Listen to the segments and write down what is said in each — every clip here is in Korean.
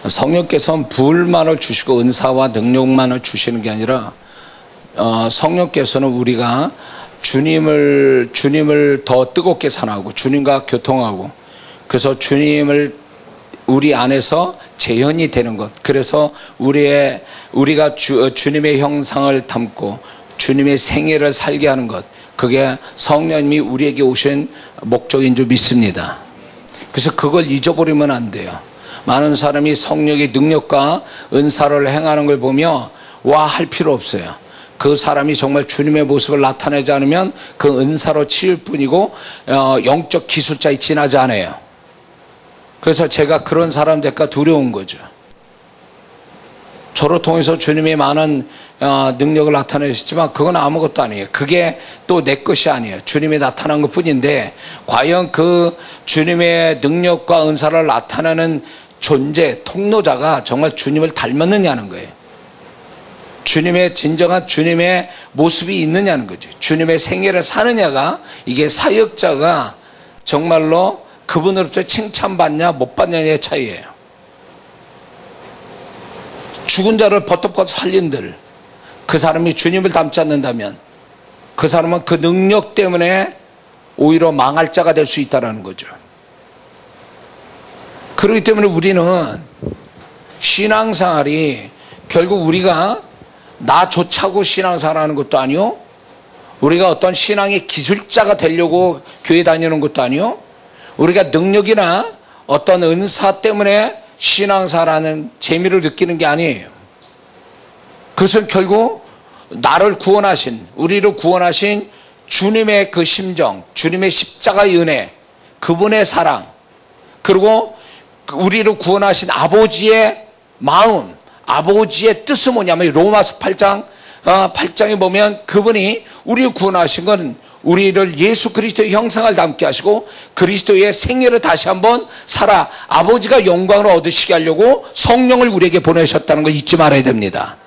성령께서는 부을만을 주시고 은사와 능력만을 주시는 게 아니라 성령께서는 우리가 주님을 더 뜨겁게 사랑하고 주님과 교통하고, 그래서 주님을 우리 안에서 재현이 되는 것, 그래서 우리가 주님의 형상을 담고 주님의 생애를 살게 하는 것, 그게 성령님이 우리에게 오신 목적인 줄 믿습니다. 그래서 그걸 잊어버리면 안 돼요. 많은 사람이 성령의 능력과 은사를 행하는 걸 보며 와 할 필요 없어요. 그 사람이 정말 주님의 모습을 나타내지 않으면 그 은사로 치울 뿐이고 영적 기술자에 지나지 않아요. 그래서 제가 그런 사람들과 두려운 거죠. 저를 통해서 주님이 많은 능력을 나타내셨지만 그건 아무것도 아니에요. 그게 또 내 것이 아니에요. 주님이 나타난 것 뿐인데, 과연 그 주님의 능력과 은사를 나타내는 존재, 통로자가 정말 주님을 닮았느냐는 거예요. 주님의 진정한 주님의 모습이 있느냐는 거죠. 주님의 생애를 사느냐가, 이게 사역자가 정말로 그분으로부터 칭찬받냐 못 받냐의 차이예요. 죽은 자를 버떡버떡 살린들, 그 사람이 주님을 닮지 않는다면 그 사람은 그 능력 때문에 오히려 망할 자가 될 수 있다는 거죠. 그렇기 때문에 우리는 신앙생활이 결국 우리가 나 좋자고 신앙생활하는 것도 아니요, 우리가 어떤 신앙의 기술자가 되려고 교회 다니는 것도 아니요, 우리가 능력이나 어떤 은사 때문에 신앙생활하는 재미를 느끼는 게 아니에요. 그것은 결국 나를 구원하신, 우리를 구원하신 주님의 그 심정, 주님의 십자가의 은혜, 그분의 사랑, 그리고 우리를 구원하신 아버지의 마음, 아버지의 뜻은 뭐냐면 로마서 8장에 보면 그분이 우리를 구원하신 건 우리를 예수 그리스도의 형상을 닮게 하시고 그리스도의 생애를 다시 한번 살아 아버지가 영광을 얻으시게 하려고 성령을 우리에게 보내셨다는 걸 잊지 말아야 됩니다.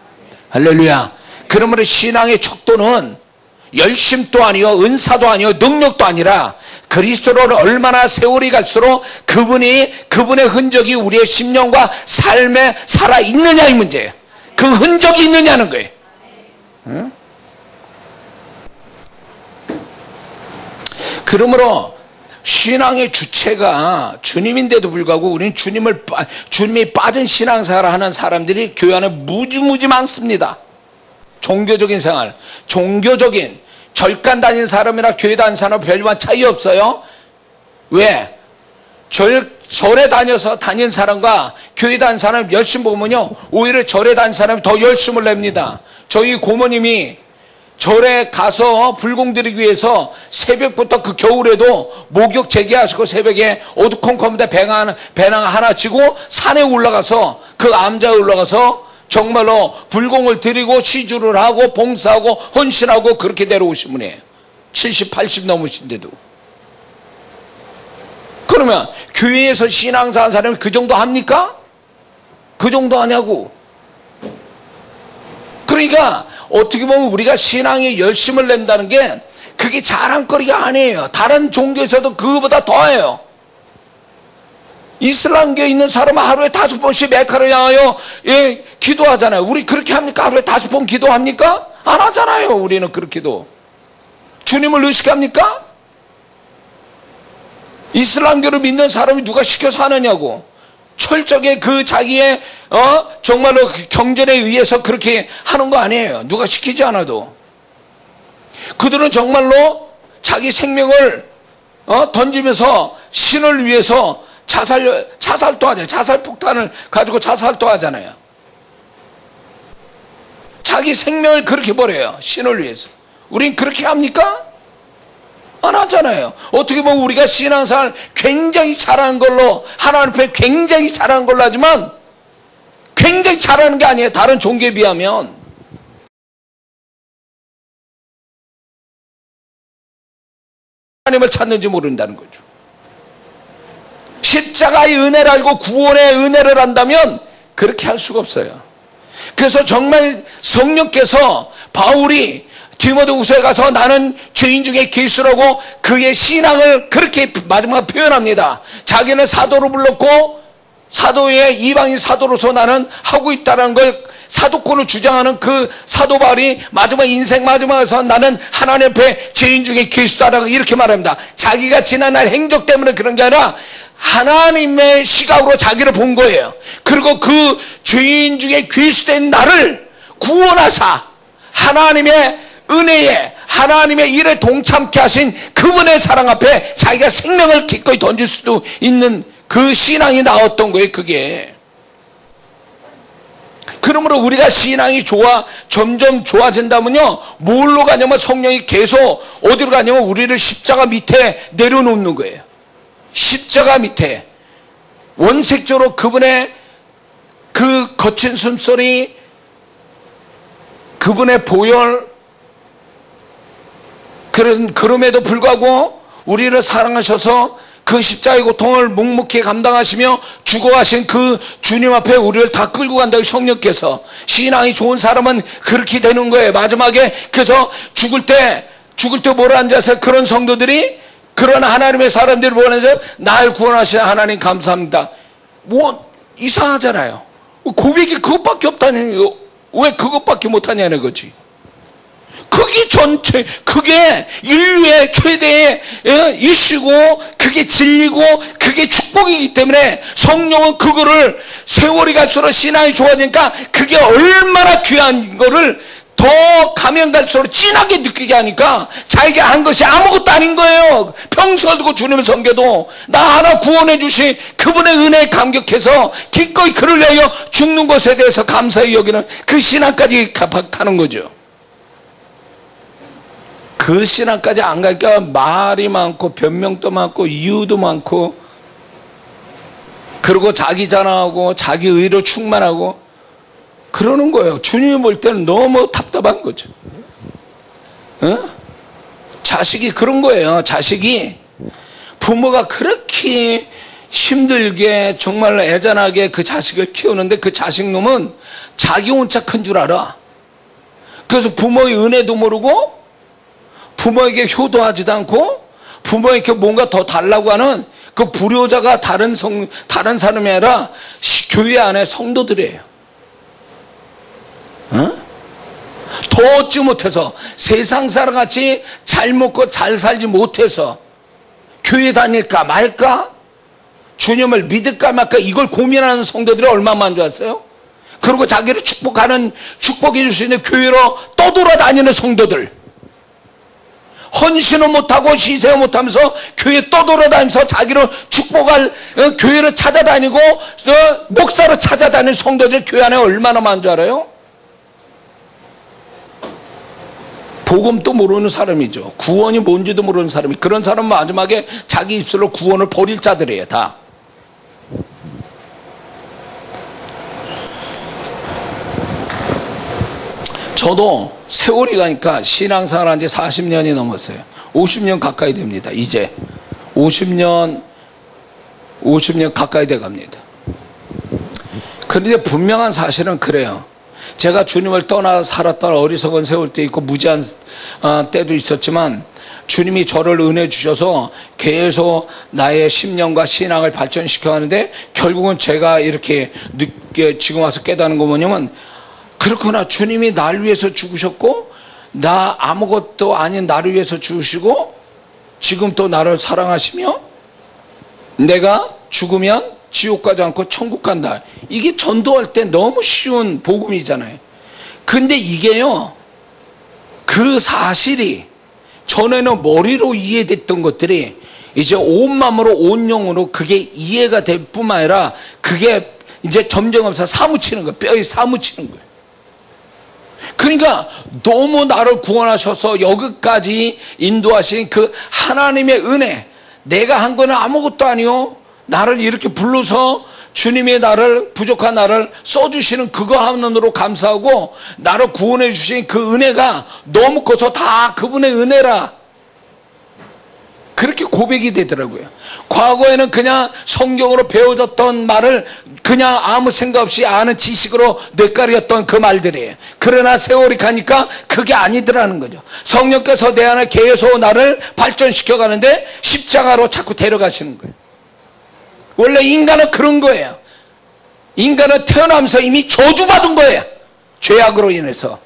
할렐루야. 그러므로 신앙의 척도는 열심도 아니요, 은사도 아니요, 능력도 아니라 그리스도를 얼마나 세월이 갈수록 그분의 흔적이 우리의 심령과 삶에 살아있느냐의 문제예요. 그 흔적이 있느냐는 거예요. 응? 그러므로 신앙의 주체가 주님인데도 불구하고 우리는 주님이 빠진 신앙생활을 하는 사람들이 교회 안에 무지 많습니다. 종교적인 생활, 종교적인 절간 다니는 사람이나 교회 다니는 사람은 별반 차이 없어요. 왜? 절에 다니는 사람과 교회 다니는 사람 열심 보면요, 오히려 절에 다니는 사람이 더 열심을 냅니다. 저희 고모님이 절에 가서 불공 드리기 위해서 새벽부터 그 겨울에도 목욕 재개하시고 새벽에 어두컴컴한데 배낭 하나 지고 산에 올라가서 그 암자에 올라가서 정말로 불공을 드리고 시주를 하고 봉사하고 헌신하고 그렇게 내려오신 분이에요. 70, 80 넘으신데도. 그러면 교회에서 신앙사 한 사람이 그 정도 합니까? 그 정도 하냐고. 그러니까 어떻게 보면 우리가 신앙에 열심을 낸다는 게 그게 자랑거리가 아니에요. 다른 종교에서도 그거보다 더해요. 이슬람교에 있는 사람은 하루에 5번씩 메카를 향하여 기도하잖아요. 우리 그렇게 합니까? 하루에 5번 기도합니까? 안 하잖아요. 우리는 그렇게도. 주님을 의식합니까? 이슬람교를 믿는 사람이 누가 시켜서 하느냐고. 철저하게 그 자기의 정말로 그 경전에 의해서 그렇게 하는 거 아니에요. 누가 시키지 않아도. 그들은 정말로 자기 생명을 던지면서 신을 위해서 자살도 하죠. 자살폭탄을 가지고 자살도 하잖아요. 자기 생명을 그렇게 버려요. 신을 위해서. 우린 그렇게 합니까? 안 하잖아요. 어떻게 보면 우리가 신앙생활 굉장히 잘하는 걸로, 하나님 앞에 굉장히 잘하는 걸로 하지만 굉장히 잘하는 게 아니에요. 다른 종교에 비하면. 하나님을 찾는지 모른다는 거죠. 십자가의 은혜를 알고 구원의 은혜를 안다면 그렇게 할 수가 없어요. 그래서 정말 성령께서 바울이 디모데후서에 가서 나는 죄인 중에 길수라고 그의 신앙을 그렇게 마지막에 표현합니다. 자기는 사도로 불렀고 사도의 이방인 사도로서 나는 하고 있다는 걸 사도권을 주장하는 그 사도 바울이 마지막 인생 마지막에서 나는 하나님 앞에 죄인 중에 괴수다라고 이렇게 말합니다. 자기가 지난날 행적 때문에 그런 게 아니라 하나님의 시각으로 자기를 본 거예요. 그리고 그 죄인 중에 괴수된 나를 구원하사 하나님의 은혜에 하나님의 일에 동참케 하신 그분의 사랑 앞에 자기가 생명을 기꺼이 던질 수도 있는 그 신앙이 나왔던 거예요. 그게. 그러므로 우리가 신앙이 점점 좋아진다면요, 뭘로 가냐면 성령이 계속 어디로 가냐면 우리를 십자가 밑에 내려놓는 거예요. 십자가 밑에 원색적으로 그분의 그 거친 숨소리, 그분의 보혈, 그럼에도 불구하고 우리를 사랑하셔서 그 십자가의 고통을 묵묵히 감당하시며 죽어가신 그 주님 앞에 우리를 다 끌고 간다고 성령께서. 신앙이 좋은 사람은 그렇게 되는 거예요. 마지막에 그래서 죽을 때 뭐라 앉아서 그런 성도들이, 그런 하나님의 사람들이 보내서 날 구원하신 하나님 감사합니다. 뭐 이상하잖아요. 고백이 그것밖에 없다니, 왜 그것밖에 못하냐는 거지. 그게 전체, 그게 인류의 최대의 이슈고, 그게 진리고, 그게 축복이기 때문에 성령은 그거를 세월이 갈수록 신앙이 좋아지니까 그게 얼마나 귀한 거를 더 가면 갈수록 진하게 느끼게 하니까 자기가 한 것이 아무것도 아닌 거예요. 평생을 두고 주님을 섬겨도 나 하나 구원해 주신 그분의 은혜에 감격해서 기꺼이 그를 위하여 죽는 것에 대해서 감사히 여기는 그 신앙까지 가는 거죠. 그 신앙까지 안 가니까 말이 많고 변명도 많고 이유도 많고, 그리고 자기 자랑하고 자기 의로 충만하고 그러는 거예요. 주님이 볼 때는 너무 답답한 거죠. 자식이 그런 거예요. 자식이 부모가 그렇게 힘들게 정말 애잔하게 그 자식을 키우는데 그 자식놈은 자기 혼자 큰 줄 알아. 그래서 부모의 은혜도 모르고 부모에게 효도하지도 않고 부모에게 뭔가 더 달라고 하는 그 불효자가 다른 사람이 아니라 교회 안에 성도들이에요. 더 얻지 못해서 세상 사람같이 잘 먹고 잘 살지 못해서 교회 다닐까 말까, 주님을 믿을까 말까 이걸 고민하는 성도들이 얼마나 많은 줄 아세요? 그리고 자기를 축복해 줄 수 있는 교회로 떠돌아다니는 성도들, 헌신을 못하고 시세를 못하면서 교회 떠돌아다니면서 자기를 축복할 교회를 찾아다니고 목사를 찾아다니는 성도들 교회 안에 얼마나 많은 줄 알아요? 복음도 모르는 사람이죠. 구원이 뭔지도 모르는 사람이. 그런 사람은 마지막에 자기 입술로 구원을 버릴 자들이에요. 다. 저도 세월이 가니까 신앙생활 한 지 40년이 넘었어요. 50년 가까이 됩니다. 이제 50년 가까이 돼 갑니다. 그런데 분명한 사실은 그래요. 제가 주님을 떠나 살았던 어리석은 세월 때 있고 무지한 때도 있었지만 주님이 저를 은혜 주셔서 계속 나의 심령과 신앙을 발전시켜 하는데, 결국은 제가 이렇게 늦게 지금 와서 깨닫는 거 뭐냐면, 그렇구나, 주님이 날 위해서 죽으셨고 나 아무것도 아닌 나를 위해서 죽으시고 지금 또 나를 사랑하시며 내가 죽으면 지옥 가지 않고 천국 간다. 이게 전도할 때 너무 쉬운 복음이잖아요. 근데 이게요, 그 사실이 전에는 머리로 이해됐던 것들이 이제 온 마음으로 온 영으로 그게 이해가 될 뿐만 아니라 그게 이제 점점하면서 사무치는 거예요. 뼈에 사무치는 거예요. 그러니까 너무 나를 구원하셔서 여기까지 인도하신 그 하나님의 은혜, 내가 한 거는 아무것도 아니요, 나를 이렇게 불러서 주님이 나를, 부족한 나를 써주시는 그거 하나로 감사하고 나를 구원해 주신 그 은혜가 너무 커서 다 그분의 은혜라, 그렇게 고백이 되더라고요. 과거에는 그냥 성경으로 배워졌던 말을 그냥 아무 생각 없이 아는 지식으로 뇌까리였던 그 말들이에요. 그러나 세월이 가니까 그게 아니더라는 거죠. 성령께서 내 안에 계속 나를 발전시켜 가는데 십자가로 자꾸 데려가시는 거예요. 원래 인간은 그런 거예요. 인간은 태어나면서 이미 저주받은 거예요. 죄악으로 인해서.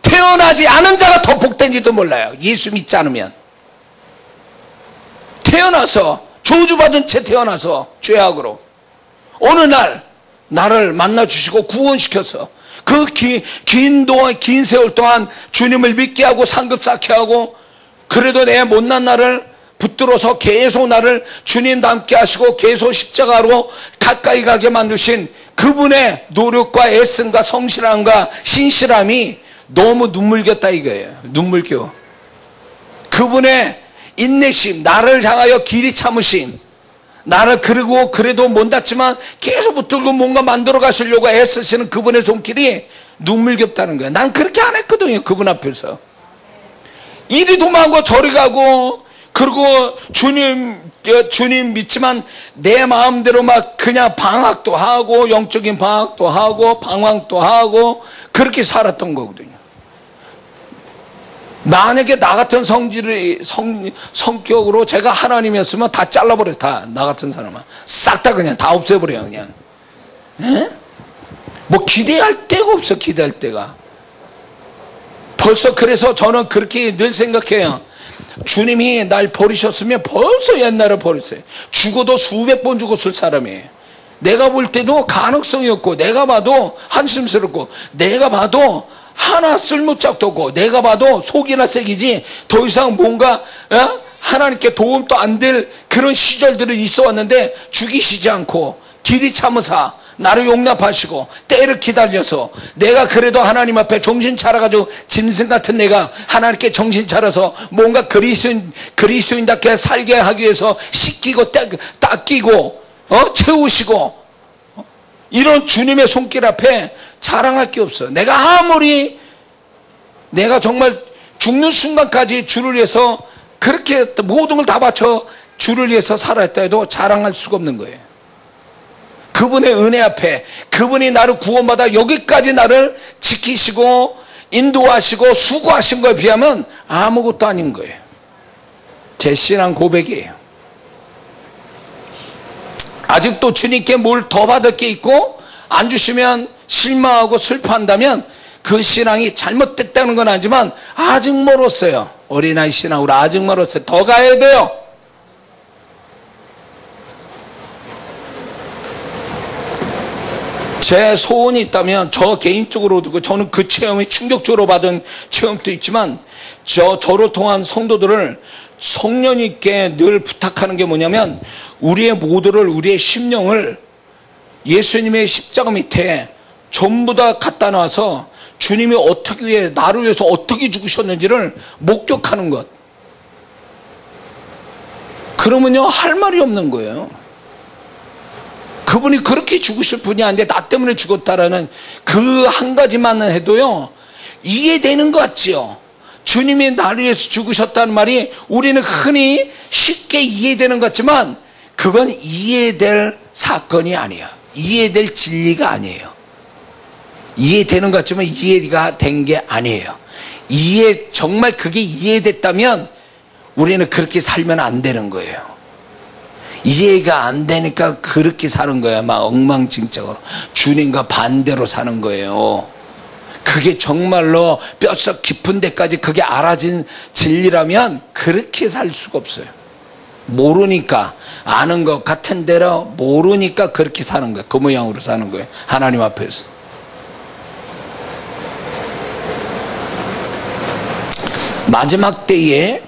태어나지 않은 자가 더 복된지도 몰라요. 예수 믿지 않으면. 태어나서 저주받은 채 태어나서 죄악으로 어느 날 나를 만나주시고 구원시켜서 그 긴 세월 동안 주님을 믿게 하고 상급 쌓게 하고 그래도 내 못난 나를 붙들어서 계속 나를 주님과 함께 하시고 계속 십자가로 가까이 가게 만드신 그분의 노력과 애씀과 성실함과 신실함이 너무 눈물겼다 이거예요. 눈물겨. 그분의 인내심, 나를 향하여 길이 참으심, 나를 그래도 못났지만 계속 붙들고 뭔가 만들어 가시려고 애쓰시는 그분의 손길이 눈물겹다는 거예요. 난 그렇게 안 했거든요. 그분 앞에서. 이리 도망가고 저리 가고 그리고 주님 믿지만 내 마음대로 막 그냥 방학도 하고 영적인 방학도 하고 방황도 하고 그렇게 살았던 거거든요. 만약에 나 같은 성격으로 제가 하나님이었으면 다 잘라버려요. 다 나 같은 사람은 싹 다 그냥 다 없애버려요. 그냥. 에? 뭐 기대할 데가 없어. 기대할 데가. 벌써 그래서 저는 그렇게 늘 생각해요. 주님이 날 버리셨으면 벌써 옛날에 버렸어요. 죽어도 수백 번 죽었을 사람이에요. 내가 볼 때도 가능성이 없고 내가 봐도 한심스럽고 내가 봐도 하나 쓸모짝도 없고 내가 봐도 속이나 새기지 더 이상 뭔가 하나님께 도움도 안 될 그런 시절들이 있어 왔는데 죽이시지 않고 길이 참으사 나를 용납하시고 때를 기다려서 내가 그래도 하나님 앞에 정신 차려가지고 짐승 같은 내가 하나님께 정신 차려서 뭔가 그리스도인답게 살게 하기 위해서 씻기고 닦이고 채우시고 이런 주님의 손길 앞에 자랑할 게 없어. 내가 아무리 내가 정말 죽는 순간까지 주를 위해서 그렇게 모든 걸 다 바쳐 주를 위해서 살았다 해도 자랑할 수가 없는 거예요. 그분의 은혜 앞에 그분이 나를 구원받아 여기까지 나를 지키시고 인도하시고 수고하신 거에 비하면 아무것도 아닌 거예요. 제 신앙 고백이에요. 아직도 주님께 뭘 더 받을 게 있고 안 주시면 실망하고 슬퍼한다면 그 신앙이 잘못됐다는 건 아니지만 아직 멀었어요. 어린아이 신앙으로 아직 멀었어요. 더 가야 돼요. 제 소원이 있다면 저 개인적으로 두고 저는 그 체험이 충격적으로 받은 체험도 있지만 저를 통한 성도들을 성령님께 늘 부탁하는 게 뭐냐면 우리의 모두를 우리의 심령을 예수님의 십자가 밑에 전부 다 갖다 놔서 주님이 어떻게 나를 위해서 어떻게 죽으셨는지를 목격하는 것. 그러면요 할 말이 없는 거예요. 그분이 그렇게 죽으실 분이 아닌데 나 때문에 죽었다라는 그 한 가지만 해도요 이해되는 것 같지요. 주님이 나를 위해서 죽으셨다는 말이 우리는 흔히 쉽게 이해되는 것 같지만 그건 이해될 사건이 아니에요. 이해될 진리가 아니에요. 이해되는 것 같지만 이해가 된 게 아니에요. 정말 그게 이해됐다면 우리는 그렇게 살면 안 되는 거예요. 이해가 안 되니까 그렇게 사는 거야. 막 엉망진창으로 주님과 반대로 사는 거예요. 그게 정말로 뼛속 깊은 데까지 그게 알아진 진리라면 그렇게 살 수가 없어요. 모르니까 아는 것 같은 대로 모르니까 그렇게 사는 거예요. 그 모양으로 사는 거예요. 하나님 앞에서. 마지막 때에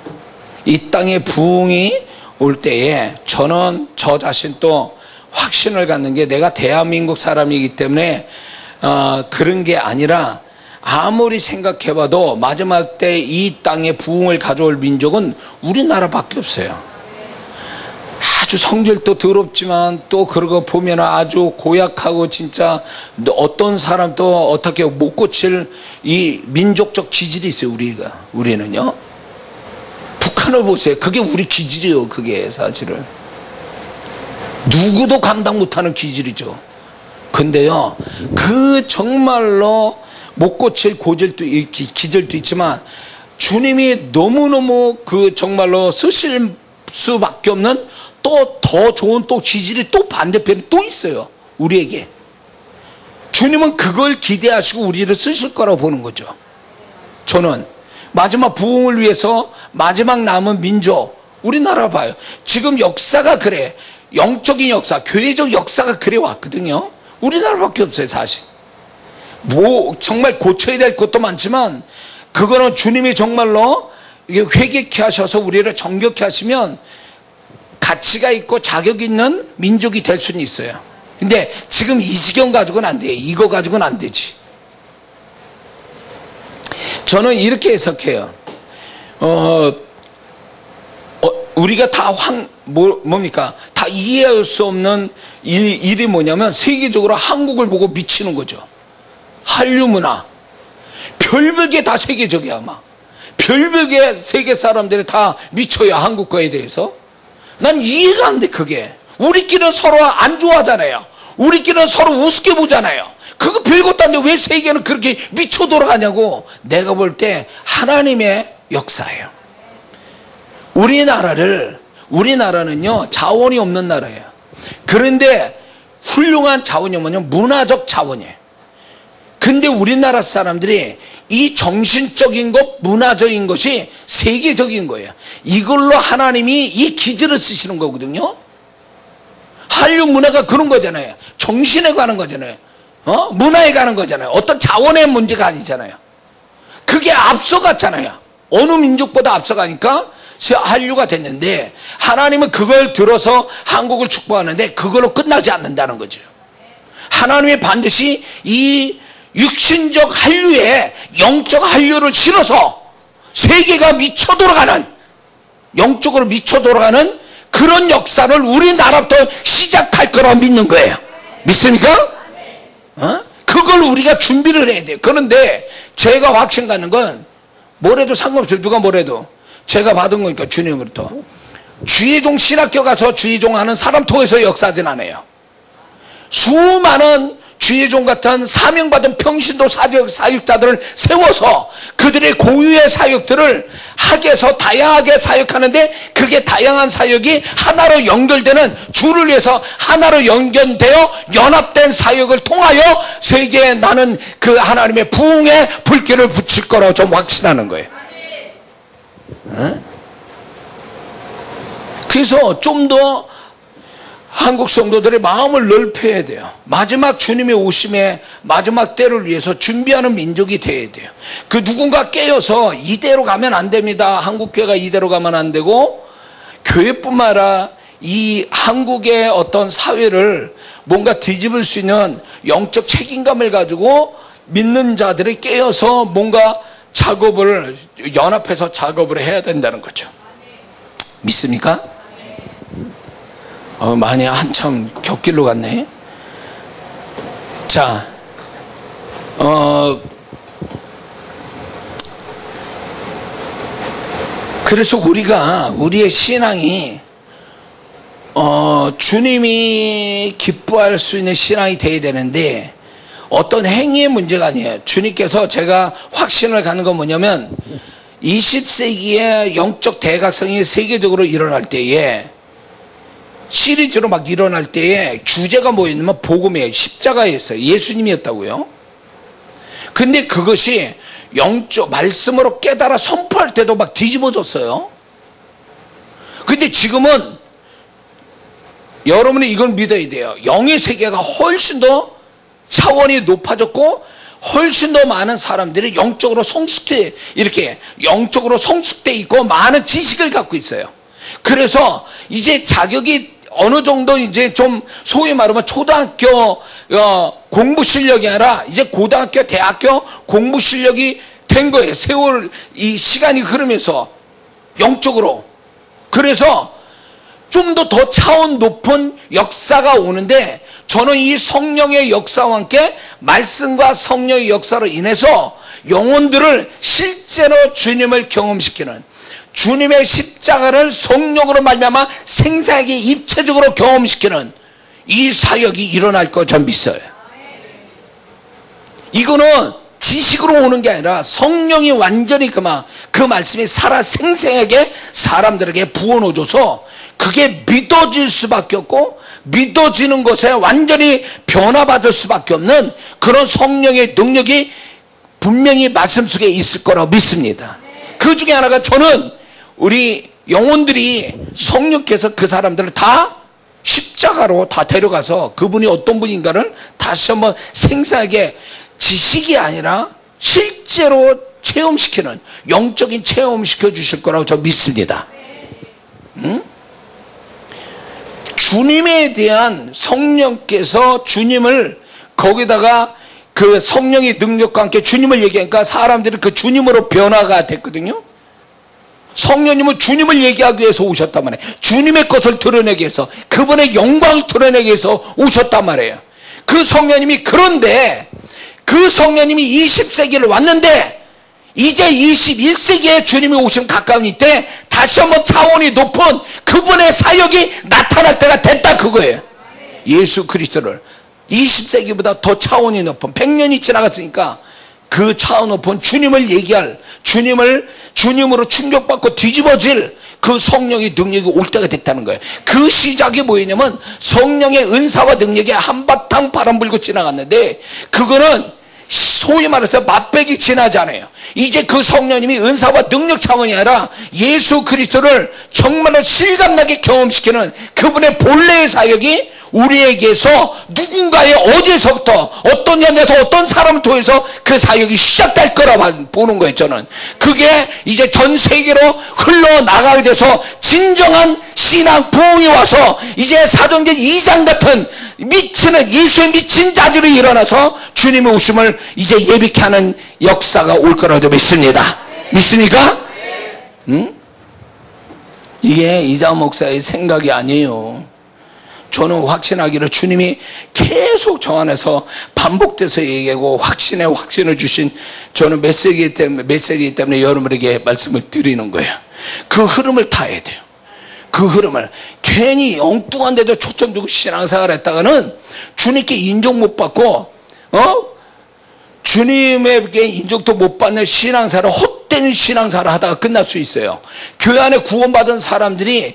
이 땅에 부흥이 올 때에 저는 저 자신 또 확신을 갖는 게 내가 대한민국 사람이기 때문에 그런 게 아니라 아무리 생각해봐도 마지막 때 이 땅에 부흥을 가져올 민족은 우리나라밖에 없어요. 아주 성질도 더럽지만 또 그러고 보면 아주 고약하고 진짜 어떤 사람도 어떻게 못 고칠 이 민족적 기질이 있어요. 우리는요. 북한을 보세요. 그게 우리 기질이에요. 그게 사실은 누구도 감당 못하는 기질이죠. 근데요 그 정말로 못 고칠 기질도 있지만 주님이 너무너무 그 정말로 쓰실 수밖에 없는 또 더 좋은 또 기질이 또 반대편에 또 있어요. 우리에게 주님은 그걸 기대하시고 우리를 쓰실 거라고 보는 거죠. 저는 마지막 부흥을 위해서 마지막 남은 민족, 우리나라 봐요. 지금 역사가 그래. 영적인 역사, 교회적 역사가 그래 왔거든요. 우리나라밖에 없어요, 사실. 뭐 정말 고쳐야 될 것도 많지만 그거는 주님이 정말로 이게 회개케 하셔서 우리를 정결케 하시면 가치가 있고 자격 있는 민족이 될 수는 있어요. 근데 지금 이 지경 가지고는 안 돼. 이거 가지고는 안 되지. 저는 이렇게 해석해요. 우리가 다 뭡니까? 다 이해할 수 없는 일이 뭐냐면 세계적으로 한국을 보고 미치는 거죠. 한류 문화. 별별게 다 세계적이야, 아마. 별별게 세계 사람들이 다 미쳐요, 한국 거에 대해서. 난 이해가 안 돼, 그게. 우리끼리는 서로 안 좋아하잖아요. 우리끼리는 서로 우습게 보잖아요. 그거 별것도 안 돼. 왜 세계는 그렇게 미쳐 돌아가냐고. 내가 볼 때 하나님의 역사예요. 우리나라는요, 자원이 없는 나라예요. 그런데 훌륭한 자원이 뭐냐면 문화적 자원이에요. 근데 우리나라 사람들이 이 정신적인 것, 문화적인 것이 세계적인 거예요. 이걸로 하나님이 이 기질을 쓰시는 거거든요. 한류 문화가 그런 거잖아요. 정신에 가는 거잖아요. 문화에 가는 거잖아요. 어떤 자원의 문제가 아니잖아요. 그게 앞서갔잖아요. 어느 민족보다 앞서가니까 한류가 됐는데 하나님은 그걸 들어서 한국을 축복하는데 그걸로 끝나지 않는다는 거죠. 하나님이 반드시 이 육신적 한류에 영적 한류를 실어서 세계가 미쳐 돌아가는, 영적으로 미쳐 돌아가는 그런 역사를 우리나라부터 시작할 거라고 믿는 거예요. 믿습니까? 그걸 우리가 준비를 해야 돼요. 그런데 제가 확신 갖는 건 뭐래도 상관없어요. 누가 뭐래도. 제가 받은 거니까 주님으로부터. 주의종 신학교 가서 주의종 하는 사람 통해서 역사하진 않아요. 수많은 주의종 같은 사명받은 평신도 사역자들을 세워서 그들의 고유의 사역들을 학에서 다양하게 사역하는데 그게 다양한 사역이 하나로 연결되는, 주를 위해서 하나로 연결되어 연합된 사역을 통하여 세계에 나는 그 하나님의 부흥의 불길을 붙일 거라고 좀 확신하는 거예요. 그래서 좀 더 한국 성도들의 마음을 넓혀야 돼요. 마지막 주님의 오심의 마지막 때를 위해서 준비하는 민족이 되어야 돼요. 그 누군가 깨어서 이대로 가면 안 됩니다. 한국교회가 이대로 가면 안 되고, 교회뿐만 아니라 이 한국의 어떤 사회를 뭔가 뒤집을 수 있는 영적 책임감을 가지고 믿는 자들이 깨어서 뭔가 작업을, 연합해서 작업을 해야 된다는 거죠. 믿습니까? 많이 한참 곁길로 갔네. 자, 그래서 우리의 신앙이, 주님이 기뻐할 수 있는 신앙이 되어야 되는데, 어떤 행위의 문제가 아니에요. 주님께서 제가 확신을 갖는 건 뭐냐면, 20세기의 영적 대각성이 세계적으로 일어날 때에, 시리즈로 막 일어날 때에 주제가 뭐였냐면 복음이에요. 십자가였어요. 예수님이었다고요. 근데 그것이 영적 말씀으로 깨달아 선포할 때도 막 뒤집어졌어요. 근데 지금은 여러분이 이걸 믿어야 돼요. 영의 세계가 훨씬 더 차원이 높아졌고 훨씬 더 많은 사람들이 영적으로 이렇게 영적으로 성숙돼 있고 많은 지식을 갖고 있어요. 그래서 이제 자격이 어느 정도 이제 좀 소위 말하면 초등학교 공부 실력이 아니라 이제 고등학교, 대학교 공부 실력이 된 거예요. 세월, 이 시간이 흐르면서 영적으로. 그래서 좀 더 차원 높은 역사가 오는데, 저는 이 성령의 역사와 함께 말씀과 성령의 역사로 인해서 영혼들을 실제로 주님을 경험시키는, 주님의 십자가를 성령으로 말미암아 생생하게 입체적으로 경험시키는 이 사역이 일어날 거 전 믿어요. 이거는 지식으로 오는 게 아니라 성령이 완전히 그 말씀이 살아 생생하게 사람들에게 부어넣어줘서 그게 믿어질 수밖에 없고 믿어지는 것에 완전히 변화받을 수밖에 없는 그런 성령의 능력이 분명히 말씀 속에 있을 거라고 믿습니다. 그 중에 하나가 저는 우리 영혼들이 성령께서 그 사람들을 다 십자가로 다 데려가서 그분이 어떤 분인가를 다시 한번 생생하게 지식이 아니라 실제로 체험시키는 영적인 체험시켜 주실 거라고 저 믿습니다. 응? 주님에 대한 성령께서 주님을 거기다가 그 성령의 능력과 함께 주님을 얘기하니까 사람들이 그 주님으로 변화가 됐거든요. 성령님은 주님을 얘기하기 위해서 오셨단 말이에요. 주님의 것을 드러내기 위해서, 그분의 영광을 드러내기 위해서 오셨단 말이에요. 그 성령님이, 그런데 그 성령님이 20세기를 왔는데 이제 21세기에 주님이 오신 가까운 이때 다시 한번 차원이 높은 그분의 사역이 나타날 때가 됐다, 그거예요. 예수 그리스도를 20세기보다 더 차원이 높은, 100년이 지나갔으니까 그 차원 높은 주님을 얘기할, 주님으로 충격받고 뒤집어질 그 성령의 능력이 올 때가 됐다는 거예요. 그 시작이 뭐였냐면 성령의 은사와 능력이 한바탕 바람 불고 지나갔는데, 그거는 소위 말해서 맛배기 지나지 않아요. 이제 그 성령님이 은사와 능력 차원이 아니라 예수 그리스도를 정말로 실감나게 경험시키는 그분의 본래의 사역이 우리에게서 누군가의 어디서부터 어떤 연에서 어떤 사람을 통해서 그 사역이 시작될 거라고 보는 거예요. 저는 그게 이제 전 세계로 흘러나가게 돼서 진정한 신앙 부흥이 와서 이제 사도행전 2장 같은 미치는, 예수의 미친 자들이 일어나서 주님의 오심을 이제 예비케 하는 역사가 올 거라고 믿습니다. 믿습니까? 응? 이게 이장 목사의 생각이 아니에요. 저는 확신하기를 주님이 계속 저 안에서 반복돼서 얘기하고 확신을 주신 저는 메시지이기 때문에 여러분에게 말씀을 드리는 거예요. 그 흐름을 타야 돼요. 그 흐름을. 괜히 엉뚱한 데도 초점 두고 신앙생활 했다가는 주님께 인정 못 받고 주님에게 인정도 못 받는 신앙생활을, 헛된 신앙생활을 하다가 끝날 수 있어요. 교회 안에 구원받은 사람이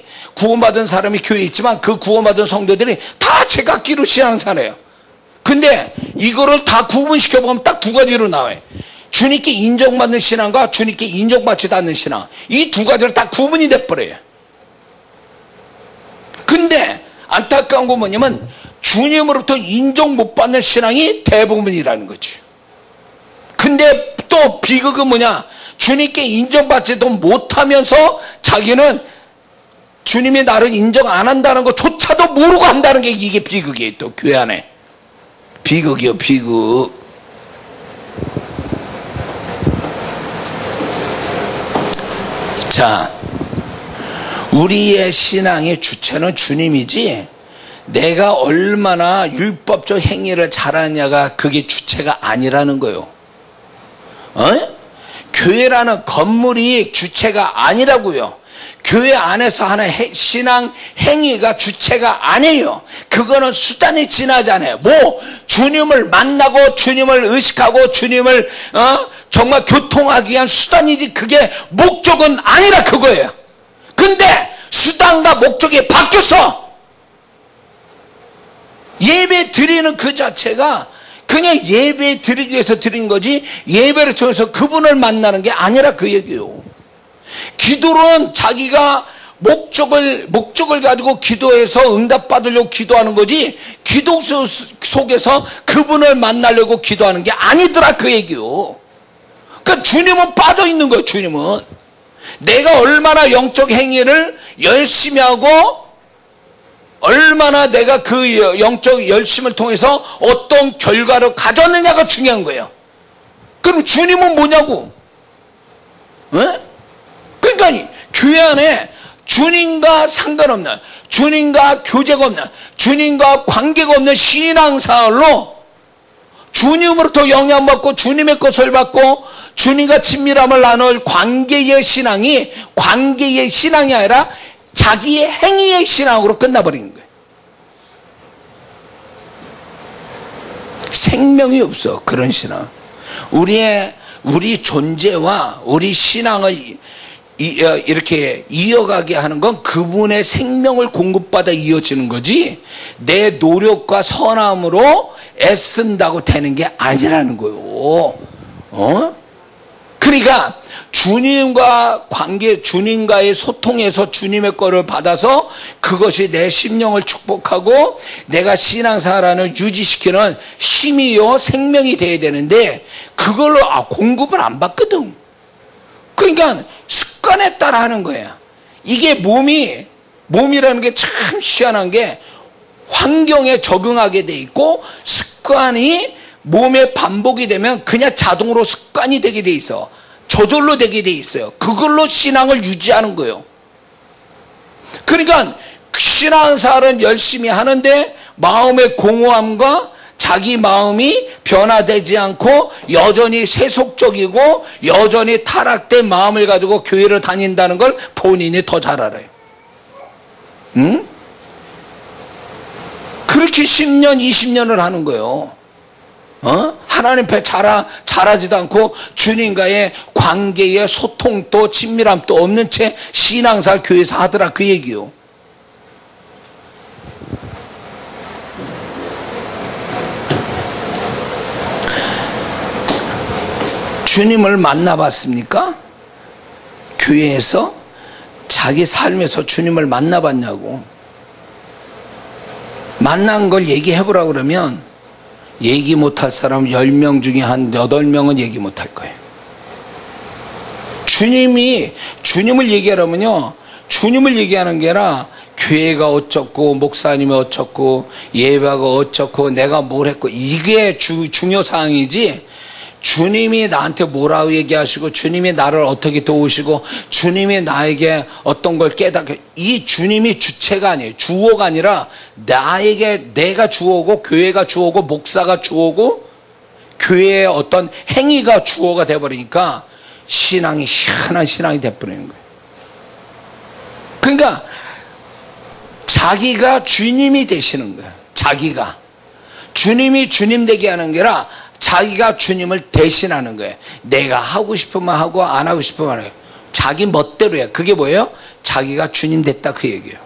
교회에 있지만 그 구원받은 성도들이 다 제각기로 신앙생활해요. 근데 이거를 다 구분시켜보면 딱 두 가지로 나와요. 주님께 인정받는 신앙과 주님께 인정받지도 않는 신앙, 이 두 가지로 다 구분이 돼버려요. 근데 안타까운 건 뭐냐면 주님으로부터 인정 못 받는 신앙이 대부분이라는 거죠. 근데 또 비극은 뭐냐, 주님께 인정받지도 못하면서 자기는 주님이 나를 인정 안 한다는 것조차도 모르고 한다는 게 이게 비극이에요. 또 교회 안에 비극이요, 비극. 자, 우리의 신앙의 주체는 주님이지 내가 얼마나 율법적 행위를 잘하느냐가 그게 주체가 아니라는 거예요. 교회라는 건물이 주체가 아니라고요. 교회 안에서 하는 신앙 행위가 주체가 아니에요. 그거는 수단에 지나지 않아요. 주님을 만나고 주님을 의식하고 주님을 정말 교통하기 위한 수단이지 그게 목적은 아니라 그거예요. 근데 수단과 목적이 바뀌었어. 예배 드리는 그 자체가 그냥 예배 드리기 위해서 드린 거지 예배를 통해서 그분을 만나는 게 아니라 그 얘기예요. 기도는 자기가 목적을 가지고 기도해서 응답받으려고 기도하는 거지 기도 속에서 그분을 만나려고 기도하는 게 아니더라, 그 얘기요. 그러니까 주님은 빠져 있는 거예요. 주님은 내가 얼마나 영적 행위를 열심히 하고 얼마나 내가 그 영적 열심을 통해서 어떤 결과를 가졌느냐가 중요한 거예요. 그럼 주님은 뭐냐고. 그러니까 교회 안에 주님과 상관없는, 주님과 교제가 없는, 주님과 관계가 없는 신앙생활로 주님으로부터 영향받고 주님의 것을 받고 주님과 친밀함을 나눌 관계의 신앙이 아니라 자기의 행위의 신앙으로 끝나버리는 거예요. 생명이 없어, 그런 신앙. 우리 존재와 우리 신앙을 이렇게 이어가게 하는 건 그분의 생명을 공급받아 이어지는 거지, 내 노력과 선함으로 애쓴다고 되는 게 아니라는 거예요. 그러니까 주님과 관계, 주님과의 소통에서 주님의 거를 받아서 그것이 내 심령을 축복하고 내가 신앙생활을 유지시키는 힘이요 생명이 돼야 되는데, 그걸로 공급을 안 받거든. 그러니까 습관에 따라 하는 거야. 이게 몸이라는 게 참 희한한 게 환경에 적응하게 돼 있고, 습관이 몸에 반복이 되면 그냥 자동으로 습관이 되게 돼 있어. 저절로 되게 돼 있어요. 그걸로 신앙을 유지하는 거예요. 그러니까 신앙생활은 열심히 하는데 마음의 공허함과 자기 마음이 변화되지 않고 여전히 세속적이고 여전히 타락된 마음을 가지고 교회를 다닌다는 걸 본인이 더 잘 알아요. 응? 그렇게 10년, 20년을 하는 거예요. 하나님 앞에 잘하지도 않고 주님과의 관계의 소통도 친밀함도 없는 채 신앙생활 교회에서 하더라, 그 얘기요. 주님을 만나봤습니까? 교회에서 자기 삶에서 주님을 만나봤냐고. 만난 걸 얘기해보라 그러면 얘기 못할 사람 10명 중에 한 8명은 얘기 못할 거예요. 주님을 얘기하려면요, 주님을 얘기하는 게 아니라 교회가 어쩌고 목사님이 어쩌고 예배가 어쩌고 내가 뭘 했고, 이게 중요사항이지, 주님이 나한테 뭐라고 얘기하시고 주님이 나를 어떻게 도우시고 주님이 나에게 어떤 걸 깨닫게, 이 주님이 주체가 아니에요. 주어가 아니라 나에게, 내가 주어고 교회가 주어고 목사가 주어고 교회의 어떤 행위가 주어가 돼버리니까 신앙이 희한한 신앙이 돼버리는 거예요. 그러니까 자기가 주님이 되시는 거예요. 자기가 주님이 주님 되게 하는 게 아니라 자기가 주님을 대신하는 거예요. 내가 하고 싶으면 하고 안 하고 싶으면 안 해요. 자기 멋대로 해요. 그게 뭐예요? 자기가 주님 됐다, 그 얘기예요.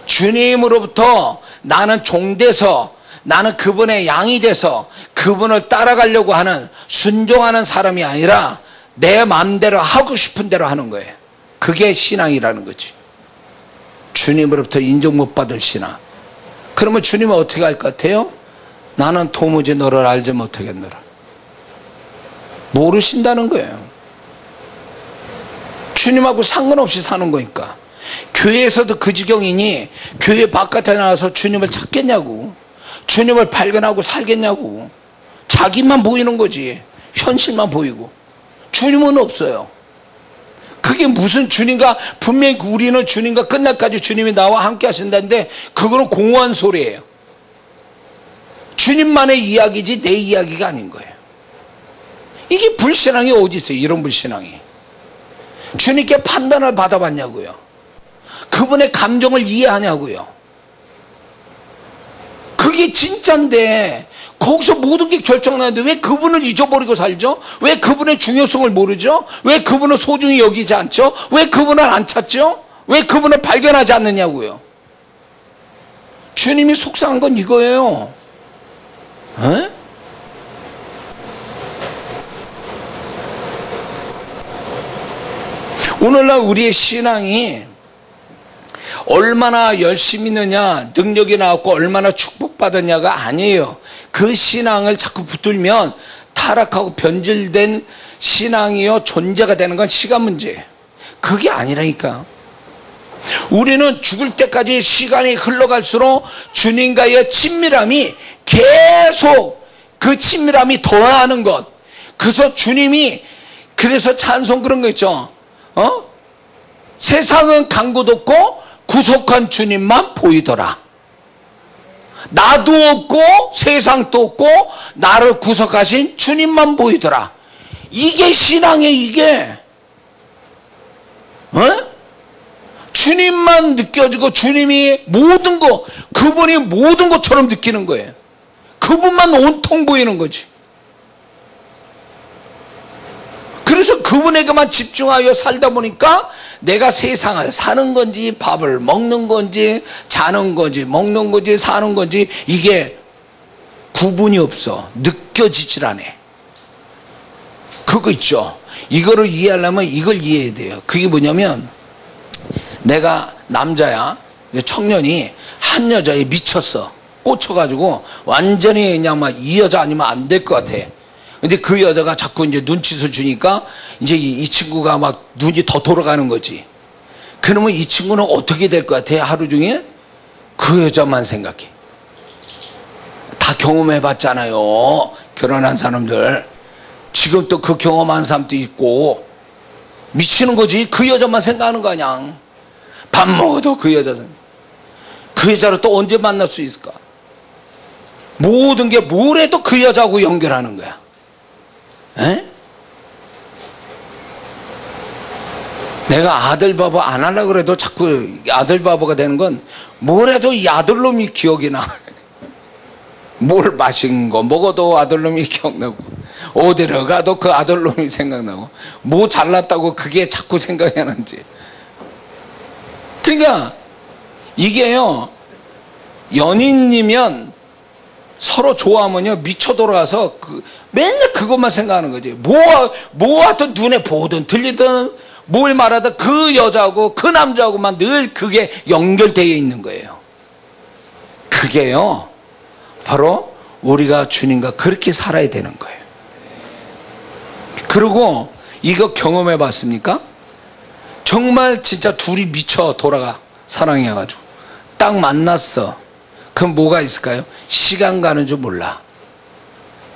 주님으로부터 나는 종 돼서, 나는 그분의 양이 돼서 그분을 따라가려고 하는, 순종하는 사람이 아니라 내 마음대로 하고 싶은 대로 하는 거예요. 그게 신앙이라는 거지. 주님으로부터 인정 못 받을 신앙. 그러면 주님은 어떻게 할 것 같아요? 나는 도무지 너를 알지 못하겠노라. 모르신다는 거예요. 주님하고 상관없이 사는 거니까. 교회에서도 그 지경이니 교회 바깥에 나와서 주님을 찾겠냐고, 주님을 발견하고 살겠냐고. 자기만 보이는 거지, 현실만 보이고. 주님은 없어요. 그게 무슨 주님과, 분명히 우리는 주님과 끝날까지 주님이 나와 함께 하신다는데 그거는 공허한 소리예요. 주님만의 이야기지 내 이야기가 아닌 거예요. 이게 불신앙이 어디 있어요? 이런 불신앙이. 주님께 판단을 받아봤냐고요? 그분의 감정을 이해하냐고요? 그게 진짜인데 거기서 모든 게 결정나는데 왜 그분을 잊어버리고 살죠? 왜 그분의 중요성을 모르죠? 왜 그분을 소중히 여기지 않죠? 왜 그분을 안 찾죠? 왜 그분을 발견하지 않느냐고요? 주님이 속상한 건 이거예요. 에? 오늘날 우리의 신앙이 얼마나 열심히 있느냐, 능력이 나왔고 얼마나 축복받았냐가 아니에요. 그 신앙을 자꾸 붙들면 타락하고 변질된 신앙이요 존재가 되는 건 시간 문제예요. 그게 아니라니까. 우리는 죽을 때까지 시간이 흘러갈수록 주님과의 친밀함이 계속, 그 친밀함이 더하는 것. 그래서 주님이, 그래서 찬송 그런 거 있죠. 세상은 간 곳 없고 구속한 주님만 보이더라. 나도 없고 세상도 없고 나를 구속하신 주님만 보이더라. 이게 신앙이에요. 이게 주님만 느껴지고 주님이 모든 거, 그분이 모든 것처럼 느끼는 거예요. 그분만 온통 보이는 거지. 그래서 그분에게만 집중하여 살다 보니까 내가 세상을 사는 건지 밥을 먹는 건지 자는 건지 먹는 건지 사는 건지 이게 구분이 없어. 느껴지질 않아. 그거 있죠. 이거를 이해하려면 이걸 이해해야 돼요. 그게 뭐냐면 내가 남자야, 청년이 한 여자에 미쳤어. 꽂혀가지고 완전히 그냥 막 이 여자 아니면 안 될 것 같아. 근데 그 여자가 자꾸 이제 눈짓을 주니까 이제 이 친구가 막 눈이 더 돌아가는 거지. 그러면 이 친구는 어떻게 될 것 같아? 하루 종일 그 여자만 생각해. 다 경험해 봤잖아요. 결혼한 사람들. 지금 또 그 경험한 사람도 있고. 미치는 거지. 그 여자만 생각하는 거 아니야. 밥 먹어도 그 여자 생각. 그 여자를 또 언제 만날 수 있을까? 모든 게 뭘 해도 그 여자하고 연결하는 거야. 에? 내가 아들 바보 안 하려고 그래도 자꾸 아들 바보가 되는 건 뭘 해도 이 아들놈이 기억이 나. 뭘 마신 거 먹어도 아들놈이 기억나고 어디를 가도 그 아들놈이 생각나고 뭐 잘났다고 그게 자꾸 생각이 나는지. 그러니까 이게요, 연인이면 서로 좋아하면요 미쳐 돌아가서 맨날 그것만 생각하는 거지. 뭐 하든 눈에 보든 들리든 뭘 말하든 그 여자하고 그 남자하고만 늘 그게 연결되어 있는 거예요. 그게요 바로 우리가 주님과 그렇게 살아야 되는 거예요. 그리고 이거 경험해 봤습니까? 정말 진짜 둘이 미쳐 돌아가 사랑해가지고 딱 만났어. 그럼 뭐가 있을까요? 시간 가는 줄 몰라.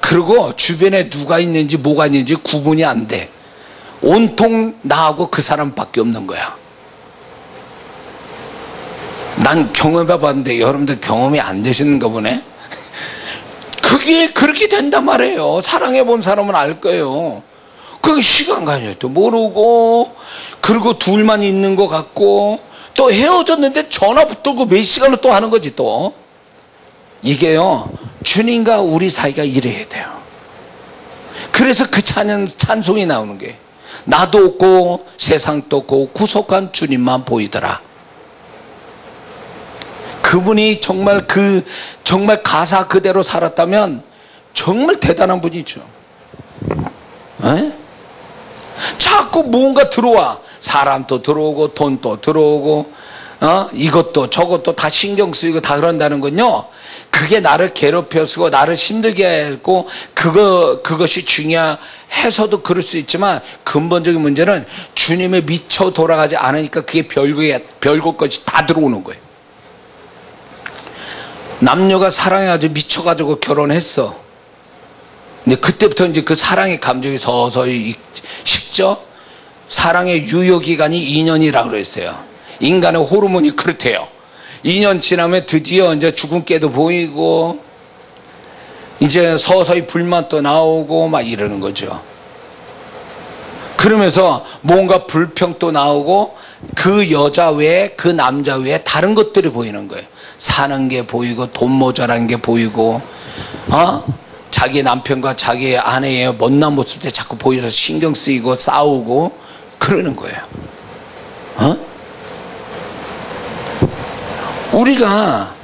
그리고 주변에 누가 있는지 뭐가 있는지 구분이 안 돼. 온통 나하고 그 사람밖에 없는 거야. 난 경험해 봤는데 여러분들 경험이 안 되시는가 보네. 그게 그렇게 된단 말이에요. 사랑해 본 사람은 알 거예요. 그 시간 가는 줄도 모르고, 그리고 둘만 있는 것 같고, 또 헤어졌는데 전화 붙들고 몇 시간을 또 하는 거지 또. 이게요 주님과 우리 사이가 이래야 돼요. 그래서 그 찬송이 나오는 게 나도 없고 세상도 없고 구속한 주님만 보이더라. 그분이 정말 정말 가사 그대로 살았다면 정말 대단한 분이죠. 에? 자꾸 뭔가 들어와. 사람도 들어오고 돈도 들어오고 이것도 저것도 다 신경 쓰이고 다 그런다는 건요, 그게 나를 괴롭혀 쓰고 나를 힘들게 했고 그것이 중요해서도 그럴 수 있지만 근본적인 문제는 주님에 미쳐 돌아가지 않으니까 그게 별것 것이 다 들어오는 거예요. 남녀가 사랑해가지고 미쳐가지고 결혼했어. 근데 그때부터 이제 그 사랑의 감정이 서서히 식죠. 사랑의 유효기간이 2년이라고 그랬어요. 인간의 호르몬이 그렇대요. 2년 지나면 드디어 이제 주근깨도 보이고, 이제 서서히 불만도 나오고 막 이러는 거죠. 그러면서 뭔가 불평도 나오고 그 여자 외에 그 남자 외에 다른 것들이 보이는 거예요. 사는 게 보이고 돈 모자란 게 보이고, 자기 남편과 자기 아내의 못난 모습 때 자꾸 보여서 신경 쓰이고 싸우고 그러는 거예요. 우리가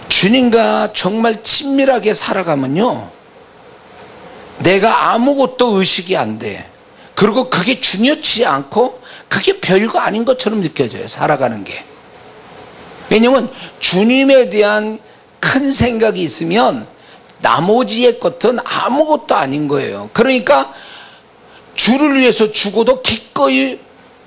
주님과 정말 친밀하게 살아가면요, 내가 아무것도 의식이 안 돼. 그리고 그게 중요치 않고 그게 별거 아닌 것처럼 느껴져요, 살아가는 게. 왜냐면 주님에 대한 큰 생각이 있으면 나머지의 것은 아무것도 아닌 거예요. 그러니까 주를 위해서 죽어도 기꺼이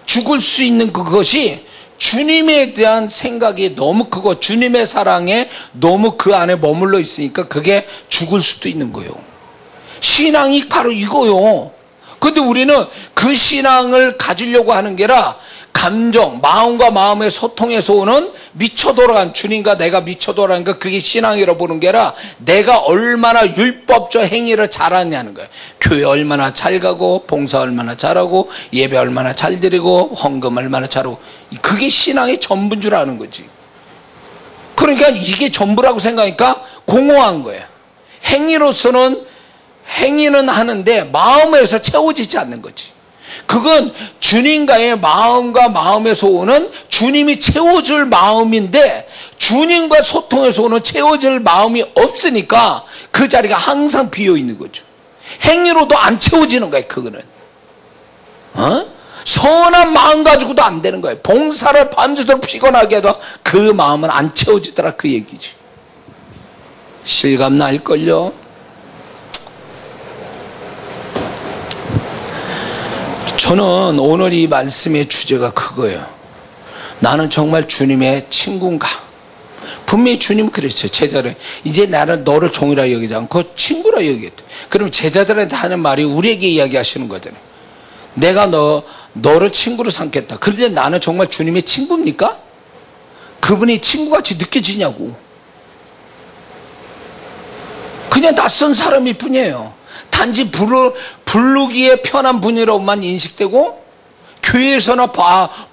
죽을 수 있는 그것이 주님에 대한 생각이 너무 크고 주님의 사랑에 너무 그 안에 머물러 있으니까 그게 죽을 수도 있는 거예요. 신앙이 바로 이거요. 근데 우리는 그 신앙을 가지려고 하는 게 아니라 감정, 마음과 마음의 소통에서 오는 미쳐 돌아간, 주님과 내가 미쳐 돌아가니까 그게 신앙이라고 보는 게 아니라 내가 얼마나 율법적 행위를 잘하냐는 거예요. 교회 얼마나 잘 가고, 봉사 얼마나 잘하고, 예배 얼마나 잘 드리고, 헌금 얼마나 잘하고, 그게 신앙의 전부인 줄 아는 거지. 그러니까 이게 전부라고 생각하니까 공허한 거예요. 행위로서는 행위는 하는데 마음에서 채워지지 않는 거지. 그건 주님과의 마음과 마음에서 오는 주님이 채워줄 마음인데, 주님과 소통해서 오는 채워줄 마음이 없으니까 그 자리가 항상 비어 있는 거죠. 행위로도 안 채워지는 거예요. 그거는 선한 마음 가지고도 안 되는 거예요. 봉사를 밤새도록 피곤하게 해도 그 마음은 안 채워지더라, 그 얘기지. 실감 날걸요. 저는 오늘 이 말씀의 주제가 그거예요. 나는 정말 주님의 친구인가? 분명히 주님은 그랬어요. 제자를 이제 나는 너를 종이라 여기지 않고 친구라 여기겠다. 그럼 제자들한테 하는 말이 우리에게 이야기하시는 거잖아요. 내가 너를 친구로 삼겠다. 그런데 나는 정말 주님의 친구입니까? 그분이 친구같이 느껴지냐고. 그냥 낯선 사람일 뿐이에요. 단지 부르기에 편한 분이라고만 인식되고 교회에서나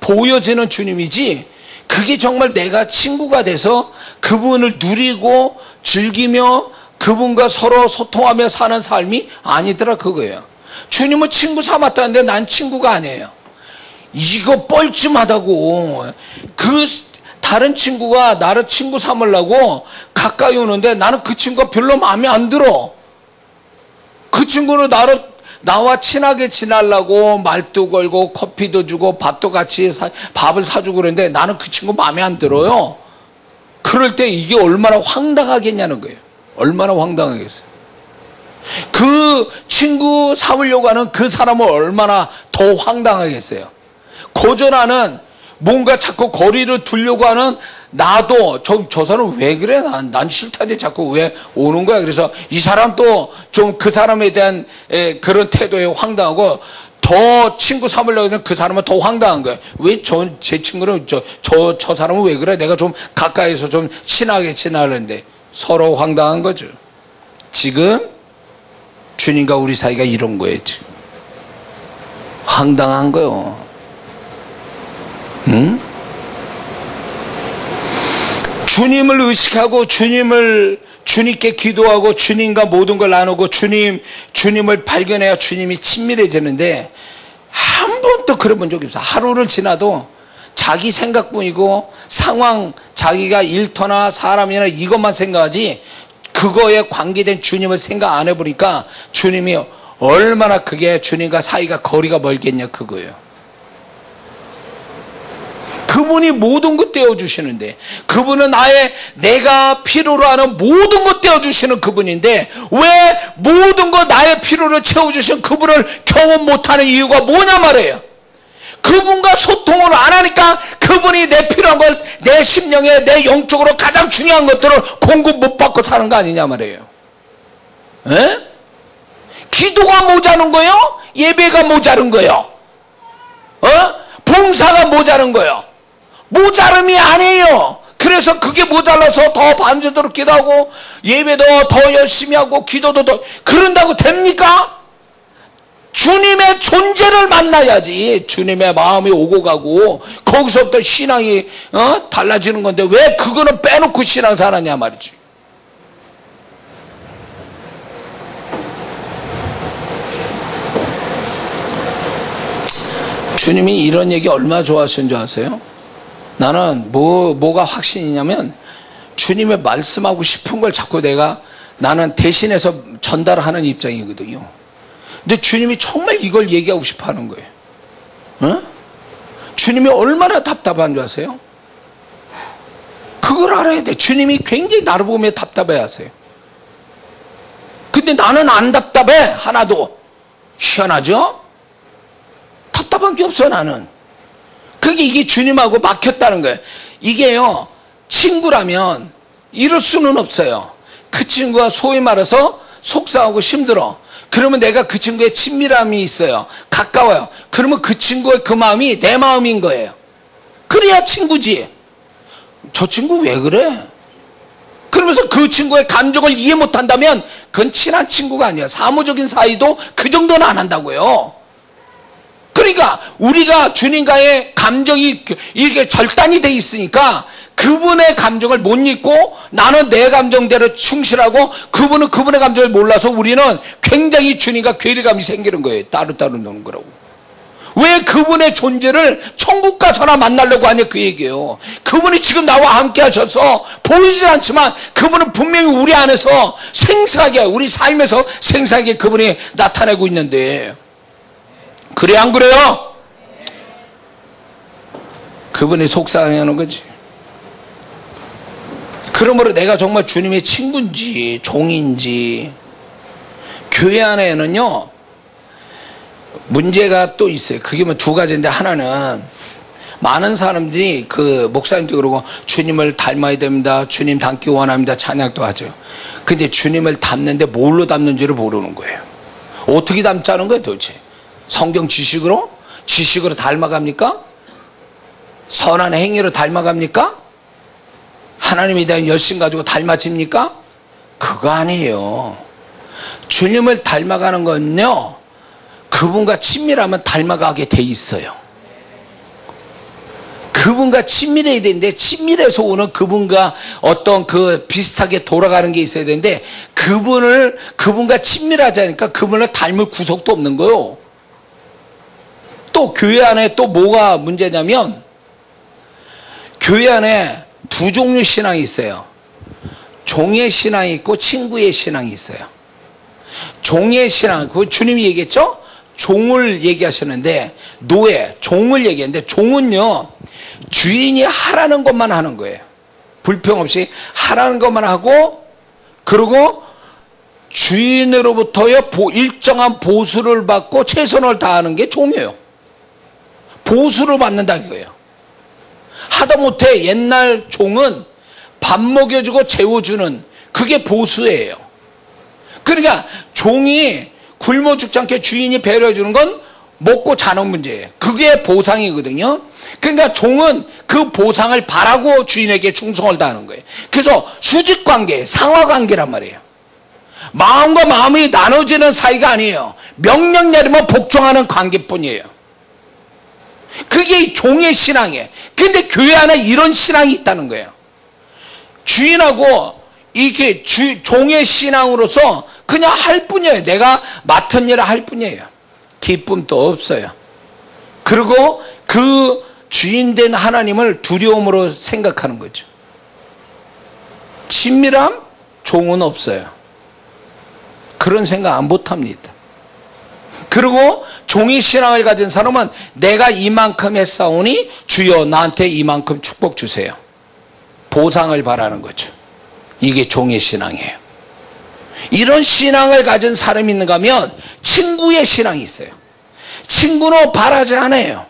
보여지는 주님이지, 그게 정말 내가 친구가 돼서 그분을 누리고 즐기며 그분과 서로 소통하며 사는 삶이 아니더라, 그거예요. 주님은 친구 삼았다는데 난 친구가 아니에요. 이거 뻘쭘하다고. 다른 친구가 나를 친구 삼으려고 가까이 오는데 나는 그 친구가 별로 마음에 안 들어. 그 친구는 나와 친하게 지내려고 말도 걸고 커피도 주고 밥도 같이 밥을 사주고 그러는데 나는 그 친구 마음에 안 들어요. 그럴 때 이게 얼마나 황당하겠냐는 거예요. 얼마나 황당하겠어요. 그 친구 삼으려고 하는 그 사람은 얼마나 더 황당하겠어요. 고전하는 뭔가 자꾸 거리를 두려고 하는 나도 저 사람 왜 그래? 난 싫다는데 자꾸 왜 오는 거야? 그래서 이 사람도 좀 그 사람에 대한 그런 태도에 황당하고, 더 친구 삼으려고 하는 그 사람은 더 황당한 거야. 왜 제 친구는 저 사람은 왜 그래? 내가 좀 가까이서 좀 친하게 지나려는데 서로 황당한 거죠. 지금 주님과 우리 사이가 이런 거예요. 지금 황당한 거요. 응? 주님을 의식하고 주님께 기도하고 주님과 모든 걸 나누고 주님을 발견해야 주님이 친밀해지는데, 한 번도 그래 본 적이 없어. 하루를 지나도 자기 생각뿐이고 상황, 자기가 일터나 사람이나 이것만 생각하지 그거에 관계된 주님을 생각 안 해보니까 주님이 얼마나 그게 주님과 사이가 거리가 멀겠냐, 그거예요. 그분이 모든 것 떼어주시는데, 그분은 내가 필요로 하는 모든 것 떼어주시는 그분인데, 왜 모든 것 나의 필요를 채워주신 그분을 경험 못하는 이유가 뭐냐 말이에요. 그분과 소통을 안 하니까 그분이 내 필요한 걸, 내 심령에, 내 영적으로 가장 중요한 것들을 공급 못 받고 사는 거 아니냐 말이에요. 에? 기도가 모자른 거요? 예배가 모자른 거요? 봉사가 모자른 거요? 모자름이 아니에요. 그래서 그게 모자라서 더 밤새도록 기도하고 예배도 더 열심히 하고 기도도 더, 그런다고 됩니까? 주님의 존재를 만나야지 주님의 마음이 오고 가고 거기서부터 신앙이 달라지는 건데, 왜 그거는 빼놓고 신앙생활하냐 말이지. 주님이 이런 얘기 얼마나 좋아하시는 줄 아세요? 나는 뭐가 확신이냐면, 주님의 말씀하고 싶은 걸 자꾸 나는 대신해서 전달하는 입장이거든요. 근데 주님이 정말 이걸 얘기하고 싶어 하는 거예요. 주님이 얼마나 답답한 줄 아세요? 그걸 알아야 돼. 주님이 굉장히 나를 보며 답답해 하세요. 근데 나는 안 답답해. 하나도. 희한하죠? 답답한 게 없어, 나는. 이게 주님하고 막혔다는 거예요. 이게요, 친구라면 이럴 수는 없어요. 그 친구가 소위 말해서 속상하고 힘들어. 그러면 내가 그 친구의 친밀함이 있어요. 가까워요. 그러면 그 친구의 그 마음이 내 마음인 거예요. 그래야 친구지. 저 친구 왜 그래? 그러면서 그 친구의 감정을 이해 못한다면 그건 친한 친구가 아니야. 사무적인 사이도 그 정도는 안 한다고요. 그러니까 우리가 주님과의 감정이 이렇게 절단이 돼 있으니까 그분의 감정을 못 잊고 나는 내 감정대로 충실하고, 그분은 그분의 감정을 몰라서 우리는 굉장히 주님과 괴리감이 생기는 거예요. 따로따로 노는 거라고. 왜 그분의 존재를 천국 가서나 만나려고 하냐 그 얘기예요. 그분이 지금 나와 함께 하셔서 보이진 않지만 그분은 분명히 우리 안에서 생생하게, 우리 삶에서 생생하게 그분이 나타내고 있는데, 그래 안 그래요? 그분이 속상해하는 거지. 그러므로 내가 정말 주님의 친구인지 종인지. 교회 안에는요 문제가 또 있어요. 그게 뭐 두 가지인데, 하나는 많은 사람들이 그 목사님도 그러고 주님을 닮아야 됩니다, 주님 닮기 원합니다 찬양도 하죠. 근데 주님을 닮는데 뭘로 닮는지를 모르는 거예요. 어떻게 닮자는 거예요 도대체? 성경 지식으로 닮아갑니까? 선한 행위로 닮아갑니까? 하나님에 대한 열심 가지고 닮아집니까? 그거 아니에요. 주님을 닮아가는 건요 그분과 친밀하면 닮아가게 돼 있어요. 그분과 친밀해야 되는데, 친밀해서 오는 그분과 어떤 그 비슷하게 돌아가는 게 있어야 되는데, 그분과 친밀하지 않으니까 그분을 닮을 구석도 없는 거예요. 또 교회 안에 또 뭐가 문제냐면, 교회 안에 두 종류 신앙이 있어요. 종의 신앙이 있고 친구의 신앙이 있어요. 종의 신앙, 그거 주님이 얘기했죠? 종을 얘기하셨는데, 종을 얘기했는데, 종은요 주인이 하라는 것만 하는 거예요. 불평 없이 하라는 것만 하고, 그리고 주인으로부터요 일정한 보수를 받고 최선을 다하는 게 종이에요. 보수를 받는다 이거예요. 하다못해 옛날 종은 밥 먹여주고 재워주는, 그게 보수예요. 그러니까 종이 굶어 죽지 않게 주인이 배려해주는 건 먹고 자는 문제예요. 그게 보상이거든요. 그러니까 종은 그 보상을 바라고 주인에게 충성을 다하는 거예요. 그래서 수직관계, 상하관계란 말이에요. 마음과 마음이 나눠지는 사이가 아니에요. 명령 내리면 복종하는 관계뿐이에요. 그게 종의 신앙이에요. 근데 교회 안에 이런 신앙이 있다는 거예요. 주인하고 이렇게 종의 신앙으로서 그냥 할 뿐이에요. 내가 맡은 일을 할 뿐이에요. 기쁨도 없어요. 그리고 그 주인된 하나님을 두려움으로 생각하는 거죠. 친밀함? 종은 없어요. 그런 생각 못합니다. 그리고 종의 신앙을 가진 사람은 내가 이만큼 했사오니 주여 나한테 이만큼 축복 주세요. 보상을 바라는 거죠. 이게 종의 신앙이에요. 이런 신앙을 가진 사람이 있는가 하면 친구의 신앙이 있어요. 친구는 바라지 않아요.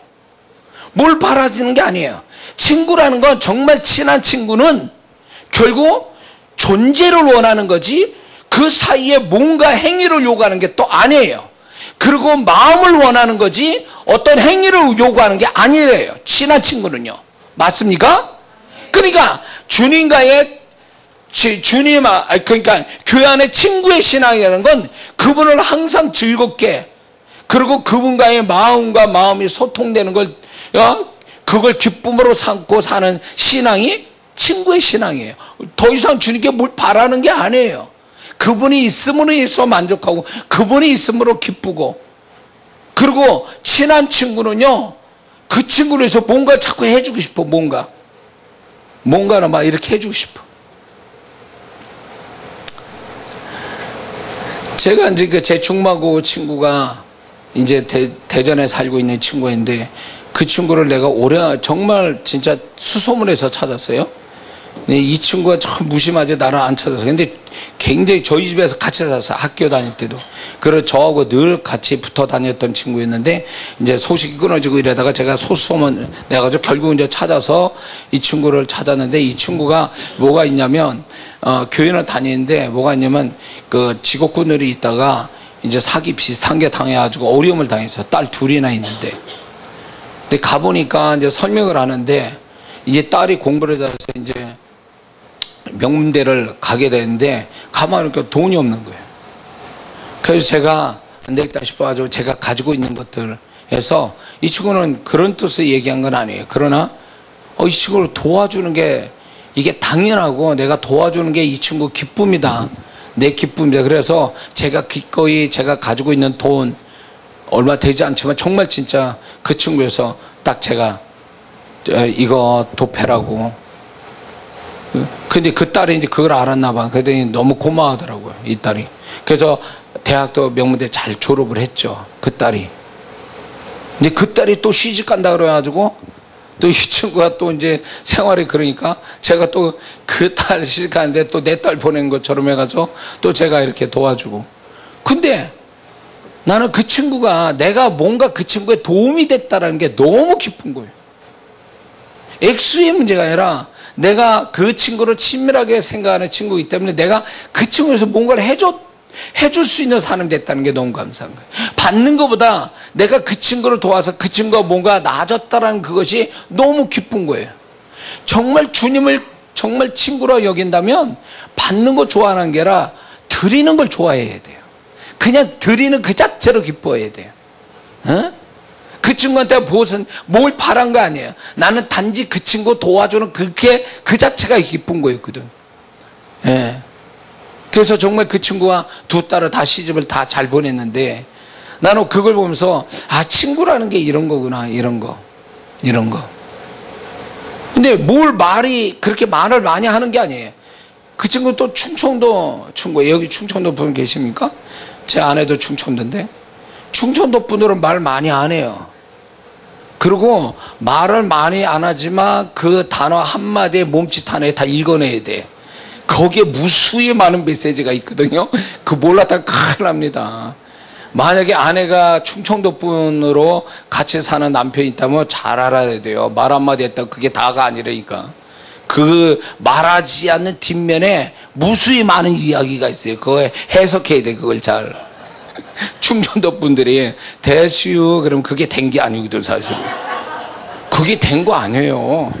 뭘 바라지는 게 아니에요. 친구라는 건, 정말 친한 친구는 결국 존재를 원하는 거지 그 사이에 뭔가 행위를 요구하는 게 또 아니에요. 그리고 마음을 원하는 거지 어떤 행위를 요구하는 게 아니래요. 친한 친구는요. 맞습니까? 그러니까 주님과의 그러니까 교회 안에 친구의 신앙이라는 건 그분을 항상 즐겁게, 그리고 그분과의 마음과 마음이 소통되는 걸, 그걸 기쁨으로 삼고 사는 신앙이 친구의 신앙이에요. 더 이상 주님께 뭘 바라는 게 아니에요. 그분이 있음으로 인해서 만족하고, 그분이 있음으로 기쁘고. 그리고 친한 친구는요, 그 친구를 위해서 뭔가 자꾸 해주고 싶어. 뭔가를 막 이렇게 해주고 싶어. 제가 이제 그 재충마고 친구가 이제 대전에 살고 있는 친구인데, 그 친구를 내가 정말 진짜 수소문해서 찾았어요. 이 친구가 참 무심하게 나를 안 찾아서. 근데 굉장히 저희 집에서 같이 살았어요. 학교 다닐 때도. 그래서 저하고 늘 같이 붙어 다녔던 친구였는데, 이제 소식이 끊어지고 이러다가 제가 소수소문 내가지고 결국 이제 찾아서 이 친구를 찾았는데, 이 친구가 뭐가 있냐면, 교회를 다니는데 뭐가 있냐면, 그 직업군으로 있다가 이제 사기 비슷한 게 당해가지고 어려움을 당했어요. 딸 둘이나 있는데. 근데 가보니까 이제 설명을 하는데, 이제 딸이 공부를 잘해서 이제 명문대를 가게 되는데, 가만히 보니까 돈이 없는 거예요. 그래서 제가 안 되겠다 싶어가지고 제가 가지고 있는 것들 해서, 이 친구는 그런 뜻을 얘기한 건 아니에요. 그러나 이 친구를 도와주는 게 이게 당연하고, 내가 도와주는 게 이 친구 기쁨이다. 내 기쁨이다. 그래서 제가 기꺼이 제가 가지고 있는 돈 얼마 되지 않지만 정말 진짜 그 친구에서 딱 제가 이거 도패라고. 근데 그 딸이 이제 그걸 알았나 봐. 그랬더니 너무 고마워하더라고요, 이 딸이. 그래서 대학도 명문대 잘 졸업을 했죠, 그 딸이. 근데 그 딸이 또 시집 간다 그래가지고 또 이 친구가 또 이제 생활이 그러니까 제가 또 그 딸 시집 가는데 또 내 딸 보낸 것처럼 해가지고 또 제가 이렇게 도와주고. 근데 나는 그 친구가 내가 뭔가 그 친구에 도움이 됐다라는 게 너무 기쁜 거예요. 액수의 문제가 아니라 내가 그 친구를 친밀하게 생각하는 친구이기 때문에 내가 그 친구에서 뭔가를 해줄 수 있는 사람이 됐다는 게 너무 감사한 거예요. 받는 것보다 내가 그 친구를 도와서 그 친구가 뭔가 나아졌다는 그것이 너무 기쁜 거예요. 정말 주님을 정말 친구로 여긴다면 받는 거 좋아하는 게 아니라 드리는 걸 좋아해야 돼요. 그냥 드리는 그 자체로 기뻐해야 돼요. 어? 그 친구한테 무슨 뭘 바란 거 아니에요. 나는 단지 그 친구 도와주는 그게 그 자체가 기쁜 거였거든. 예. 그래서 정말 그 친구와 두 딸을 다 시집을 다 잘 보냈는데 나는 그걸 보면서 아, 친구라는 게 이런 거구나. 이런 거. 근데 뭘 그렇게 말을 많이 하는 게 아니에요. 그 친구 또 충청도 친구, 여기 충청도 분 계십니까? 제 아내도 충청도인데 충청도 분들은 말 많이 안 해요. 그리고 말을 많이 안 하지만 그 단어 한마디에 몸짓 하나에 다 읽어내야 돼. 거기에 무수히 많은 메시지가 있거든요. 그 몰랐다가 큰일 납니다. 만약에 아내가 충청도 분으로 같이 사는 남편이 있다면 잘 알아야 돼요. 말 한마디 했다가 그게 다가 아니라니까. 그 말하지 않는 뒷면에 무수히 많은 이야기가 있어요. 그거 해석해야 돼. 그걸 잘. 충청도 분들이 대수유 그러면 그게 된 게 아니거든 사실은. 그게 된 거 아니에요.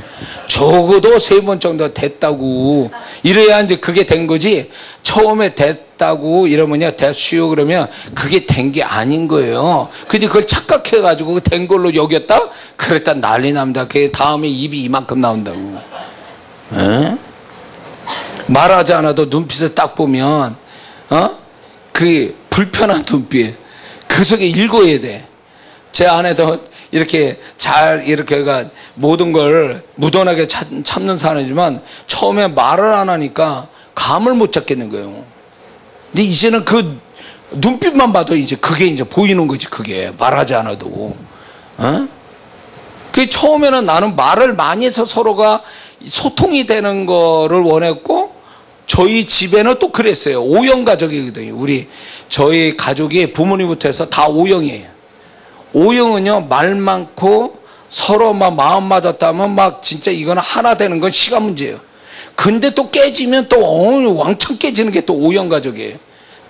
적어도 3번 정도 됐다고 이래야 이제 그게 된 거지. 처음에 됐다고 이러면요 대수유 그러면 그게 된 게 아닌 거예요. 근데 그걸 착각해가지고 된 걸로 여겼다? 그랬다 난리 납니다. 그 다음에 입이 이만큼 나온다고. 에? 말하지 않아도 눈빛을 딱 보면 그 불편한 눈빛 그 속에 읽어야 돼. 제 아내도 이렇게 잘 이렇게가 모든 걸 무던하게 참는 사람이지만 처음에 말을 안 하니까 감을 못 잡겠는 거예요. 근데 이제는 그 눈빛만 봐도 이제 그게 이제 보이는 거지. 그게 말하지 않아도. 그 처음에는 나는 말을 많이 해서 서로가 소통이 되는 거를 원했고 저희 집에는 또 그랬어요. O형 가족이거든요. 저희 가족이 부모님부터 해서 다 O형이에요. O형은요, 말 많고 서로 막 마음 맞았다면 막 진짜 이거는 하나 되는 건 시간 문제예요. 근데 또 깨지면 또 왕창 깨지는 게 또 O형 가족이에요.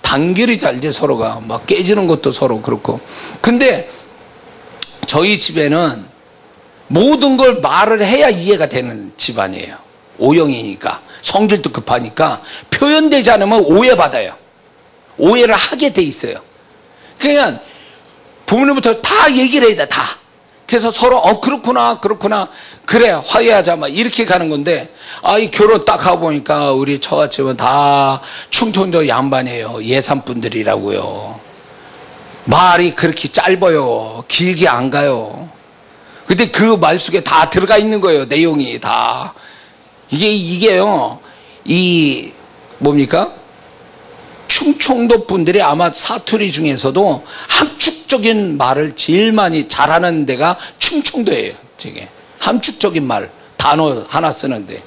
단결이 잘 돼, 서로가. 막 깨지는 것도 서로 그렇고. 근데 저희 집에는 모든 걸 말을 해야 이해가 되는 집안이에요. O형이니까. 성질도 급하니까 표현되지 않으면 오해받아요. 오해를 하게 돼 있어요. 그러니까 부모님부터 다 얘기를 해야 돼, 다. 그래서 서로 그렇구나 그래 화해하자 막 이렇게 가는 건데 이 결혼 딱 하고 보니까 우리 처갓집은 다 충청도 양반이에요. 예산분들이라고요. 말이 그렇게 짧아요. 길게 안 가요. 근데 그 말 속에 다 들어가 있는 거예요. 내용이 다. 이게요, 뭡니까? 충청도 분들이 아마 사투리 중에서도 함축적인 말을 제일 많이 잘하는 데가 충청도예요. 저게. 함축적인 말, 단어 하나 쓰는데.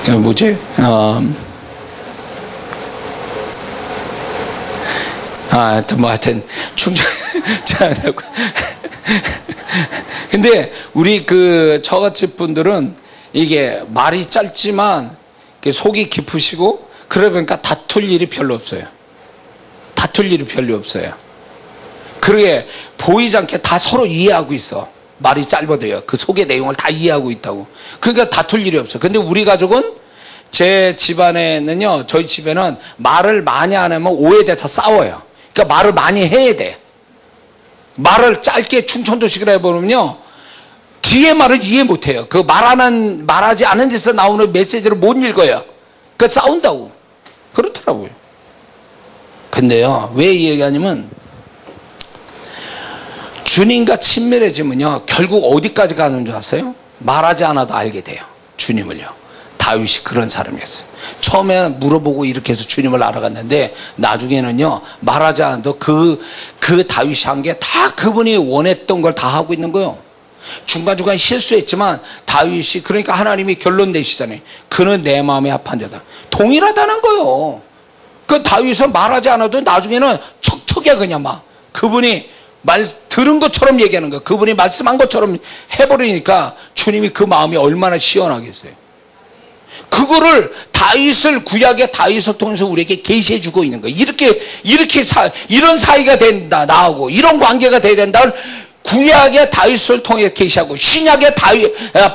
뭐지? 하여튼, 근데, 우리 처갓집 분들은 이게 말이 짧지만, 속이 깊으시고, 그러니까 다툴 일이 별로 없어요. 그러게, 보이지 않게 다 서로 이해하고 있어. 말이 짧아도요. 그 속의 내용을 다 이해하고 있다고. 그러니까 다툴 일이 없어요. 근데 우리 가족은, 제 집안에는요, 저희 집에는 말을 많이 안 하면 오해돼서 싸워요. 그러니까 말을 많이 해야 돼. 말을 짧게 충청도식으로 해보면요, 뒤에 말을 이해 못해요. 말하지 않은 데서 나오는 메시지를 못 읽어요. 그 싸운다고. 그렇더라고요. 근데요, 왜 이 얘기하냐면, 주님과 친밀해지면요, 결국 어디까지 가는 줄 아세요? 말하지 않아도 알게 돼요. 주님을요. 다윗이 그런 사람이었어요. 처음에 물어보고 이렇게 해서 주님을 알아갔는데, 나중에는요, 말하지 않아도 그 다윗이 한 게 다 그분이 원했던 걸 다 하고 있는 거예요. 중간중간 실수했지만, 다윗이, 그러니까 하나님이 결론 내시잖아요. 그는 내 마음에 합한 자다. 동일하다는 거예요. 그 다윗은 말하지 않아도 나중에는 척척이야, 그냥 막. 그분이 들은 것처럼 얘기하는 거예요. 그분이 말씀한 것처럼 해버리니까 주님이 그 마음이 얼마나 시원하겠어요. 그거를 다윗을 구약의 다윗을 통해서 우리에게 계시해 주고 있는 거예요. 이런 사이가 된다, 나하고 이런 관계가 돼야 된다. 구약의 다윗을 통해 계시하고 신약의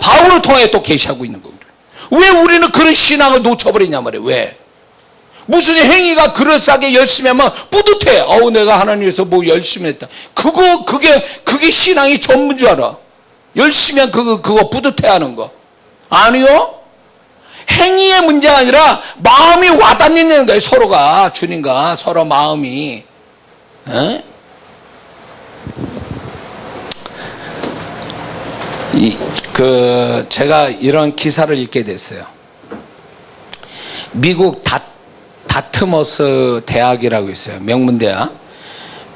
바울을 통해 또 계시하고 있는 겁니다. 왜 우리는 그런 신앙을 놓쳐버리냐 말이에요. 왜? 무슨 행위가 그럴싸하게 열심히 하면 뿌듯해. 내가 하나님 위해서 뭐 열심히 했다. 그게 신앙이 전부인 줄 알아. 열심히 한 그거 뿌듯해 하는 거. 아니요. 행위의 문제가 아니라 마음이 와닿는 거예요. 서로가, 주님과 서로 마음이. 에? 제가 이런 기사를 읽게 됐어요. 미국 다트머스 대학이라고 있어요. 명문대학.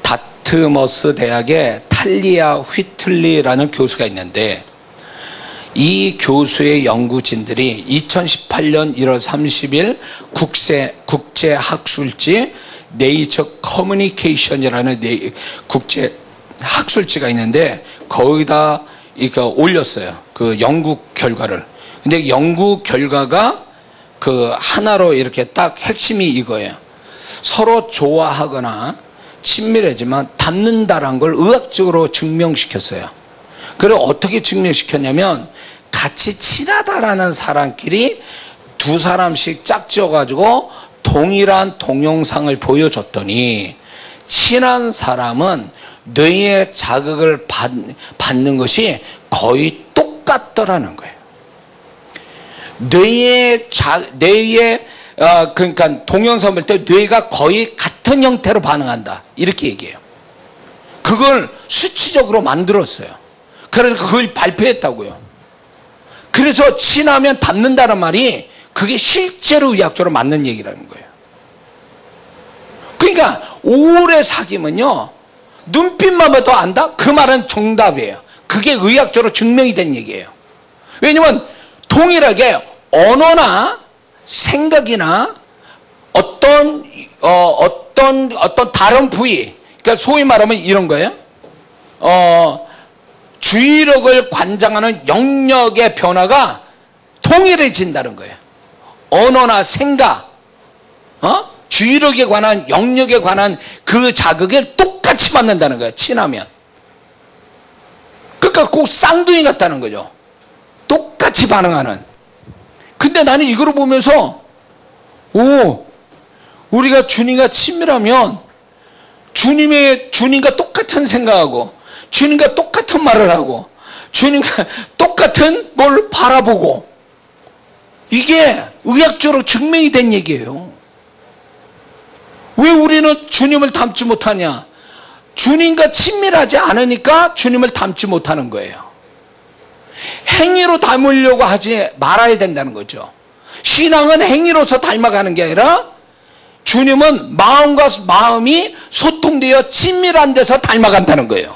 다트머스 대학에 탈리아 휘틀리라는 교수가 있는데, 이 교수의 연구진들이 2018년 1월 30일 국제학술지 네이처 커뮤니케이션이라는 국제 학술지가 있는데, 거기다 올렸어요. 그 연구 결과를. 근데 연구 결과가 하나로 이렇게 딱 핵심이 이거예요. 서로 좋아하거나 친밀하지만 닮는다라는 걸 의학적으로 증명시켰어요. 그리고 어떻게 증명시켰냐면, 같이 친하다라는 사람끼리 두 사람씩 짝지어가지고 동일한 동영상을 보여줬더니, 친한 사람은 뇌의 자극을 받는 것이 거의 똑같더라는 거예요. 그러니까 동영상 볼 때 뇌가 거의 같은 형태로 반응한다. 이렇게 얘기해요. 그걸 수치적으로 만들었어요. 그래서 그걸 발표했다고요. 그래서 친하면 닮는다는 말이 그게 실제로 의학적으로 맞는 얘기라는 거예요. 그러니까 오래 사귀면요, 눈빛만 봐도 안다? 그 말은 정답이에요. 그게 의학적으로 증명이 된 얘기예요. 왜냐면 동일하게 언어나 생각이나 어떤 다른 부위, 그러니까 소위 말하면 이런 거예요. 주의력을 관장하는 영역의 변화가 동일해진다는 거예요. 언어나 생각, 주의력에 관한, 영역에 관한 그 자극에 똑같이 받는다는 거예요. 친하면. 그러니까 꼭 쌍둥이 같다는 거죠. 똑같이 반응하는. 근데 나는 이걸 보면서, 우리가 주님과 친밀하면 주님과 똑같은 생각하고, 주님과 똑같은 말을 하고, 주님과 똑같은 걸 바라보고, 이게 의학적으로 증명이 된 얘기예요. 왜 우리는 주님을 닮지 못하냐? 주님과 친밀하지 않으니까 주님을 닮지 못하는 거예요. 행위로 닮으려고 하지 말아야 된다는 거죠. 신앙은 행위로서 닮아가는 게 아니라, 주님은 마음과 마음이 소통되어 친밀한 데서 닮아간다는 거예요.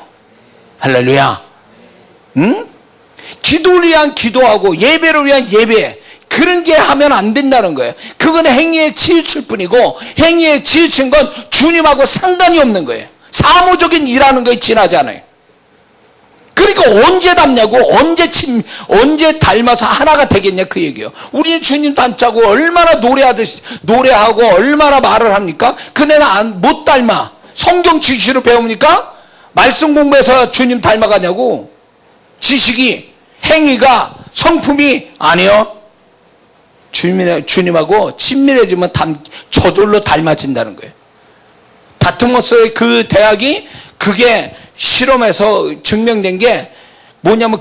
할렐루야. 응? 기도를 위한 기도하고 예배를 위한 예배, 그런 게 하면 안 된다는 거예요. 그건 행위에 치우칠 뿐이고, 행위에 치우친 건 주님하고 상관이 없는 거예요. 사무적인 일하는 거에 지나지 않아요. 그러니까 언제 닮냐고, 언제 닮아서 하나가 되겠냐, 그 얘기예요. 우리는 주님 닮자고 얼마나 노래하고 얼마나 말을 합니까? 그네는 못 닮아. 성경 지식으로 배웁니까? 말씀 공부해서 주님 닮아가냐고. 지식이, 행위가, 성품이 아니요. 주님하고 친밀해지면 저절로 닮아진다는 거예요. 다트머스의 그 대학이 그게 실험에서 증명된 게 뭐냐면,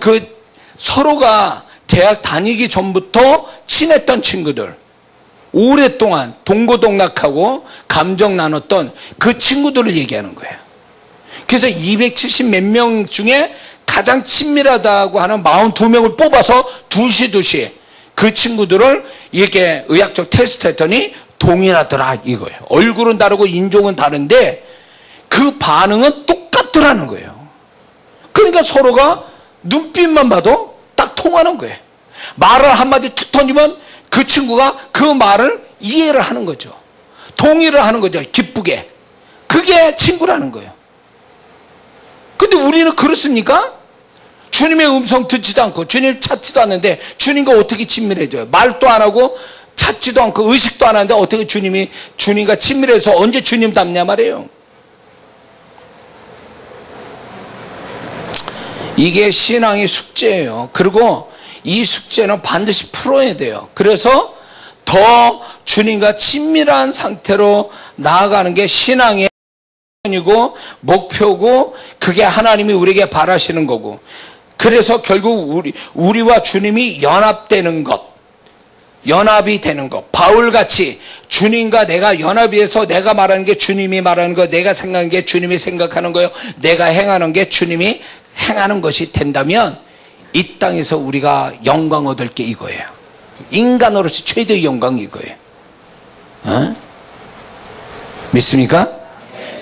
서로가 대학 다니기 전부터 친했던 친구들, 오랫동안 동고동락하고 감정 나눴던 그 친구들을 얘기하는 거예요. 그래서 270 몇 명 중에 가장 친밀하다고 하는 42명을 뽑아서 두시 그 친구들을 이렇게 의학적 테스트 했더니 동일하더라 이거예요. 얼굴은 다르고 인종은 다른데 그 반응은 똑같더라는 거예요. 그러니까 서로가 눈빛만 봐도 딱 통하는 거예요. 말을 한마디 툭 던지면 그 친구가 그 말을 이해를 하는 거죠. 동의를 하는 거죠. 기쁘게. 그게 친구라는 거예요. 근데 우리는 그렇습니까? 주님의 음성 듣지도 않고 주님 찾지도 않는데 주님과 어떻게 친밀해져요? 말도 안 하고 찾지도 않고 의식도 안 하는데 어떻게 주님과 친밀해서 언제 주님 닮냐 말이에요. 이게 신앙의 숙제예요. 그리고 이 숙제는 반드시 풀어야 돼요. 그래서 더 주님과 친밀한 상태로 나아가는 게 신앙의 이고 목표고 그게 하나님이 우리에게 바라시는 거고 그래서 결국 우리와 주님이 연합되는 것, 연합이 되는 것. 바울같이 주님과 내가 연합이 돼서 내가 말하는 게 주님이 말하는 거, 내가 생각하는 게 주님이 생각하는 거요, 내가 행하는 게 주님이 행하는 것이 된다면 이 땅에서 우리가 영광 얻을 게 이거예요. 인간으로서 최대의 영광이 이거예요. 어? 믿습니까?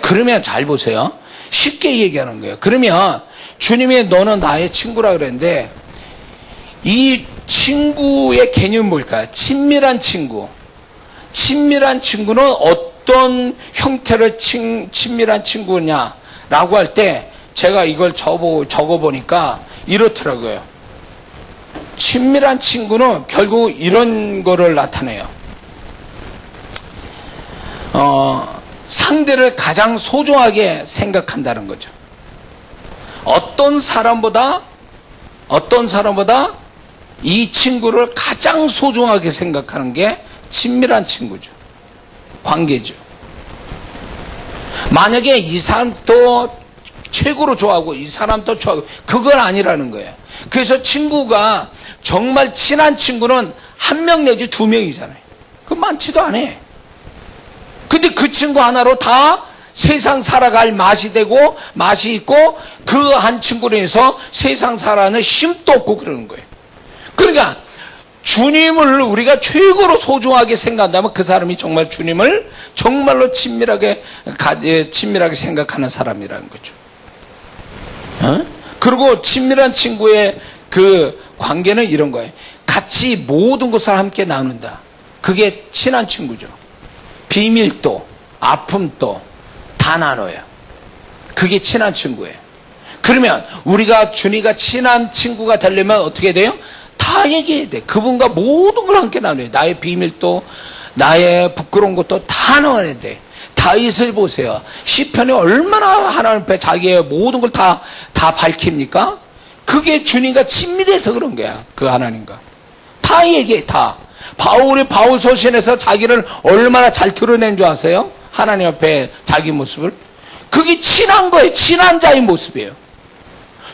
그러면 잘 보세요. 쉽게 얘기하는 거예요. 그러면 주님이 너는 나의 친구라 그랬는데 이 친구의 개념이 뭘까요? 친밀한 친구. 친밀한 친구는 어떤 형태를 친밀한 친구냐라고 할 때 제가 이걸 적어보니까 이렇더라고요. 친밀한 친구는 결국 이런 거를 나타내요. 상대를 가장 소중하게 생각한다는 거죠. 어떤 사람보다 이 친구를 가장 소중하게 생각하는 게 친밀한 친구죠. 관계죠. 만약에 이 사람도 최고로 좋아하고 이 사람도 좋아하고 그건 아니라는 거예요. 그래서 친구가 정말 친한 친구는 한 명 내지 두 명이잖아요. 그 많지도 않아요. 근데 그 친구 하나로 다 세상 살아갈 맛이 되고 맛이 있고 그 한 친구로 해서 세상 살아가는 힘도 없고 그러는 거예요. 그러니까 주님을 우리가 최고로 소중하게 생각한다면 그 사람이 정말 주님을 정말로 친밀하게 생각하는 사람이라는 거죠. 그리고 친밀한 친구의 그 관계는 이런 거예요. 같이 모든 것을 함께 나눈다. 그게 친한 친구죠. 비밀도 아픔도 다 나눠요. 그게 친한 친구예요. 그러면 우리가 주님과 친한 친구가 되려면 어떻게 돼요? 다 얘기해야 돼. 그분과 모든 걸 함께 나눠요. 나의 비밀도 나의 부끄러운 것도 다 나눠야 돼. 다윗을 보세요. 시편이 얼마나 하나님 앞에 자기의 모든 걸 다 밝힙니까? 그게 주님과 친밀해서 그런 거야. 그 하나님과 다 얘기해. 다. 바울이 바울 서신에서 자기를 얼마나 잘 드러낸 줄 아세요? 하나님 앞에 자기 모습을. 그게 친한 거예요. 친한 자의 모습이에요.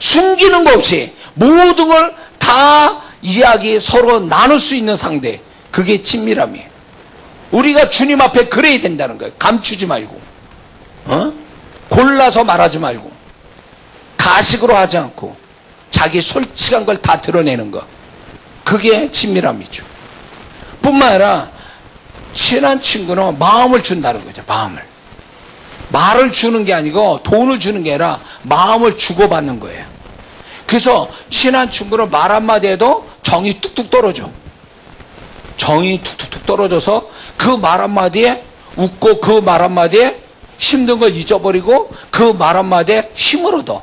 숨기는 거 없이 모든 걸 다 이야기 서로 나눌 수 있는 상대. 그게 친밀함이에요. 우리가 주님 앞에 그래야 된다는 거예요. 감추지 말고, 골라서 말하지 말고, 가식으로 하지 않고, 자기 솔직한 걸 다 드러내는 거. 그게 친밀함이죠. 뿐만 아니라, 친한 친구는 마음을 준다는 거죠. 마음을. 말을 주는 게 아니고, 돈을 주는 게 아니라, 마음을 주고받는 거예요. 그래서, 친한 친구는 말 한마디 해도 정이 뚝뚝 떨어져. 정이 툭툭툭 떨어져서 그 말 한마디에 웃고 그 말 한마디에 힘든 걸 잊어버리고 그 말 한마디에 힘을 얻어.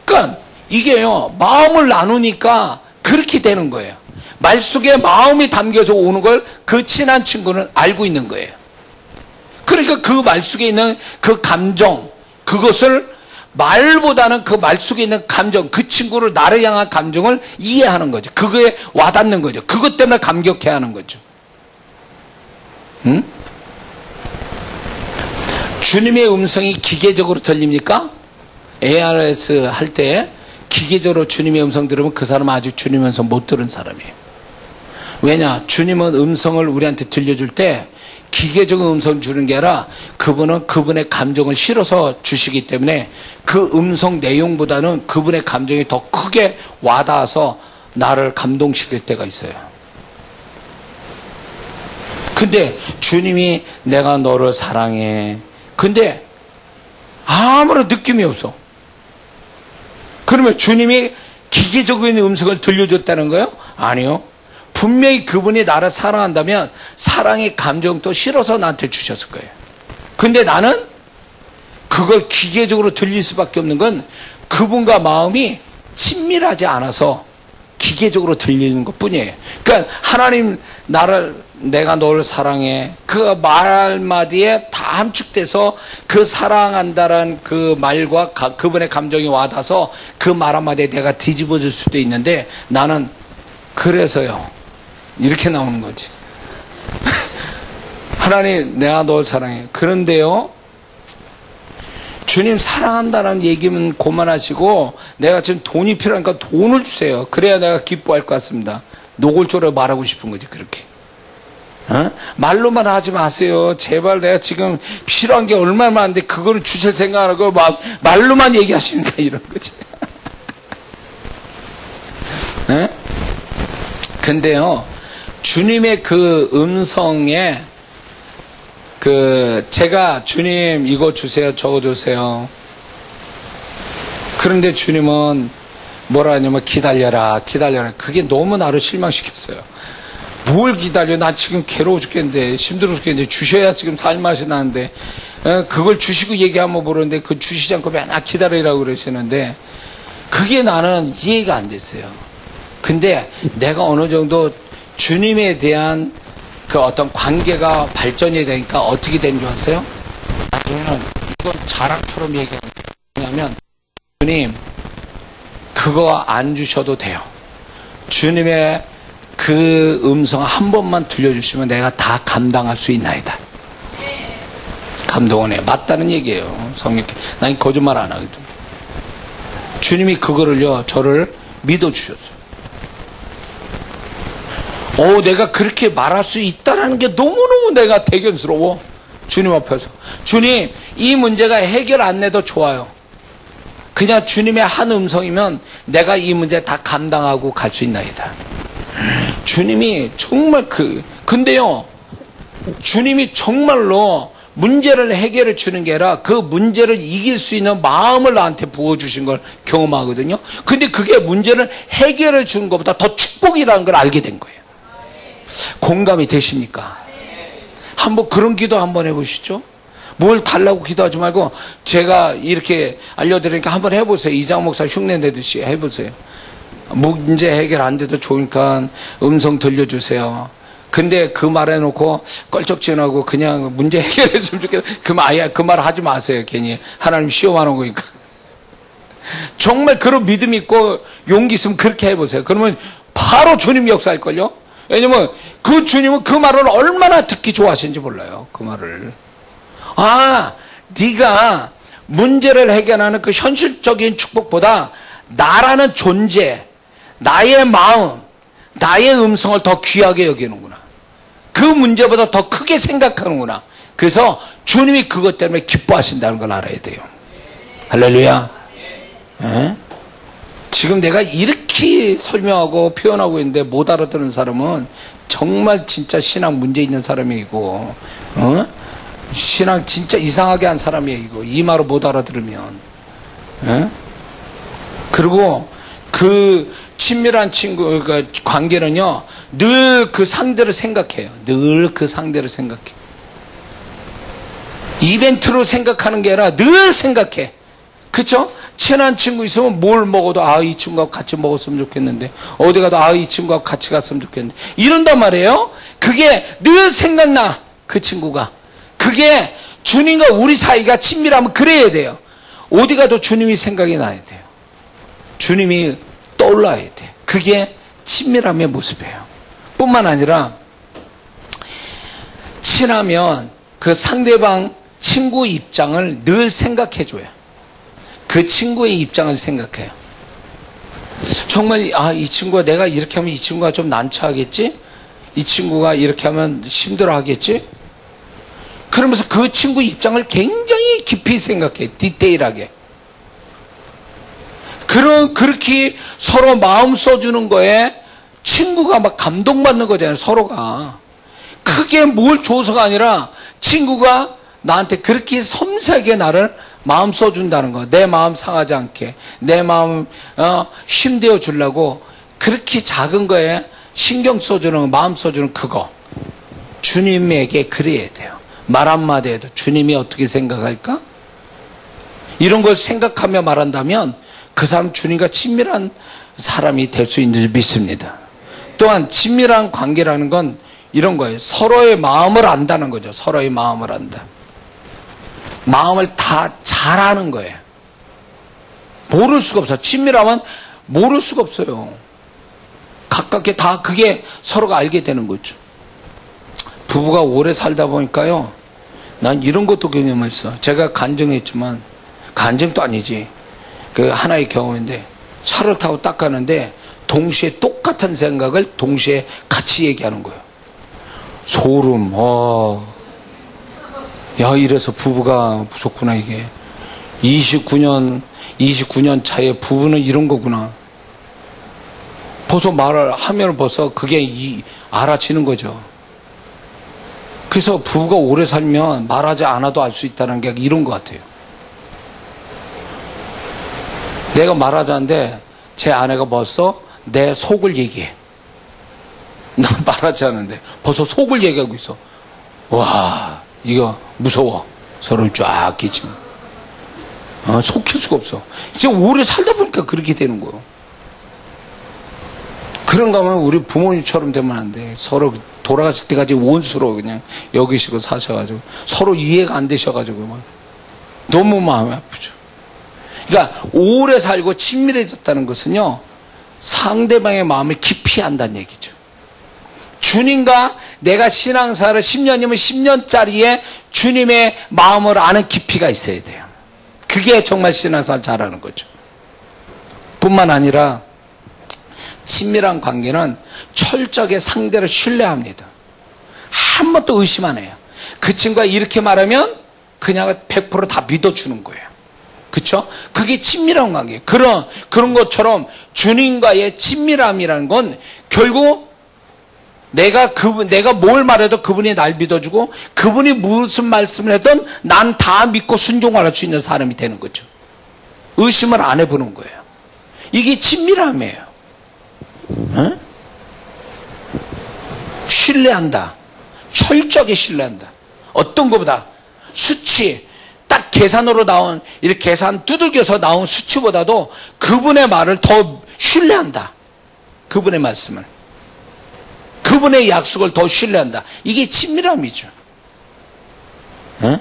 그러니까 이게요, 마음을 나누니까 그렇게 되는 거예요. 말 속에 마음이 담겨져 오는 걸 그 친한 친구는 알고 있는 거예요. 그러니까 그 말 속에 있는 그 감정, 그것을 말보다는 그 말 속에 있는 감정, 그 친구를 나를 향한 감정을 이해하는 거죠. 그거에 와닿는 거죠. 그것 때문에 감격해야 하는 거죠. 응? 주님의 음성이 기계적으로 들립니까? ARS 할 때 기계적으로 주님의 음성 들으면 그 사람은 아직 주님의 음성 못 들은 사람이에요. 왜냐? 주님은 음성을 우리한테 들려줄 때 기계적인 음성 주는 게 아니라 그분은 그분의 감정을 실어서 주시기 때문에 그 음성 내용보다는 그분의 감정이 더 크게 와닿아서 나를 감동시킬 때가 있어요. 근데 주님이 내가 너를 사랑해. 근데 아무런 느낌이 없어. 그러면 주님이 기계적인 음성을 들려줬다는 거예요? 아니요. 분명히 그분이 나를 사랑한다면 사랑의 감정도 실어서 나한테 주셨을 거예요. 근데 나는 그걸 기계적으로 들릴 수밖에 없는 건 그분과 마음이 친밀하지 않아서 기계적으로 들리는 것 뿐이에요. 그러니까 하나님 내가 너를 사랑해. 그 말 한마디에 다 함축돼서 그 사랑한다라는 그 말과 그분의 감정이 와닿아서 그 말 한마디에 내가 뒤집어질 수도 있는데 나는 그래서요. 이렇게 나오는 거지. 하나님 내가 널 사랑해. 그런데요. 주님 사랑한다는 얘기면 그만하시고 내가 지금 돈이 필요하니까 돈을 주세요. 그래야 내가 기뻐할 것 같습니다. 노골적으로 말하고 싶은 거지 그렇게. 말로만 하지 마세요. 제발 내가 지금 필요한 게 얼마나 많은데 그거를 주실 생각하고 말로만 얘기하시니까 이런 거지. 근데요. 주님의 그 음성에 제가 주님 이거 주세요 저거 주세요. 그런데 주님은 뭐라 하냐면 기다려라. 그게 너무 나를 실망시켰어요. 뭘 기다려. 나 지금 괴로워 죽겠는데 힘들어 죽겠는데 주셔야 지금 살맛이 나는데 그걸 주시고 얘기하면 모르는데 그 주시지 않고 맨날 기다리라고 그러시는데 그게 나는 이해가 안 됐어요. 근데 내가 어느 정도 주님에 대한 그 어떤 관계가 발전이 되니까 어떻게 된 줄 아세요? 나중에는 이건 자랑처럼 얘기하면 주님 그거 안 주셔도 돼요. 주님의 그 음성 한 번만 들려주시면 내가 다 감당할 수 있나이다. 감동은 해. 맞다는 얘기예요. 성령께. 난 거짓말 안 하거든. 주님이 그거를요 저를 믿어주셨어요. 내가 그렇게 말할 수 있다는 게 너무너무 내가 대견스러워. 주님 앞에서. 주님, 이 문제가 해결 안 돼도 좋아요. 그냥 주님의 한 음성이면 내가 이 문제 다 감당하고 갈 수 있나이다. 주님이 정말 근데요, 주님이 정말로 문제를 해결해 주는 게 아니라 그 문제를 이길 수 있는 마음을 나한테 부어주신 걸 경험하거든요. 근데 그게 문제를 해결해 주는 것보다 더 축복이라는 걸 알게 된 거예요. 공감이 되십니까? 한번 그런 기도 한번 해보시죠. 뭘 달라고 기도하지 말고 제가 이렇게 알려드리니까 한번 해보세요. 이장 목사 흉내 내듯이 해보세요. 문제 해결 안 돼도 좋으니까 음성 들려주세요. 근데 그 말 해놓고 껄쩍지근하고 그냥 문제 해결했으면 좋겠다. 그 말 하지 마세요. 괜히 하나님 시험하는 거니까. 정말 그런 믿음 있고 용기 있으면 그렇게 해보세요. 그러면 바로 주님 역사할걸요. 왜냐면 그 주님은 그 말을 얼마나 듣기 좋아하시는지 몰라요. 그 말을. 네가 문제를 해결하는 그 현실적인 축복보다 나라는 존재, 나의 마음, 나의 음성을 더 귀하게 여기는구나. 그 문제보다 더 크게 생각하는구나. 그래서 주님이 그것 때문에 기뻐하신다는 걸 알아야 돼요. 할렐루야. 지금 내가 이렇게 설명하고 표현하고 있는데 못 알아듣는 사람은 정말 진짜 신앙 문제 있는 사람이고, 신앙 진짜 이상하게 한 사람이고, 이 말을 못 알아들으면. 그리고 그 친밀한 관계는요, 늘 그 상대를 생각해요. 늘 그 상대를 생각해. 이벤트로 생각하는 게 아니라 늘 생각해. 그쵸? 친한 친구 있으면 뭘 먹어도 이 친구하고 같이 먹었으면 좋겠는데, 어디 가도 이 친구하고 같이 갔으면 좋겠는데, 이런단 말이에요. 그게 늘 생각나. 그 친구가. 그게 주님과 우리 사이가 친밀하면 그래야 돼요. 어디 가도 주님이 생각이 나야 돼요. 주님이 떠올라야 돼. 그게 친밀함의 모습이에요. 뿐만 아니라 친하면 그 상대방 친구 입장을 늘 생각해 줘요. 그 친구의 입장을 생각해요. 정말 이 친구가 내가 이렇게 하면 이 친구가 좀 난처하겠지? 이 친구가 이렇게 하면 힘들어 하겠지? 그러면서 그 친구 입장을 굉장히 깊이 생각해. 디테일하게. 그렇게 서로 마음 써주는 거에 친구가 막 감동받는 거잖아요. 서로가. 크게 뭘 줘서가 아니라 친구가 나한테 그렇게 섬세하게 나를 마음 써준다는 거. 내 마음 상하지 않게. 내 마음 힘대어 주려고 그렇게 작은 거에 신경 써주는 거, 마음 써주는 그거. 주님에게 그래야 돼요. 말 한마디에도 주님이 어떻게 생각할까? 이런 걸 생각하며 말한다면 그 사람 주님과 친밀한 사람이 될 수 있는지 믿습니다. 또한 친밀한 관계라는 건 이런 거예요. 서로의 마음을 안다는 거죠. 서로의 마음을 안다. 마음을 다 잘 아는 거예요. 모를 수가 없어요. 친밀하면 모를 수가 없어요. 가깝게 다 그게 서로가 알게 되는 거죠. 부부가 오래 살다 보니까요. 난 이런 것도 경험했어. 제가 간증했지만 간증도 아니지. 그 하나의 경험인데 차를 타고 딱 가는데 동시에 똑같은 생각을 동시에 같이 얘기하는 거예요. 소름. 야, 이래서 부부가 무섭구나 이게. 29년 차에 부부는 이런 거구나. 벌써 말을 하면 벌써 그게 알아지는 거죠. 그래서 부부가 오래 살면 말하지 않아도 알 수 있다는 게 이런 것 같아요. 내가 말하자는데 제 아내가 벌써 내 속을 얘기해. 난 말하지 않는데 벌써 속을 얘기하고 있어. 와, 이거 무서워. 서로 쫙 끼지만 속힐 수가 없어. 이제 오래 살다 보니까 그렇게 되는 거예요. 그런가 하면 우리 부모님처럼 되면 안 돼. 서로 돌아가실 때까지 원수로 그냥 여기시고 사셔가지고 서로 이해가 안 되셔가지고 막 너무 마음이 아프죠. 그러니까 오래 살고 친밀해졌다는 것은요, 상대방의 마음을 깊이 안다는 얘기죠. 주님과 내가 신앙사를 10년이면 10년짜리에 주님의 마음을 아는 깊이가 있어야 돼요. 그게 정말 신앙사를 잘하는 거죠. 뿐만 아니라 친밀한 관계는 철저하게 상대를 신뢰합니다. 한 번도 의심 안 해요. 그 친구가 이렇게 말하면 그냥 100% 다 믿어주는 거예요. 그렇죠? 그게 친밀한 관계예요. 그런 것처럼 주님과의 친밀함이라는 건 결국 내가 뭘 말해도 그분이 날 믿어주고 그분이 무슨 말씀을 해도 난 다 믿고 순종할 수 있는 사람이 되는 거죠. 의심을 안 해보는 거예요. 이게 친밀함이에요. 어? 신뢰한다. 철저하게 신뢰한다. 어떤 것보다 수치, 딱 계산으로 나온, 이렇게 계산 두들겨서 나온 수치보다도 그분의 말을 더 신뢰한다. 그분의 말씀을. 그분의 약속을 더 신뢰한다. 이게 친밀함이죠. 어?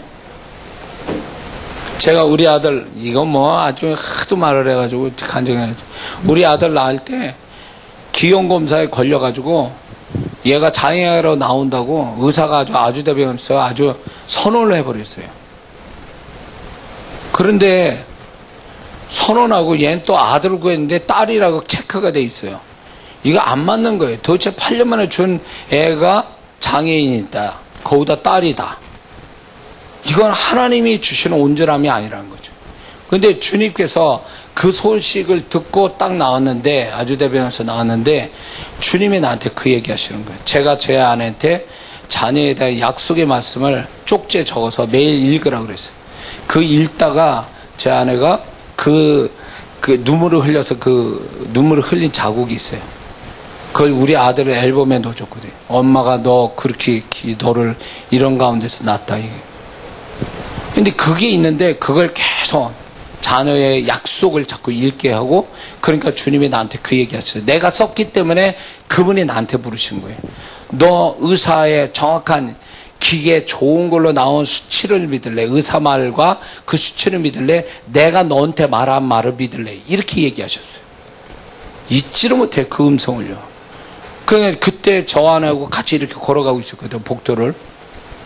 제가 우리 아들, 이거 아주 하도 말을 해가지고 간증해가지고, 우리 아들 낳을 때 기형검사에 걸려가지고 얘가 장애로 나온다고 의사가 아주 대병원에서 아주 선언을 해버렸어요. 그런데 선언하고 얘는 또 아들을 구했는데 딸이라고 체크가 돼 있어요. 이거 안 맞는 거예요. 도대체 8년 만에 준 애가 장애인이다. 거기다 딸이다. 이건 하나님이 주시는 온전함이 아니라는 거죠. 그런데 주님께서 그 소식을 듣고 딱 나왔는데, 아주대병원에서 나왔는데 주님이 나한테 그 얘기 하시는 거예요. 제가 제 아내한테 자녀에 대한 약속의 말씀을 쪽지에 적어서 매일 읽으라고 그랬어요. 그 읽다가 제 아내가 그 눈물을 흘려서 그 눈물을 흘린 자국이 있어요. 그걸 우리 아들의 앨범에 넣어줬거든요. 엄마가 너 그렇게 너를 이런 가운데서 낳았다. 근데 그게 있는데 그걸 계속 자녀의 약속을 자꾸 읽게 하고, 그러니까 주님이 나한테 그 얘기 하셨어요. 내가 썼기 때문에 그분이 나한테 부르신 거예요. 너 의사의 정확한 기계 좋은 걸로 나온 수치를 믿을래? 의사 말과 그 수치를 믿을래? 내가 너한테 말한 말을 믿을래? 이렇게 얘기하셨어요. 잊지를 못해, 그 음성을요. 그때 저 아내하고 같이 이렇게 걸어가고 있었거든요, 복도를.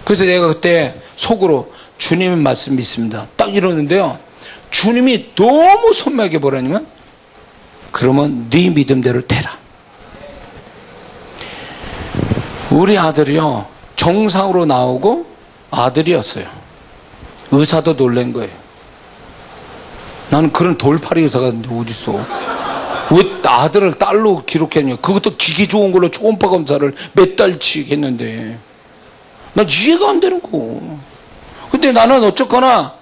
그래서 내가 그때 속으로 주님의 말씀 믿습니다. 딱 이러는데요. 주님이 너무 선명하게 보라니면 그러면 네 믿음대로 되라. 우리 아들이요, 정상으로 나오고 아들이었어요. 의사도 놀란 거예요. 나는 그런 돌팔이 의사가 어딨어. 왜 아들을 딸로 기록했냐. 그것도 기계 좋은 걸로 초음파 검사를 몇 달치 했는데 나 이해가 안 되는 거. 근데 나는 어쨌거나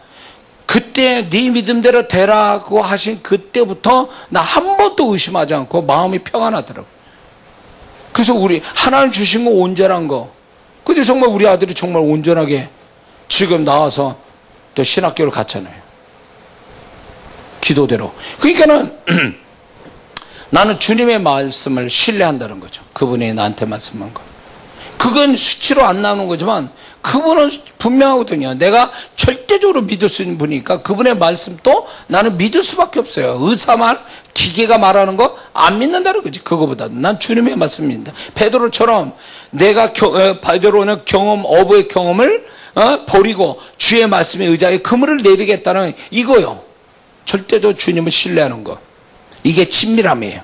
그때 네 믿음대로 되라고 하신 그때부터 나 한 번도 의심하지 않고 마음이 평안하더라고. 그래서 우리 하나님 주신 거 온전한 거. 근데 정말 우리 아들이 정말 온전하게 지금 나와서 또 신학교를 갔잖아요. 기도대로. 그러니까는 나는 주님의 말씀을 신뢰한다는 거죠. 그분이 나한테 말씀한 거. 그건 수치로 안 나오는 거지만 그분은 분명하거든요. 내가 절대적으로 믿을 수 있는 분이니까 그분의 말씀도 나는 믿을 수밖에 없어요. 의사만 기계가 말하는 거 안 믿는다는 거지. 그거보다 난 주님의 말씀입니다. 베드로처럼 내가 베드로는 어부의 경험을 버리고 주의 말씀에 의지하여 그물을 내리겠다는 이거요. 절대로 주님을 신뢰하는 거. 이게 친밀함이에요.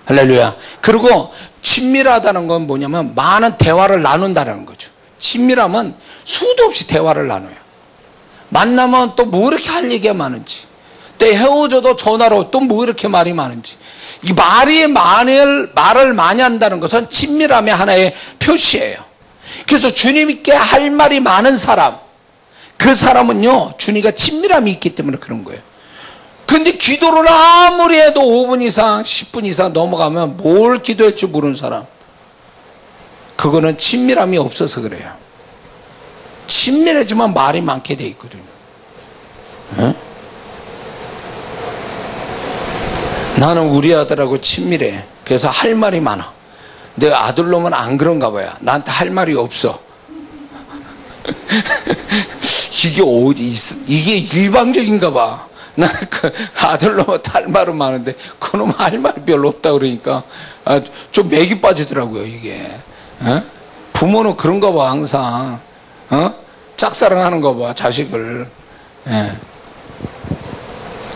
할렐루야. 그리고 친밀하다는 건 뭐냐면 많은 대화를 나눈다는 거죠. 친밀함은 수도 없이 대화를 나눠요. 만나면 또 뭐 이렇게 할 얘기가 많은지, 또 헤어져도 전화로 또 뭐 이렇게 말이 많은지. 이 말을 많이 한다는 것은 친밀함의 하나의 표시예요. 그래서 주님께 할 말이 많은 사람, 그 사람은요 주님과 친밀함이 있기 때문에 그런 거예요. 근데 기도를 아무리 해도 5분 이상 10분 이상 넘어가면 뭘 기도할지 모르는 사람, 그거는 친밀함이 없어서 그래요. 친밀해지만 말이 많게 돼 있거든요. 에? 나는 우리 아들하고 친밀해. 그래서 할 말이 많아. 내가 아들 놈은 안 그런가 봐요. 나한테 할 말이 없어. 이게 일방적인가 봐. 나 그 아들 놈은 할 말은 많은데 그놈은 할 말이 별로 없다 그러니까 좀 맥이 빠지더라고요 이게. 부모는 그런가 봐 항상. 짝사랑하는가 봐 자식을. 예.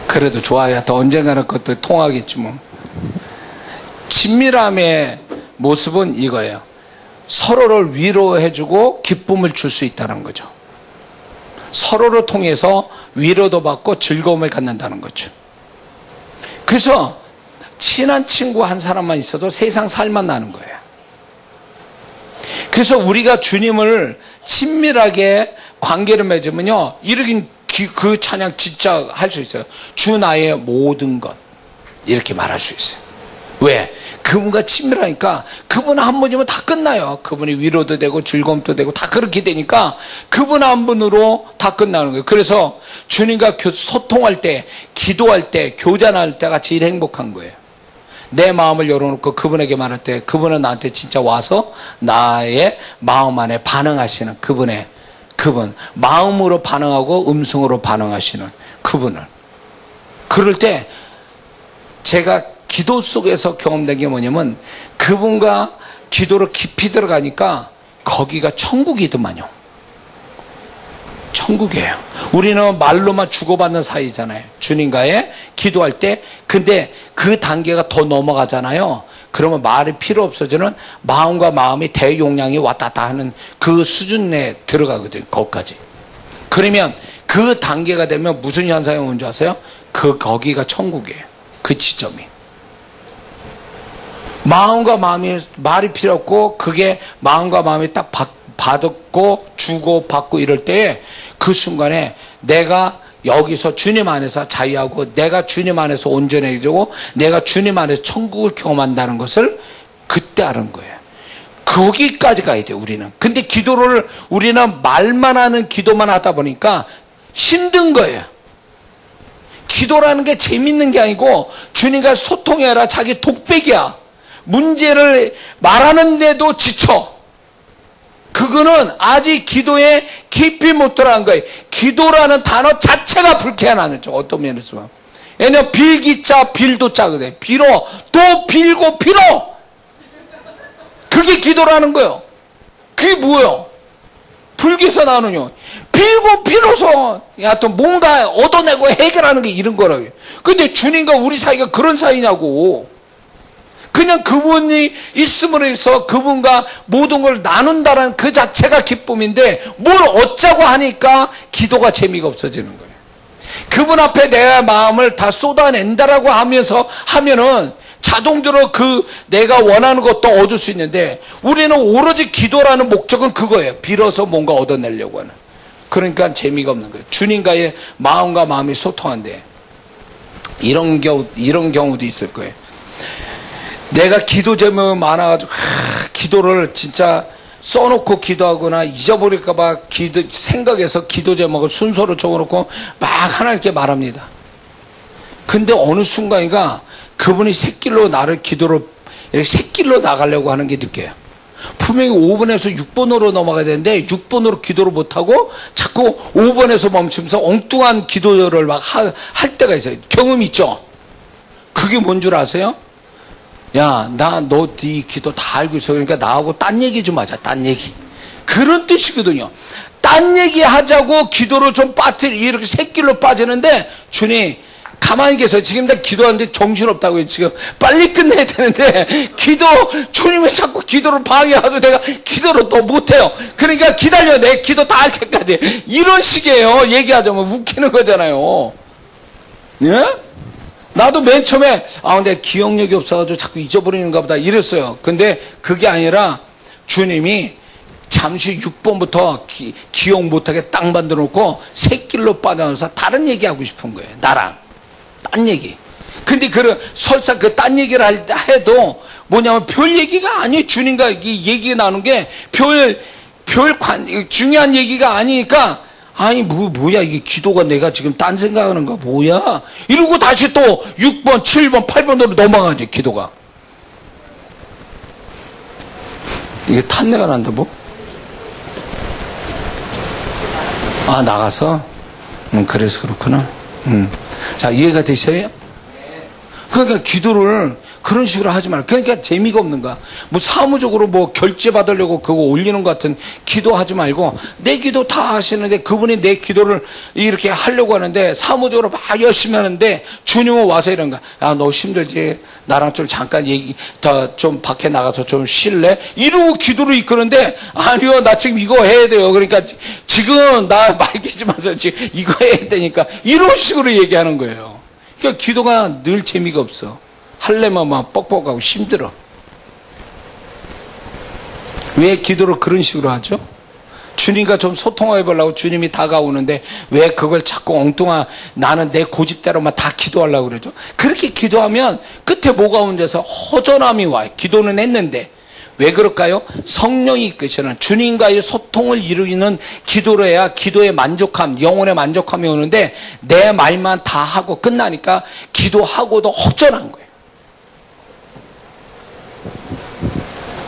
그래도 좋아야 또 언젠가는 그것도 통하겠지 뭐. 친밀함의 모습은 이거예요. 서로를 위로해주고 기쁨을 줄 수 있다는 거죠. 서로를 통해서 위로도 받고 즐거움을 갖는다는 거죠. 그래서 친한 친구 한 사람만 있어도 세상 살만 나는 거예요. 그래서 우리가 주님을 친밀하게 관계를 맺으면요, 이렇게 그 찬양 진짜 할 수 있어요. 주 나의 모든 것, 이렇게 말할 수 있어요. 왜? 그분과 친밀하니까 그분 한 분이면 다 끝나요. 그분이 위로도 되고 즐거움도 되고 다 그렇게 되니까 그분 한 분으로 다 끝나는 거예요. 그래서 주님과 소통할 때, 기도할 때, 교제할 때가 제일 행복한 거예요. 내 마음을 열어놓고 그분에게 말할 때 그분은 나한테 진짜 와서 나의 마음 안에 반응하시는 그분, 마음으로 반응하고 음성으로 반응하시는 그분을. 그럴 때 제가 기도 속에서 경험된 게 뭐냐면 그분과 기도로 깊이 들어가니까 거기가 천국이더만요. 천국이에요. 우리는 말로만 주고받는 사이잖아요. 주님과의 기도할 때. 근데 그 단계가 더 넘어가잖아요. 그러면 말이 필요 없어지는 마음과 마음이 대용량이 왔다 갔다 하는 그 수준 내에 들어가거든요. 거기까지. 그러면 그 단계가 되면 무슨 현상이 오는 줄 아세요? 거기가 천국이에요. 그 지점이. 마음과 마음이 말이 필요 없고 그게 마음과 마음이 딱 받고 주고 받고 이럴 때 그 순간에 내가 여기서 주님 안에서 자유하고 내가 주님 안에서 온전해지고 내가 주님 안에서 천국을 경험한다는 것을 그때 아는 거예요. 거기까지 가야 돼요 우리는. 근데 기도를 우리는 말만 하는 기도만 하다 보니까 힘든 거예요. 기도라는 게 재밌는 게 아니고 주님과 소통해라 자기 독백이야. 문제를 말하는데도 지쳐. 그거는 아직 기도에 깊이 못 들어간 거예요. 기도라는 단어 자체가 불쾌한 거죠. 어떤 면에서 보면. 왜냐면 빌기자 빌도자거든요. 빌어 또 빌고 빌어. 그게 기도라는 거예요. 그게 뭐예요? 불교에서 나오는요. 빌고 빌어서 또 뭔가 얻어내고 해결하는 게 이런 거라고요. 근데 주님과 우리 사이가 그런 사이냐고. 그냥 그분이 있음으로 해서 그분과 모든 걸 나눈다는 그 자체가 기쁨인데 뭘 얻자고 하니까 기도가 재미가 없어지는 거예요. 그분 앞에 내 마음을 다 쏟아낸다라고 하면은 자동적으로 그 내가 원하는 것도 얻을 수 있는데 우리는 오로지 기도라는 목적은 그거예요. 빌어서 뭔가 얻어내려고 하는. 그러니까 재미가 없는 거예요. 주님과의 마음과 마음이 소통한데 이런 경우도 있을 거예요. 내가 기도 제목이 많아가지고 기도를 진짜 써놓고 기도하거나 잊어버릴까봐 생각해서 기도 제목을 순서로 적어놓고 막 하나님께 말합니다. 근데 어느 순간인가 그분이 새길로 나를 기도를 새길로 나가려고 하는 게 느껴요. 분명히 5번에서 6번으로 넘어가야 되는데 6번으로 기도를 못하고 자꾸 5번에서 멈추면서 엉뚱한 기도를 막 할 때가 있어요. 경험 있죠? 그게 뭔 줄 아세요? 야, 너 네 기도 다 알고 있어. 그러니까 나하고 딴 얘기 좀 하자. 딴 얘기. 그런 뜻이거든요. 딴 얘기 하자고 기도를 좀 이렇게 새길로 빠지는데 주님 가만히 계세요. 지금 다 기도하는데 정신없다고요. 지금 빨리 끝내야 되는데 주님이 자꾸 기도를 방해하도 내가 기도를 또 못해요. 그러니까 기다려. 내 기도 다 할 때까지. 이런 식이에요. 얘기하자면 웃기는 거잖아요. 예? 나도 맨 처음에 근데 기억력이 없어가지고 자꾸 잊어버리는가 보다 이랬어요. 근데 그게 아니라 주님이 잠시 6번부터 기억 못하게 딱 만들어 놓고 새길로 빠져나와서 다른 얘기하고 싶은 거예요. 나랑 딴 얘기. 근데 설사 그 딴 얘기를 해도 뭐냐면 별 얘기가 아니에요. 주님과 이 얘기가 나오는 게 중요한 얘기가 아니니까 아니 뭐야 이게 기도가 내가 지금 딴 생각하는 거 뭐야 이러고 다시 또 6번 7번 8번으로 넘어가지. 기도가 이게 탄내가 난다 뭐? 나가서? 그래서 그렇구나. 자, 이해가 되셔요? 그러니까 기도를 그런 식으로 하지 말아요. 그러니까 재미가 없는 거야. 뭐 사무적으로 뭐 결제 받으려고 그거 올리는 것 같은 기도하지 말고 내 기도 다 하시는데 그분이 내 기도를 이렇게 하려고 하는데 사무적으로 막 열심히 하는데 주님은 와서 이런 거야. 야, 너 힘들지? 나랑 좀 잠깐 좀 밖에 나가서 좀 쉴래? 이러고 기도를 이끄는데 아니요, 나 지금 이거 해야 돼요. 그러니까 지금 나 말기지 마세요. 지금 이거 해야 되니까 이런 식으로 얘기하는 거예요. 그러니까 기도가 늘 재미가 없어. 할래면 막 뻑뻑하고 힘들어. 왜 기도를 그런 식으로 하죠? 주님과 좀 소통해 보려고 주님이 다가오는데 왜 그걸 자꾸 나는 내 고집대로만 다 기도하려고 그러죠? 그렇게 기도하면 끝에 뭐가 문제서 허전함이 와요. 기도는 했는데. 왜 그럴까요? 성령이 이끄시는 주님과의 소통을 이루는 기도로 해야 기도의 만족함, 영혼의 만족함이 오는데 내 말만 다 하고 끝나니까 기도하고도 허전한 거예요.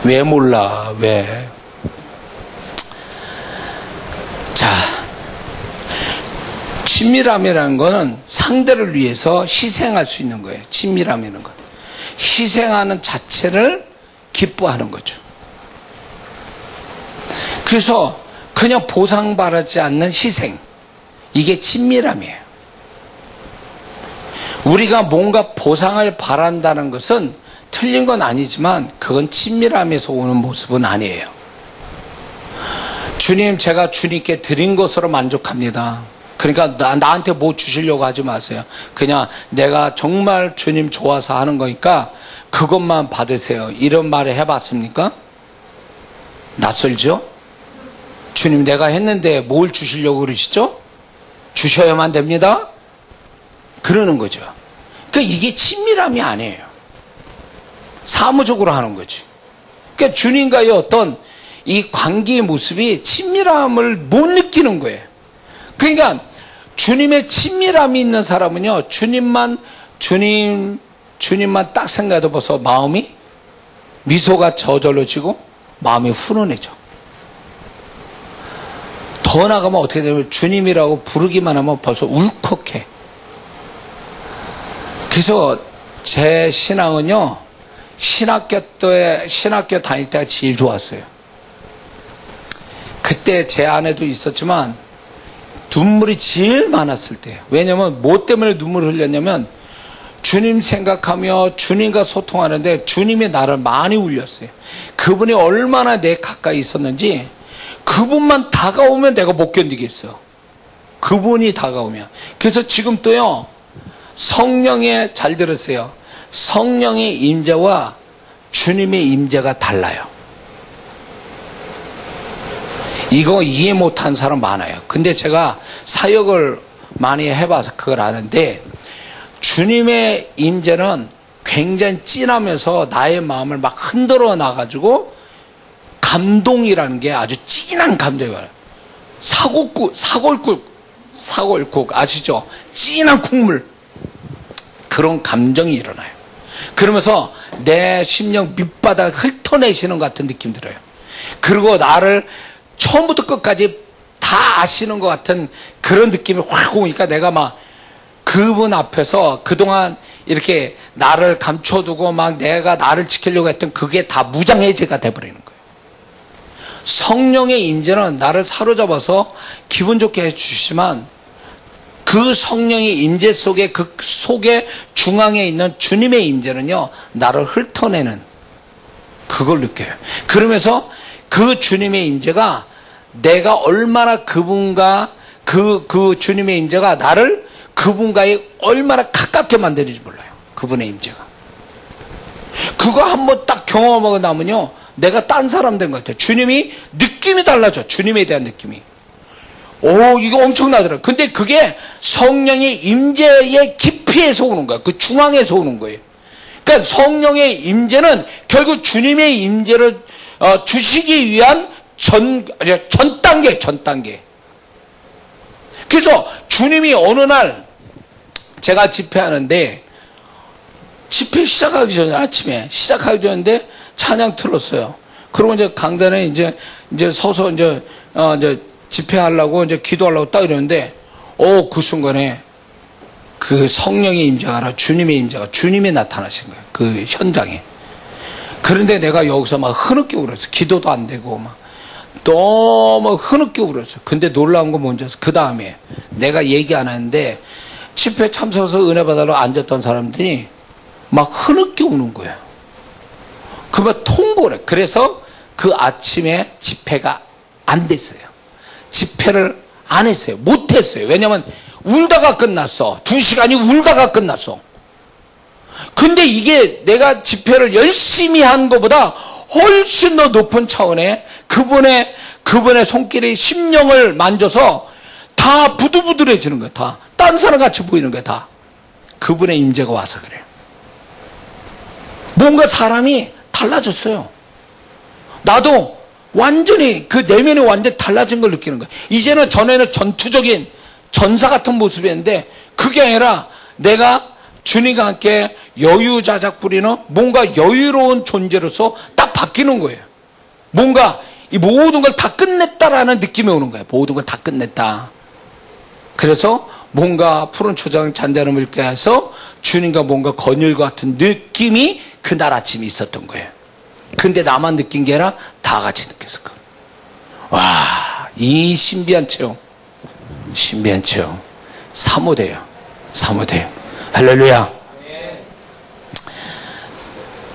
왜 몰라? 왜? 자, 친밀함이라는 거는 상대를 위해서 희생할 수 있는 거예요. 친밀함이라는 건. 희생하는 자체를 기뻐하는 거죠. 그래서 그냥 보상받지 않는 희생. 이게 친밀함이에요. 우리가 뭔가 보상을 바란다는 것은 틀린 건 아니지만 그건 친밀함에서 오는 모습은 아니에요. 주님, 제가 주님께 드린 것으로 만족합니다. 그러니까 나한테 뭐 주시려고 하지 마세요. 그냥 내가 정말 주님 좋아서 하는 거니까 그것만 받으세요. 이런 말을 해봤습니까? 낯설죠? 주님, 내가 했는데 뭘 주시려고 그러시죠? 주셔야만 됩니다. 그러는 거죠. 그러니까 이게 친밀함이 아니에요. 사무적으로 하는 거지. 그러니까 주님과의 어떤 이 관계의 모습이 친밀함을 못 느끼는 거예요. 그러니까 주님의 친밀함이 있는 사람은요, 주님만 딱 생각해도 벌써 마음이 미소가 저절로 지고 마음이 훈훈해져. 더 나가면 어떻게 되냐면 주님이라고 부르기만 하면 벌써 울컥해. 그래서 제 신앙은요, 신학교 다닐 때가 제일 좋았어요. 그때 제 안에도 있었지만 눈물이 제일 많았을 때예요. 왜냐면 뭐 때문에 눈물을 흘렸냐면 주님 생각하며 주님과 소통하는데 주님이 나를 많이 울렸어요. 그분이 얼마나 내 가까이 있었는지 그분만 다가오면 내가 못 견디겠어요. 그분이 다가오면. 그래서 지금 또요, 성령의, 잘 들으세요, 성령의 임재와 주님의 임재가 달라요. 이거 이해 못한 사람 많아요. 근데 제가 사역을 많이 해봐서 그걸 아는데, 주님의 임재는 굉장히 진하면서 나의 마음을 막 흔들어 놔가지고 감동이라는 게 아주 진한 감동이에요. 사골국 아시죠? 진한 국물, 그런 감정이 일어나요. 그러면서 내 심령 밑바닥 훑어내시는 것 같은 느낌 들어요. 그리고 나를 처음부터 끝까지 다 아시는 것 같은 그런 느낌이 확 오니까 내가 막 그분 앞에서 그동안 이렇게 나를 감춰두고 막 내가 나를 지키려고 했던 그게 다 무장해제가 돼버리는 거예요. 성령의 임재는 나를 사로잡아서 기분 좋게 해주시지만 그 성령의 임재 속에, 그 속에 중앙에 있는 주님의 임재는요, 나를 훑어내는 그걸 느껴요. 그러면서 그 주님의 임재가 내가 얼마나 그분과 그 주님의 임재가 나를 그분과의 얼마나 가깝게 만드는지 몰라요. 그분의 임재가. 그거 한번 딱 경험하고 나면요, 내가 딴 사람 된 것 같아요. 주님이 느낌이 달라져. 주님에 대한 느낌이. 오, 이거 엄청나더라고요. 근데 그게 성령의 임재의 깊이에서 오는 거야. 그 중앙에서 오는 거예요. 그러니까 성령의 임재는 결국 주님의 임재를 주시기 위한 전 단계. 그래서 주님이 어느 날 제가 집회하는데, 집회 시작하기 전에, 아침에 시작하기 전인데 찬양 틀었어요. 그러고 이제 강단에 이제 서서 이제 집회하려고 이제 기도하려고 딱 이러는데, 그 순간에 그 성령의 임재가 아니라 주님의 임재가, 주님이 나타나신 거예요. 그 현장에. 그런데 내가 여기서 막 흐느껴 울었어요. 기도도 안 되고 막 너무 흐느껴 울었어요. 근데 놀라운 건 뭔지 아세요? 그 다음에 내가 얘기 안 하는데 집회 참석해서 은혜 받으러 앉았던 사람들이 막 흐느껴 우는 거예요. 그러면 통보를 해. 그래서 그 아침에 집회가 안 됐어요. 집회를 안 했어요. 못 했어요. 왜냐면 울다가 끝났어. 2시간이 울다가 끝났어. 근데 이게 내가 집회를 열심히 한 것보다 훨씬 더 높은 차원의 그분의 손길이 심령을 만져서 다 부들부들해지는 거야. 다. 딴 사람 같이 보이는 거야. 다. 그분의 임재가 와서 그래요. 뭔가 사람이 달라졌어요. 나도 완전히 그 내면이 완전히 달라진 걸 느끼는 거야. 이제는 전에는 전투적인 전사 같은 모습이었는데 그게 아니라 내가 주님과 함께 여유자작 부리는 뭔가 여유로운 존재로서 딱 바뀌는 거예요. 뭔가 이 모든 걸 다 끝냈다라는 느낌이 오는 거예요. 모든 걸 다 끝냈다. 그래서 뭔가 푸른 초장 잔자름을 깨서 주님과 뭔가 거닐과 같은 느낌이 그날 아침에 있었던 거예요. 근데 나만 느낀 게 아니라 다 같이 느꼈을 거예요. 와, 이 신비한 체험. 사모돼요. 할렐루야.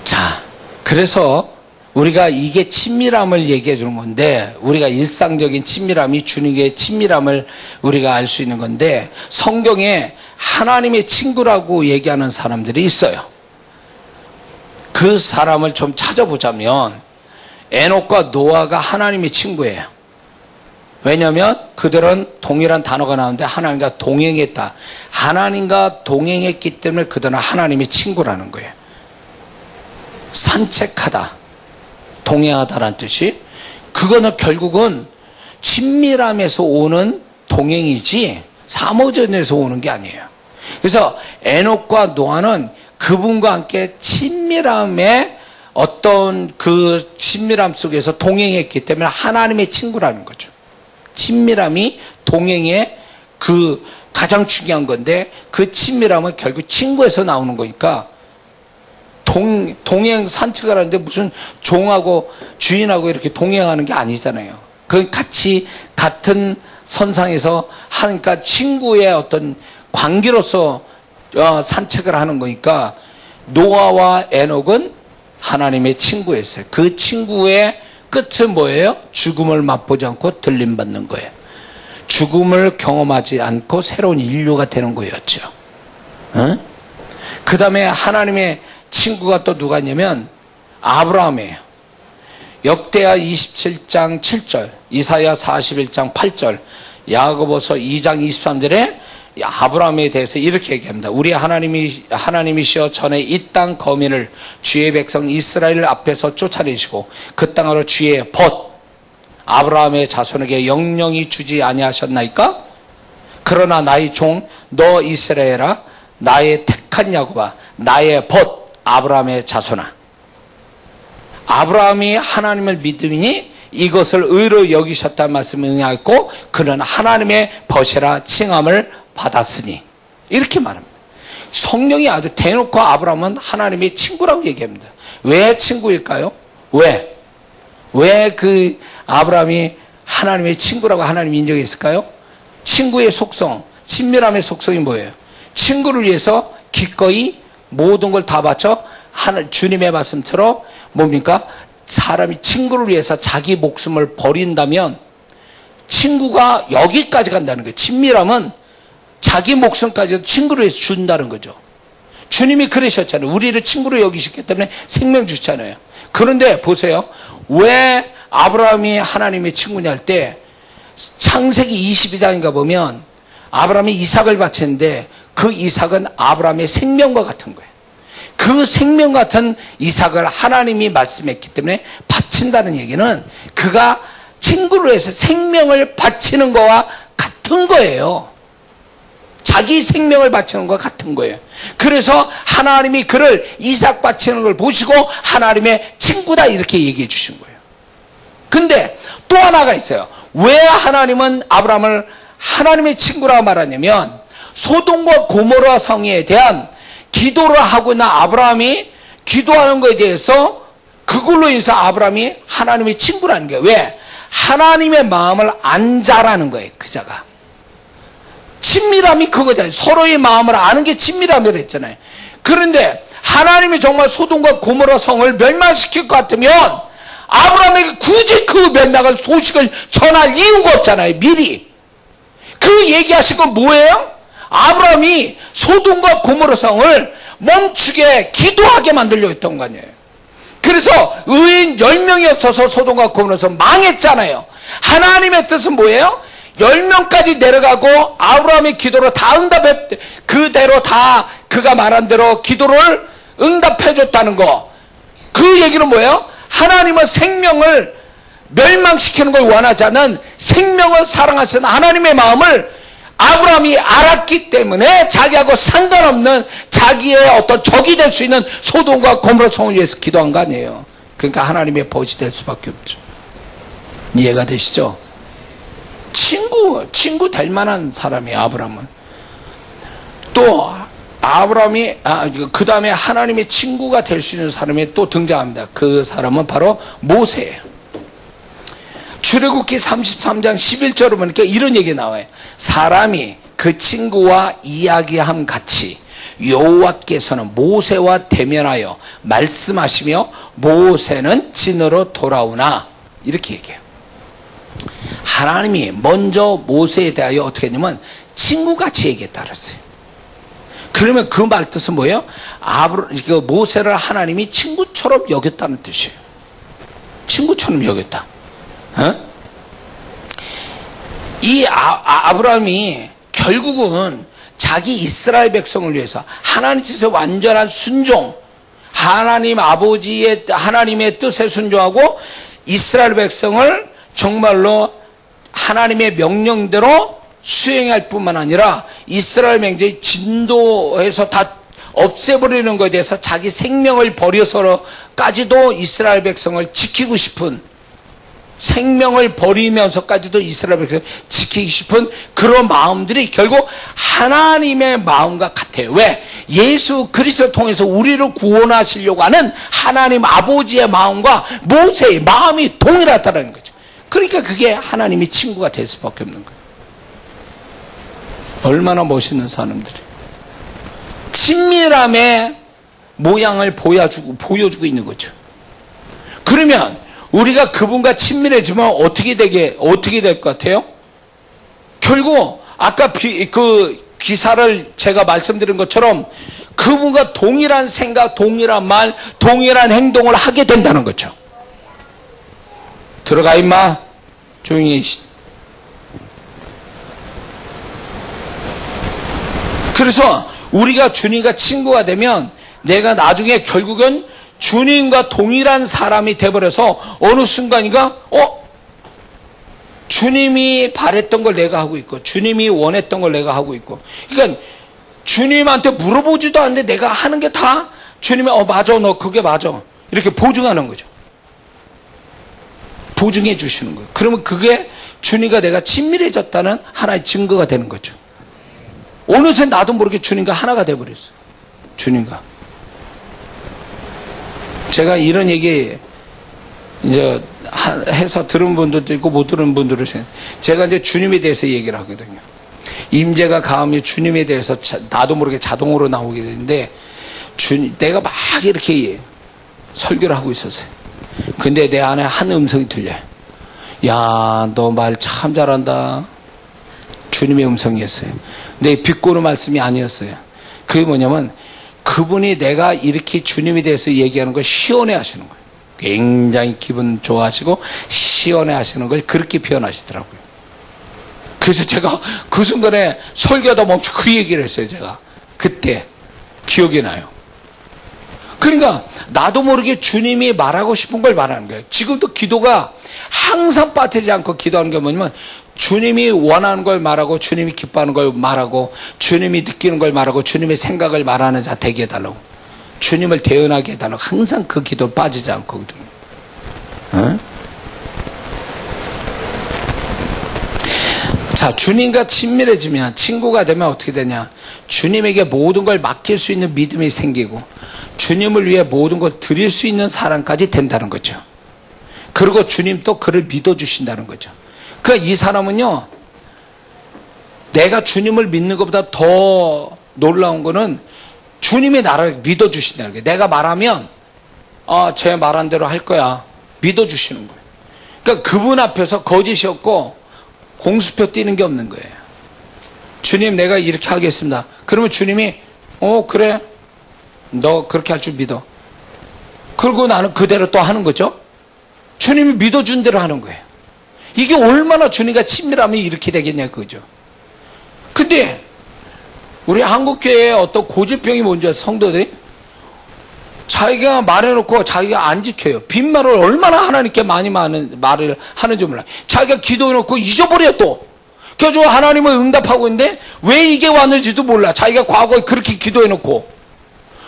자, 그래서 우리가 이게 친밀함을 얘기해 주는 건데, 우리가 일상적인 친밀함이 주님의 친밀함을 우리가 알 수 있는 건데, 성경에 하나님의 친구라고 얘기하는 사람들이 있어요. 그 사람을 좀 찾아보자면 에녹과 노아가 하나님의 친구예요. 왜냐하면 그들은 동일한 단어가 나오는데 하나님과 동행했다. 하나님과 동행했기 때문에 그들은 하나님의 친구라는 거예요. 산책하다, 동행하다라는 뜻이, 그거는 결국은 친밀함에서 오는 동행이지 사모전에서 오는 게 아니에요. 그래서 에녹과 노아는 그분과 함께 친밀함의 어떤 그 친밀함 속에서 동행했기 때문에 하나님의 친구라는 거죠. 친밀함이 동행의 그 가장 중요한 건데, 그 친밀함은 결국 친구에서 나오는 거니까, 동행 산책을 하는데 무슨 종하고 주인하고 이렇게 동행하는 게 아니잖아요. 그 같이 같은 선상에서 하니까 친구의 어떤 관계로서 산책을 하는 거니까 노아와 에녹은 하나님의 친구였어요. 그 친구의 끝은 뭐예요? 죽음을 맛보지 않고 들림받는 거예요. 죽음을 경험하지 않고 새로운 인류가 되는 거였죠. 그 다음에 하나님의 친구가 또 누가 있냐면 아브라함이에요. 역대하 27장 7절, 이사야 41장 8절, 야고보서 2장 23절에 아브라함에 대해서 이렇게 얘기합니다. 우리 하나님이시여 전에 이 땅 거민을 주의 백성 이스라엘 앞에서 쫓아내시고 그 땅으로 주의 벗 아브라함의 자손에게 영영히 주지 아니하셨나이까? 그러나 나의 종 너 이스라엘아 나의 택한 야곱아 나의 벗 아브라함의 자손아. 아브라함이 하나님을 믿으니 이것을 의로 여기셨다는 말씀을 응하였고 그는 하나님의 벗이라 칭함을 받았으니 이렇게 말합니다. 성령이 아주 대놓고 아브라함은 하나님의 친구라고 얘기합니다. 왜 친구일까요? 왜 그 아브라함이 하나님의 친구라고 하나님이 인정했을까요? 친구의 속성, 친밀함의 속성이 뭐예요? 친구를 위해서 기꺼이 모든 걸 다 바쳐 주님의 말씀처럼 뭡니까? 사람이 친구를 위해서 자기 목숨을 버린다면 친구가 여기까지 간다는 거예요. 친밀함은 자기 목숨까지도 친구를 위해서 준다는 거죠. 주님이 그러셨잖아요. 우리를 친구로 여기셨기 때문에 생명 주셨잖아요. 그런데 보세요. 왜 아브라함이 하나님의 친구냐 할 때 창세기 22장인가 보면 아브라함이 이삭을 바쳤는데 그 이삭은 아브라함의 생명과 같은 거예요. 그 생명 같은 이삭을 하나님이 말씀했기 때문에 바친다는 얘기는 그가 친구로 해서 생명을 바치는 거와 같은 거예요. 자기 생명을 바치는 것과 같은 거예요. 그래서 하나님이 그를 이삭 바치는 걸 보시고 하나님의 친구다 이렇게 얘기해 주신 거예요. 근데 또 하나가 있어요. 왜 하나님은 아브라함을 하나님의 친구라고 말하냐면 소돔과 고모라 성에 대한 기도를 하고 나 아브라함이 기도하는 것에 대해서 그걸로 인해서 아브라함이 하나님의 친구라는 거예요. 왜? 하나님의 마음을 안 자라는 거예요. 그자가. 친밀함이 그거잖아요. 서로의 마음을 아는 게 친밀함이라고 했잖아요. 그런데 하나님이 정말 소돔과 고모라 성을 멸망시킬 것 같으면 아브라함에게 굳이 그 멸망을 소식을 전할 이유가 없잖아요. 미리. 그 얘기하신 건 뭐예요? 아브라함이 소돔과 고모라 성을 멈추게 기도하게 만들려고 했던 거 아니에요. 그래서 의인 10명이 없어서 소돔과 고모라 성 망했잖아요. 하나님의 뜻은 뭐예요? 10명까지 내려가고 아브라함의 기도로 다 응답했, 그대로 다 그가 말한 대로 기도를 응답해줬다는 거. 그 얘기는 뭐예요? 하나님은 생명을 멸망시키는 걸 원하지 않는 생명을 사랑하시는 하나님의 마음을 아브라함이 알았기 때문에 자기하고 상관없는 자기의 어떤 적이 될 수 있는 소돔과 고모라 성을 위해서 기도한 거 아니에요. 그러니까 하나님의 벗이 될 수밖에 없죠. 이해가 되시죠? 친구 될 만한 사람이에요. 아브라함은. 또 아브라함이 그 다음에 하나님의 친구가 될 수 있는 사람이 또 등장합니다. 그 사람은 바로 모세예요. 출애굽기 33장 11절을 보니까 이런 얘기 나와요. 사람이 그 친구와 이야기함 같이 여호와께서는 모세와 대면하여 말씀하시며 모세는 진으로 돌아오나 이렇게 얘기해요. 하나님이 먼저 모세에 대하여 어떻게 했냐면 친구같이 얘기했다 그랬어요. 그러면 그 말 뜻은 뭐예요? 모세를 하나님이 친구처럼 여겼다는 뜻이에요. 친구처럼 여겼다. 이 아브라함이 결국은 자기 이스라엘 백성을 위해서 하나님 뜻에 완전한 순종, 하나님의 뜻에 순종하고 이스라엘 백성을 정말로 하나님의 명령대로 수행할 뿐만 아니라 이스라엘 백성의 진도에서 다 없애버리는 것에 대해서 자기 생명을 버려서까지도 이스라엘 백성을 지키고 싶은, 생명을 버리면서까지도 이스라엘 백성을 지키고 싶은 그런 마음들이 결국 하나님의 마음과 같아요. 왜? 예수 그리스도를 통해서 우리를 구원하시려고 하는 하나님 아버지의 마음과 모세의 마음이 동일하다는 거죠. 그러니까 그게 하나님이 친구가 될 수밖에 없는 거예요. 얼마나 멋있는 사람들이. 친밀함의 모양을 보여주고 있는 거죠. 그러면 우리가 그분과 친밀해지면 어떻게 될 것 같아요? 결국 아까 그 기사를 제가 말씀드린 것처럼 그분과 동일한 생각, 동일한 말, 동일한 행동을 하게 된다는 거죠. 들어가 임마. 조용히. 그래서 우리가 주님과 친구가 되면 내가 나중에 결국은 주님과 동일한 사람이 돼버려서 어느 순간인가 주님이 바랬던 걸 내가 하고 있고 주님이 원했던 걸 내가 하고 있고, 그러니까 주님한테 물어보지도 않는데 내가 하는 게 다 주님이 맞아, 너 그게 맞아, 이렇게 보증하는 거죠. 보증해 주시는 거예요. 그러면 그게 주님과 내가 친밀해졌다는 하나의 증거가 되는 거죠. 어느새 나도 모르게 주님과 하나가 돼버렸어요. 주님과. 제가 이런 얘기 이제 해서 들은 분들도 있고 못 들은 분들도 있어요. 제가 이제 주님에 대해서 얘기를 하거든요. 임재가 가하면 주님에 대해서 나도 모르게 자동으로 나오게 되는데, 내가 막 이렇게 설교를 하고 있었어요. 근데 내 안에 한 음성이 들려요. 야, 너 말 참 잘한다. 주님의 음성이었어요. 근데 비꼬는 말씀이 아니었어요. 그게 뭐냐면 그분이 내가 이렇게 주님에 대해서 얘기하는 걸 시원해 하시는 거예요. 굉장히 기분 좋아하시고 시원해 하시는 걸 그렇게 표현하시더라고요. 그래서 제가 그 순간에 설교하다 멈춰 그 얘기를 했어요. 제가 그때 기억이 나요. 그러니까 나도 모르게 주님이 말하고 싶은 걸 말하는 거예요. 지금도 기도가 항상 빠뜨리지 않고 기도하는 게 뭐냐면 주님이 원하는 걸 말하고 주님이 기뻐하는 걸 말하고 주님이 느끼는 걸 말하고 주님의 생각을 말하는 자 되게 해달라고, 주님을 대언하게 해달라고 항상 그 기도 빠지지 않거든요. 자, 주님과 친밀해지면, 친구가 되면 어떻게 되냐? 주님에게 모든 걸 맡길 수 있는 믿음이 생기고 주님을 위해 모든 걸 드릴 수 있는 사람까지 된다는 거죠. 그리고 주님도 그를 믿어주신다는 거죠. 그러니까 이 사람은요, 내가 주님을 믿는 것보다 더 놀라운 거는 주님이 나를 믿어주신다는 거예요. 내가 말하면 제 말한 대로 할 거야, 믿어주시는 거예요. 그러니까 그분 앞에서 거짓이 없고 공수표 띄는 게 없는 거예요. 주님, 내가 이렇게 하겠습니다. 그러면 주님이 그래, 너 그렇게 할 줄 믿어. 그리고 나는 그대로 또 하는 거죠. 주님이 믿어준 대로 하는 거예요. 이게 얼마나 주님과 친밀하면 이렇게 되겠냐 그거죠. 근데 우리 한국교회에 어떤 고집병이 뭔지 아세요? 성도들이 자기가 말해놓고 자기가 안 지켜요. 빈말을 얼마나 하나님께 많이 말을 하는지 몰라요. 자기가 기도해놓고 잊어버려 또. 그래서 하나님은 응답하고 있는데 왜 이게 왔는지도 몰라. 자기가 과거에 그렇게 기도해놓고.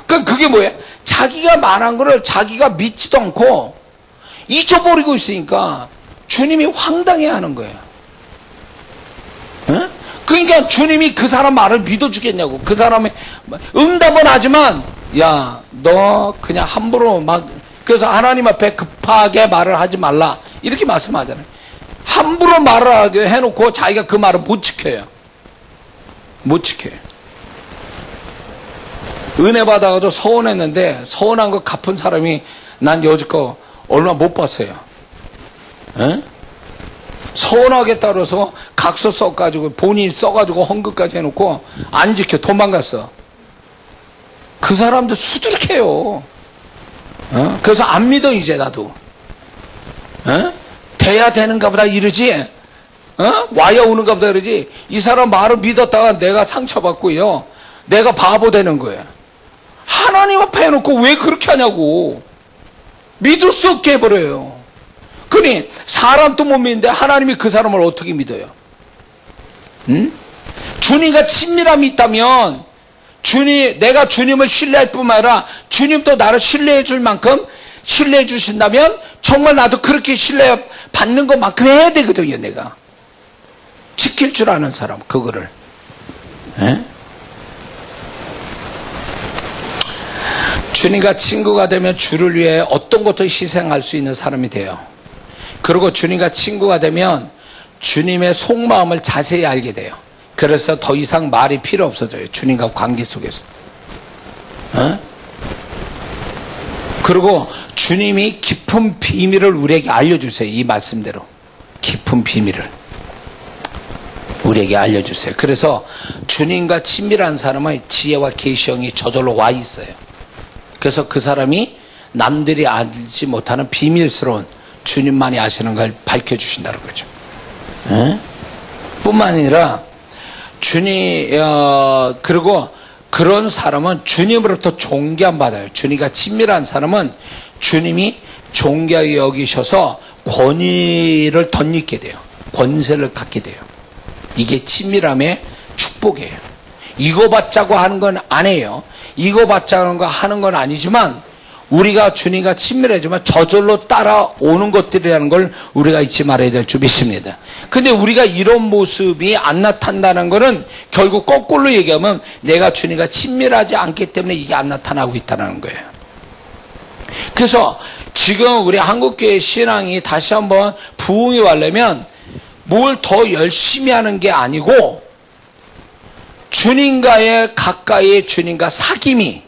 그러니까 그게 뭐예요? 자기가 말한 거를 자기가 믿지도 않고 잊어버리고 있으니까 주님이 황당해하는 거예요. 에? 그러니까 주님이 그 사람 말을 믿어주겠냐고. 그 사람의 응답은 하지만 야, 너 그냥 함부로 그래서 하나님 앞에 급하게 말을 하지 말라 이렇게 말씀하잖아요. 함부로 말을 하게 해놓고 자기가 그 말을 못 지켜요. 못 지켜요. 은혜 받아가지고 서운했는데 서운한 거 갚은 사람이 난 여지껏 얼마 못 봤어요. 에? 서운하게 따라서 각서 써가지고 본인이 써가지고 헌금까지 해놓고 안 지켜 도망갔어. 그 사람도 수두룩해요. 그래서 안 믿어 이제 나도. 돼야 되는가 보다 이러지. 와야 오는가 보다 이러지. 이 사람 말을 믿었다가 내가 상처받고요, 내가 바보 되는 거예요. 하나님 앞에 해놓고 왜 그렇게 하냐고. 믿을 수 없게 해버려요. 그러니 사람도 못 믿는데 하나님이 그 사람을 어떻게 믿어요? 주님과 친밀함이 있다면 내가 주님을 신뢰할 뿐만 아니라 주님도 나를 신뢰해 줄 만큼 신뢰해 주신다면 정말 나도 그렇게 신뢰 받는 것만큼 해야 되거든요. 내가 지킬 줄 아는 사람, 그거를. 주님과 친구가 되면 주를 위해 어떤 것도 희생할 수 있는 사람이 돼요. 그리고 주님과 친구가 되면 주님의 속마음을 자세히 알게 돼요. 그래서 더 이상 말이 필요 없어져요. 주님과 관계 속에서. 그리고 주님이 깊은 비밀을 우리에게 알려주세요. 이 말씀대로 깊은 비밀을 우리에게 알려주세요. 그래서 주님과 친밀한 사람은 지혜와 계시형이 저절로 와 있어요. 그래서 그 사람이 남들이 알지 못하는 비밀스러운 주님만이 아시는 걸 밝혀주신다는 거죠. 뿐만 아니라 그리고 그런 사람은 주님으로부터 존귀함 받아요. 주님과 친밀한 사람은 주님이 존귀하게 여기셔서 권위를 덧입게 돼요. 권세를 갖게 돼요. 이게 친밀함의 축복이에요. 이거 받자고 하는 건 아니에요. 이거 받자는 거 하는 건 아니지만 우리가 주님과 친밀해지면 저절로 따라오는 것들이라는 걸 우리가 잊지 말아야 될 줄 믿습니다. 근데 우리가 이런 모습이 안 나타난다는 것은 결국 거꾸로 얘기하면 내가 주님과 친밀하지 않기 때문에 이게 안 나타나고 있다는 거예요. 그래서 지금 우리 한국교회 신앙이 다시 한번 부흥이 하려면 뭘 더 열심히 하는 게 아니고 주님과의 가까이 주님과 사귐이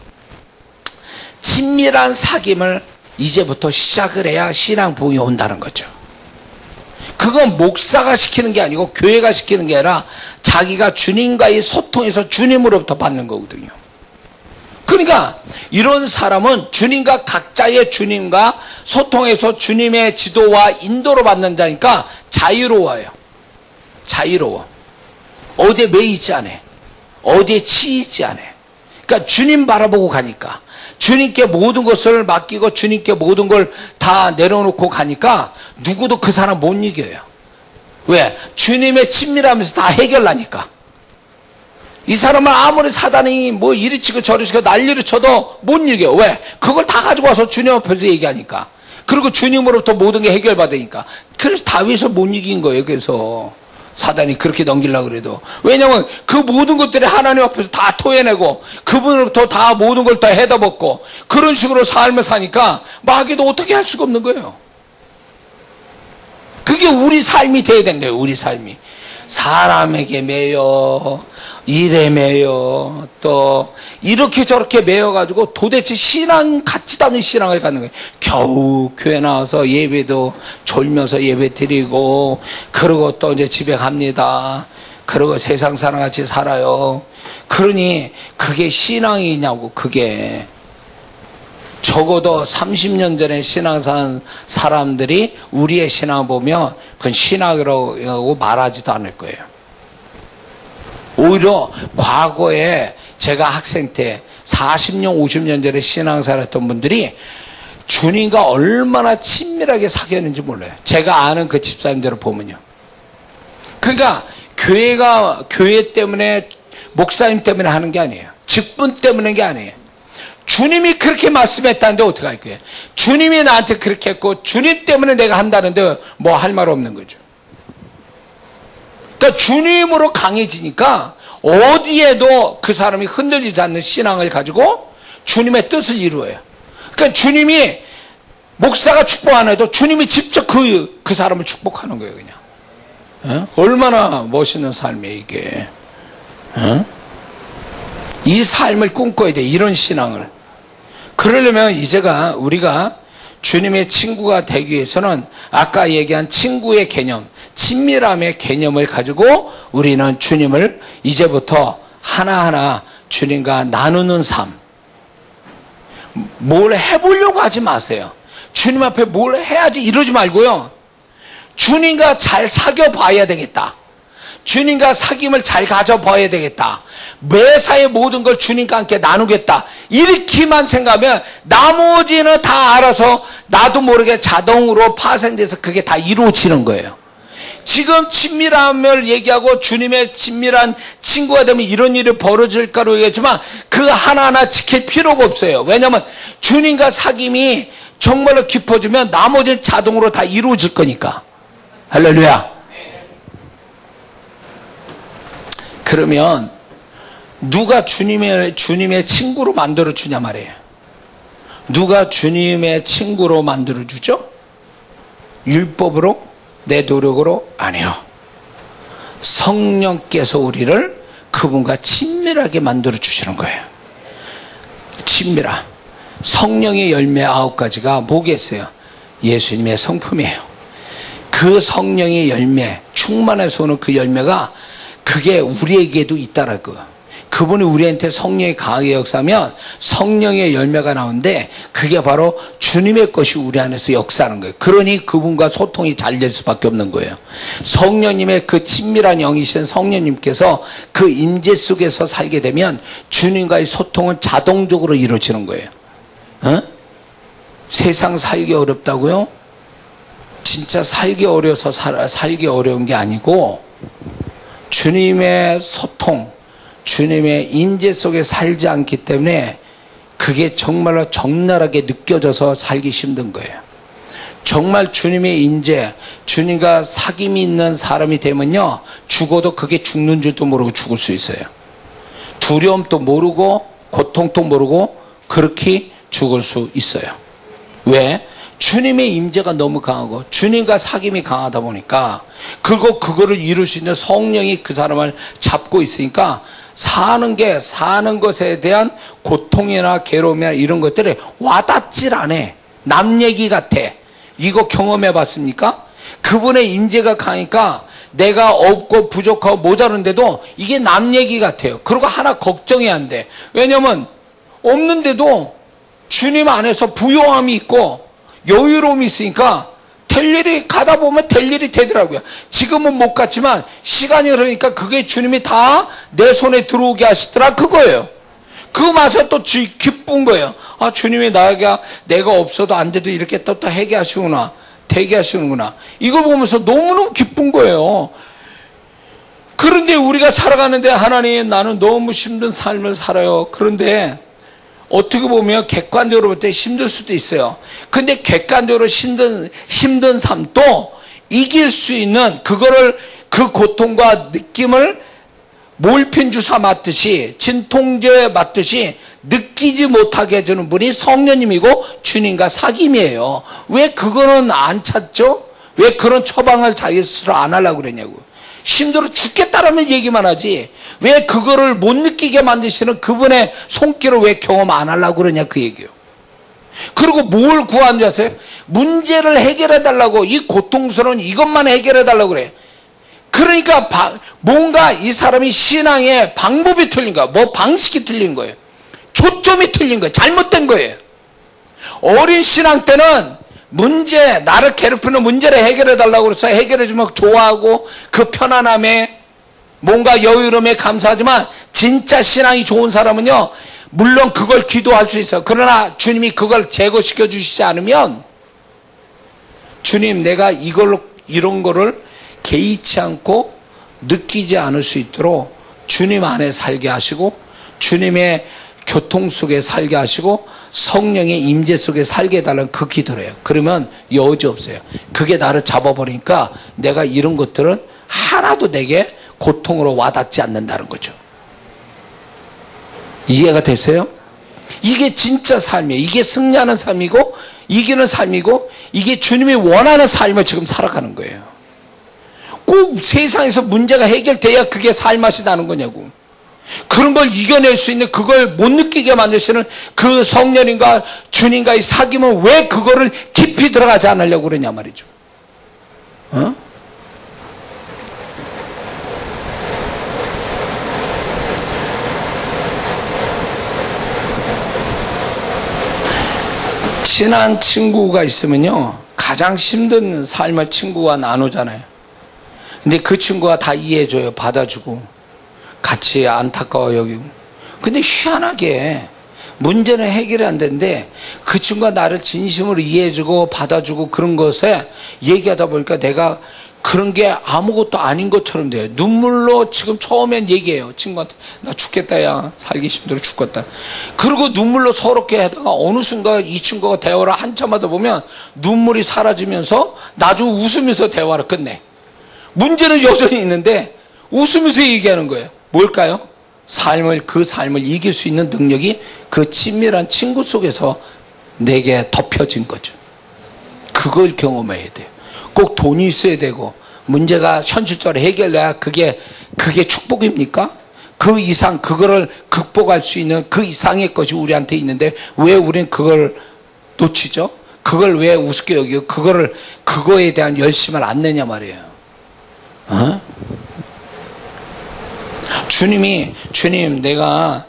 친밀한 사귐을 이제부터 시작을 해야 신앙 부흥이 온다는 거죠. 그건 목사가 시키는 게 아니고 교회가 시키는 게 아니라 자기가 주님과의 소통에서 주님으로부터 받는 거거든요. 그러니까 이런 사람은 주님과 각자의 주님과 소통해서 주님의 지도와 인도로 받는 자니까 자유로워요. 자유로워. 어디에 매이지 않아. 어디에 치이지 않아. 그러니까 주님 바라보고 가니까 주님께 모든 것을 맡기고 주님께 모든 걸 다 내려놓고 가니까 누구도 그 사람 못 이겨요. 왜? 주님의 친밀하면서 다 해결하니까. 이 사람은 아무리 사단이 뭐 이리 치고 저리 치고 난리를 쳐도 못 이겨요. 왜? 그걸 다 가지고 와서 주님 앞에서 얘기하니까. 그리고 주님으로부터 모든 게 해결받으니까. 그래서 다윗을 못 이긴 거예요. 그래서 사단이 그렇게 넘기려고 그래도. 왜냐면 그 모든 것들이 하나님 앞에서 다 토해내고 그분으로부터 다 모든 걸 다 해다 벗고 그런 식으로 삶을 사니까 마귀도 어떻게 할 수가 없는 거예요. 그게 우리 삶이 돼야 된대요. 우리 삶이. 사람에게 매여, 일에 매여, 또 이렇게 저렇게 매여가지고 도대체 신앙 같지도 않은 신앙을 갖는 거예요. 겨우 교회 나와서 예배도 졸면서 예배 드리고 그러고 또 이제 집에 갑니다. 그러고 세상 사람같이 살아요. 그러니 그게 신앙이냐고. 그게 적어도 30년 전에 신앙 산 사람들이 우리의 신앙을 보면 그건 신앙이라고 말하지도 않을 거예요. 오히려 과거에 제가 학생 때 40년, 50년 전에 신앙생활 했던 분들이 주님과 얼마나 친밀하게 사귀었는지 몰라요. 제가 아는 그 집사님들을 보면요. 그러니까 교회 때문에 목사님 때문에 하는 게 아니에요. 직분 때문에 하는 게 아니에요. 주님이 그렇게 말씀했다는데 어떻게 할 거예요? 주님이 나한테 그렇게 했고 주님 때문에 내가 한다는데 뭐 할 말 없는 거죠. 그러니까 주님으로 강해지니까 어디에도 그 사람이 흔들리지 않는 신앙을 가지고 주님의 뜻을 이루어요. 그러니까 주님이 목사가 축복 안 해도 주님이 직접 그 사람을 축복하는 거예요. 그냥. 얼마나 멋있는 삶이에요 이게. 이 삶을 꿈꿔야 돼. 이런 신앙을. 그러려면 이제가 우리가 주님의 친구가 되기 위해서는 아까 얘기한 친구의 개념, 친밀함의 개념을 가지고 우리는 주님을 이제부터 하나하나 주님과 나누는 삶. 뭘 해보려고 하지 마세요. 주님 앞에 뭘 해야지 이러지 말고요. 주님과 잘 사귀어 봐야 되겠다. 주님과 사귐을 잘 가져봐야 되겠다. 매사의 모든 걸 주님과 함께 나누겠다. 이렇게만 생각하면 나머지는 다 알아서 나도 모르게 자동으로 파생돼서 그게 다 이루어지는 거예요. 지금 친밀함을 얘기하고 주님의 친밀한 친구가 되면 이런 일이 벌어질까로 얘기했지만 그 하나하나 지킬 필요가 없어요. 왜냐하면 주님과 사귐이 정말로 깊어지면 나머지는 자동으로 다 이루어질 거니까. 할렐루야. 그러면 누가 주님의 친구로 만들어주냐 말이에요. 누가 주님의 친구로 만들어주죠? 율법으로 내 노력으로 아니요. 성령께서 우리를 그분과 친밀하게 만들어 주시는 거예요. 친밀한 성령의 열매 9가지가 뭐겠어요? 예수님의 성품이에요. 그 성령의 열매, 충만해서 오는 그 열매가 그게 우리에게도 있다라고. 그분이 우리한테 성령이 강하게 역사하면 성령의 열매가 나오는데 그게 바로 주님의 것이 우리 안에서 역사하는 거예요. 그러니 그분과 소통이 잘 될 수밖에 없는 거예요. 성령님의 그 친밀한 영이신 성령님께서 그 임재 속에서 살게 되면 주님과의 소통은 자동적으로 이루어지는 거예요. 세상 살기 어렵다고요? 진짜 살기 어려서 살기 어려운 게 아니고 주님의 소통, 주님의 임재 속에 살지 않기 때문에 그게 정말로 적나라하게 느껴져서 살기 힘든 거예요. 정말 주님의 임재, 주님과 사귐이 있는 사람이 되면요, 죽어도 그게 죽는 줄도 모르고 죽을 수 있어요. 두려움도 모르고 고통도 모르고 그렇게 죽을 수 있어요. 왜? 주님의 임재가 너무 강하고 주님과 사귐이 강하다 보니까 그리고 그거를 이룰 수 있는 성령이 그 사람을 잡고 있으니까 사는 것에 대한 고통이나 괴로움이나 이런 것들이 와닿질 않아. 남 얘기 같아. 이거 경험해 봤습니까? 그분의 임재가 강하니까 내가 없고 부족하고 모자른데도 이게 남 얘기 같아요. 그리고 하나 걱정이 안 돼. 왜냐면 없는데도 주님 안에서 부요함이 있고 여유로움이 있으니까 될 일이 가다 보면 될 일이 되더라고요. 지금은 못 갔지만 시간이 흐르니까 그게 주님이 다 내 손에 들어오게 하시더라 그거예요. 그 맛에 또 기쁜 거예요. 아, 주님이 내가 없어도 안 돼도 이렇게 또 해게 하시구나, 되게 하시는구나. 이걸 보면서 너무너무 기쁜 거예요. 그런데 우리가 살아가는데 하나님, 나는 너무 힘든 삶을 살아요. 그런데 어떻게 보면 객관적으로 볼 때 힘들 수도 있어요. 근데 객관적으로 힘든 삶도 이길 수 있는 그거를, 그 고통과 느낌을 몰핀 주사 맞듯이, 진통제 맞듯이 느끼지 못하게 해주는 분이 성령님이고 주님과 사귐이에요. 왜 그거는 안 찾죠? 왜 그런 처방을 자기 스스로 안 하려고 그러냐고. 힘들어 죽겠다라는 얘기만 하지 왜 그거를 못 느끼게 만드시는 그분의 손길을 왜 경험 안 하려고 그러냐 그 얘기예요. 그리고 뭘 구하는 줄 아세요? 문제를 해결해 달라고, 이 고통스러운 이것만 해결해 달라고 그래. 그러니까 뭔가 이 사람이 신앙의 방법이 틀린 거야. 뭐 방식이 틀린 거예요. 초점이 틀린 거예요. 잘못된 거예요. 어린 신앙 때는 나를 괴롭히는 문제를 해결해 달라고 그래서 해결해 주면 좋아하고 그 편안함에 뭔가 여유로움에 감사하지만 진짜 신앙이 좋은 사람은요, 물론 그걸 기도할 수 있어요. 그러나 주님이 그걸 제거시켜 주시지 않으면 주님, 내가 이런 거를 개의치 않고 느끼지 않을 수 있도록 주님 안에 살게 하시고 주님의 교통 속에 살게 하시고 성령의 임재 속에 살게 해달라는 그 기도를 해요. 그러면 여지 없어요. 그게 나를 잡아버리니까 내가 이런 것들은 하나도 내게 고통으로 와닿지 않는다는 거죠. 이해가 되세요? 이게 진짜 삶이에요. 이게 승리하는 삶이고 이기는 삶이고 이게 주님이 원하는 삶을 지금 살아가는 거예요. 꼭 세상에서 문제가 해결돼야 그게 살맛이 나는 거냐고. 그런 걸 이겨낼 수 있는, 그걸 못 느끼게 만드시는 그 성령님과 주님과의 사귐은 왜 그거를 깊이 들어가지 않으려고 그러냐 말이죠. 친한 친구가 있으면요, 가장 힘든 삶을 친구와 나누잖아요. 근데 그 친구가 다 이해해줘요. 받아주고 같이 안타까워 여기고. 근데 희한하게 문제는 해결이 안 되는데 그 친구가 나를 진심으로 이해해주고 받아주고 그런 것에 얘기하다 보니까 내가 그런 게 아무것도 아닌 것처럼 돼요. 눈물로 지금 처음엔 얘기해요. 친구한테 나 죽겠다, 야 살기 힘들어 죽겠다. 그리고 눈물로 서럽게 하다가 어느 순간 이 친구가 대화를 한참 하다 보면 눈물이 사라지면서 나중에 웃으면서 대화를 끝내. 문제는 여전히 있는데 웃으면서 얘기하는 거예요. 뭘까요? 그 삶을 이길 수 있는 능력이 그 친밀한 친구 속에서 내게 덮여진 거죠. 그걸 경험해야 돼요. 꼭 돈이 있어야 되고 문제가 현실적으로 해결돼야 그게 축복입니까? 그 이상 그거를 극복할 수 있는 그 이상의 것이 우리한테 있는데 왜 우리는 그걸 놓치죠? 그걸 왜 우습게 여기고 그거에 대한 열심을 안 내냐 말이에요. 어? 주님 내가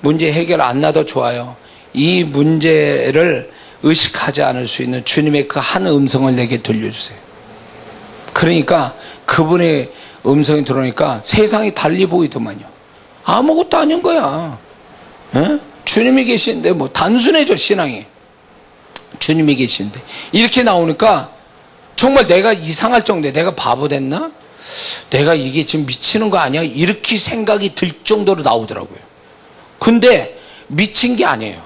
문제 해결 안 나도 좋아요. 이 문제를 의식하지 않을 수 있는 주님의 그 한 음성을 내게 들려주세요. 그러니까 그분의 음성이 들어오니까 세상이 달리 보이더만요. 아무것도 아닌 거야. 에? 주님이 계시는데 뭐 단순해져 신앙이. 주님이 계시는데 이렇게 나오니까 정말 내가 이상할 정도에 내가 바보 됐나? 내가 이게 지금 미치는 거 아니야? 이렇게 생각이 들 정도로 나오더라고요. 근데 미친 게 아니에요.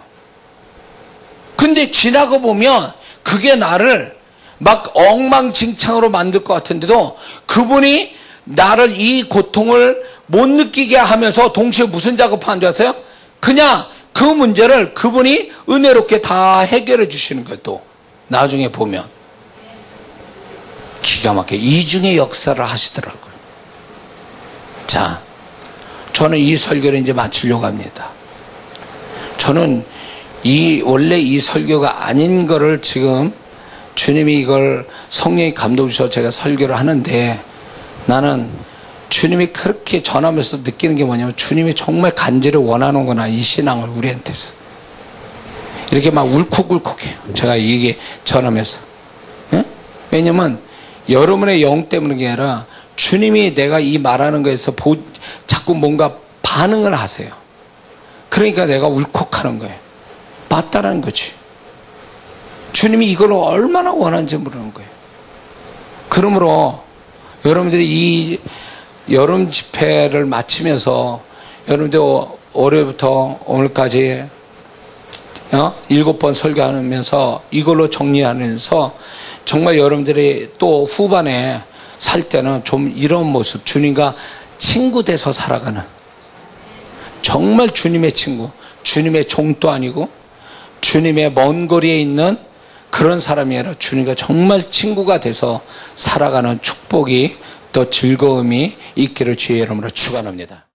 근데 지나고 보면 그게 나를 막 엉망진창으로 만들 것 같은데도 그분이 나를 이 고통을 못 느끼게 하면서 동시에 무슨 작업하는 줄 아세요? 그냥 그 문제를 그분이 은혜롭게 다 해결해 주시는 것도 나중에 보면 기가 막혀 이중의 역사를 하시더라고요. 자, 저는 이 설교를 이제 마치려고 합니다. 저는 원래 이 설교가 아닌 거를 지금 주님이 이걸 성령이 감동 주셔서 제가 설교를 하는데 나는 주님이 그렇게 전하면서 느끼는 게 뭐냐면 주님이 정말 간절히 원하는구나 이 신앙을 우리한테서 이렇게 막 울컥울컥해요. 제가 이게 전하면서 예? 왜냐면 여러분의 영 때문에 게 아니라 주님이 내가 이 말하는 거에서 자꾸 뭔가 반응을 하세요. 그러니까 내가 울컥하는 거예요. 맞다라는 거지. 주님이 이걸 얼마나 원하는지 모르는 거예요. 그러므로 여러분들이 이 여름 집회를 마치면서 여러분들 올해부터 오늘까지 7번 설교하면서 이걸로 정리하면서 정말 여러분들이 또 후반에 살 때는 좀 이런 모습 주님과 친구 돼서 살아가는 정말 주님의 친구 주님의 종도 아니고 주님의 먼 거리에 있는 그런 사람이 아니라 주님과 정말 친구가 돼서 살아가는 축복이 또 즐거움이 있기를 주의 이름으로 축원합니다.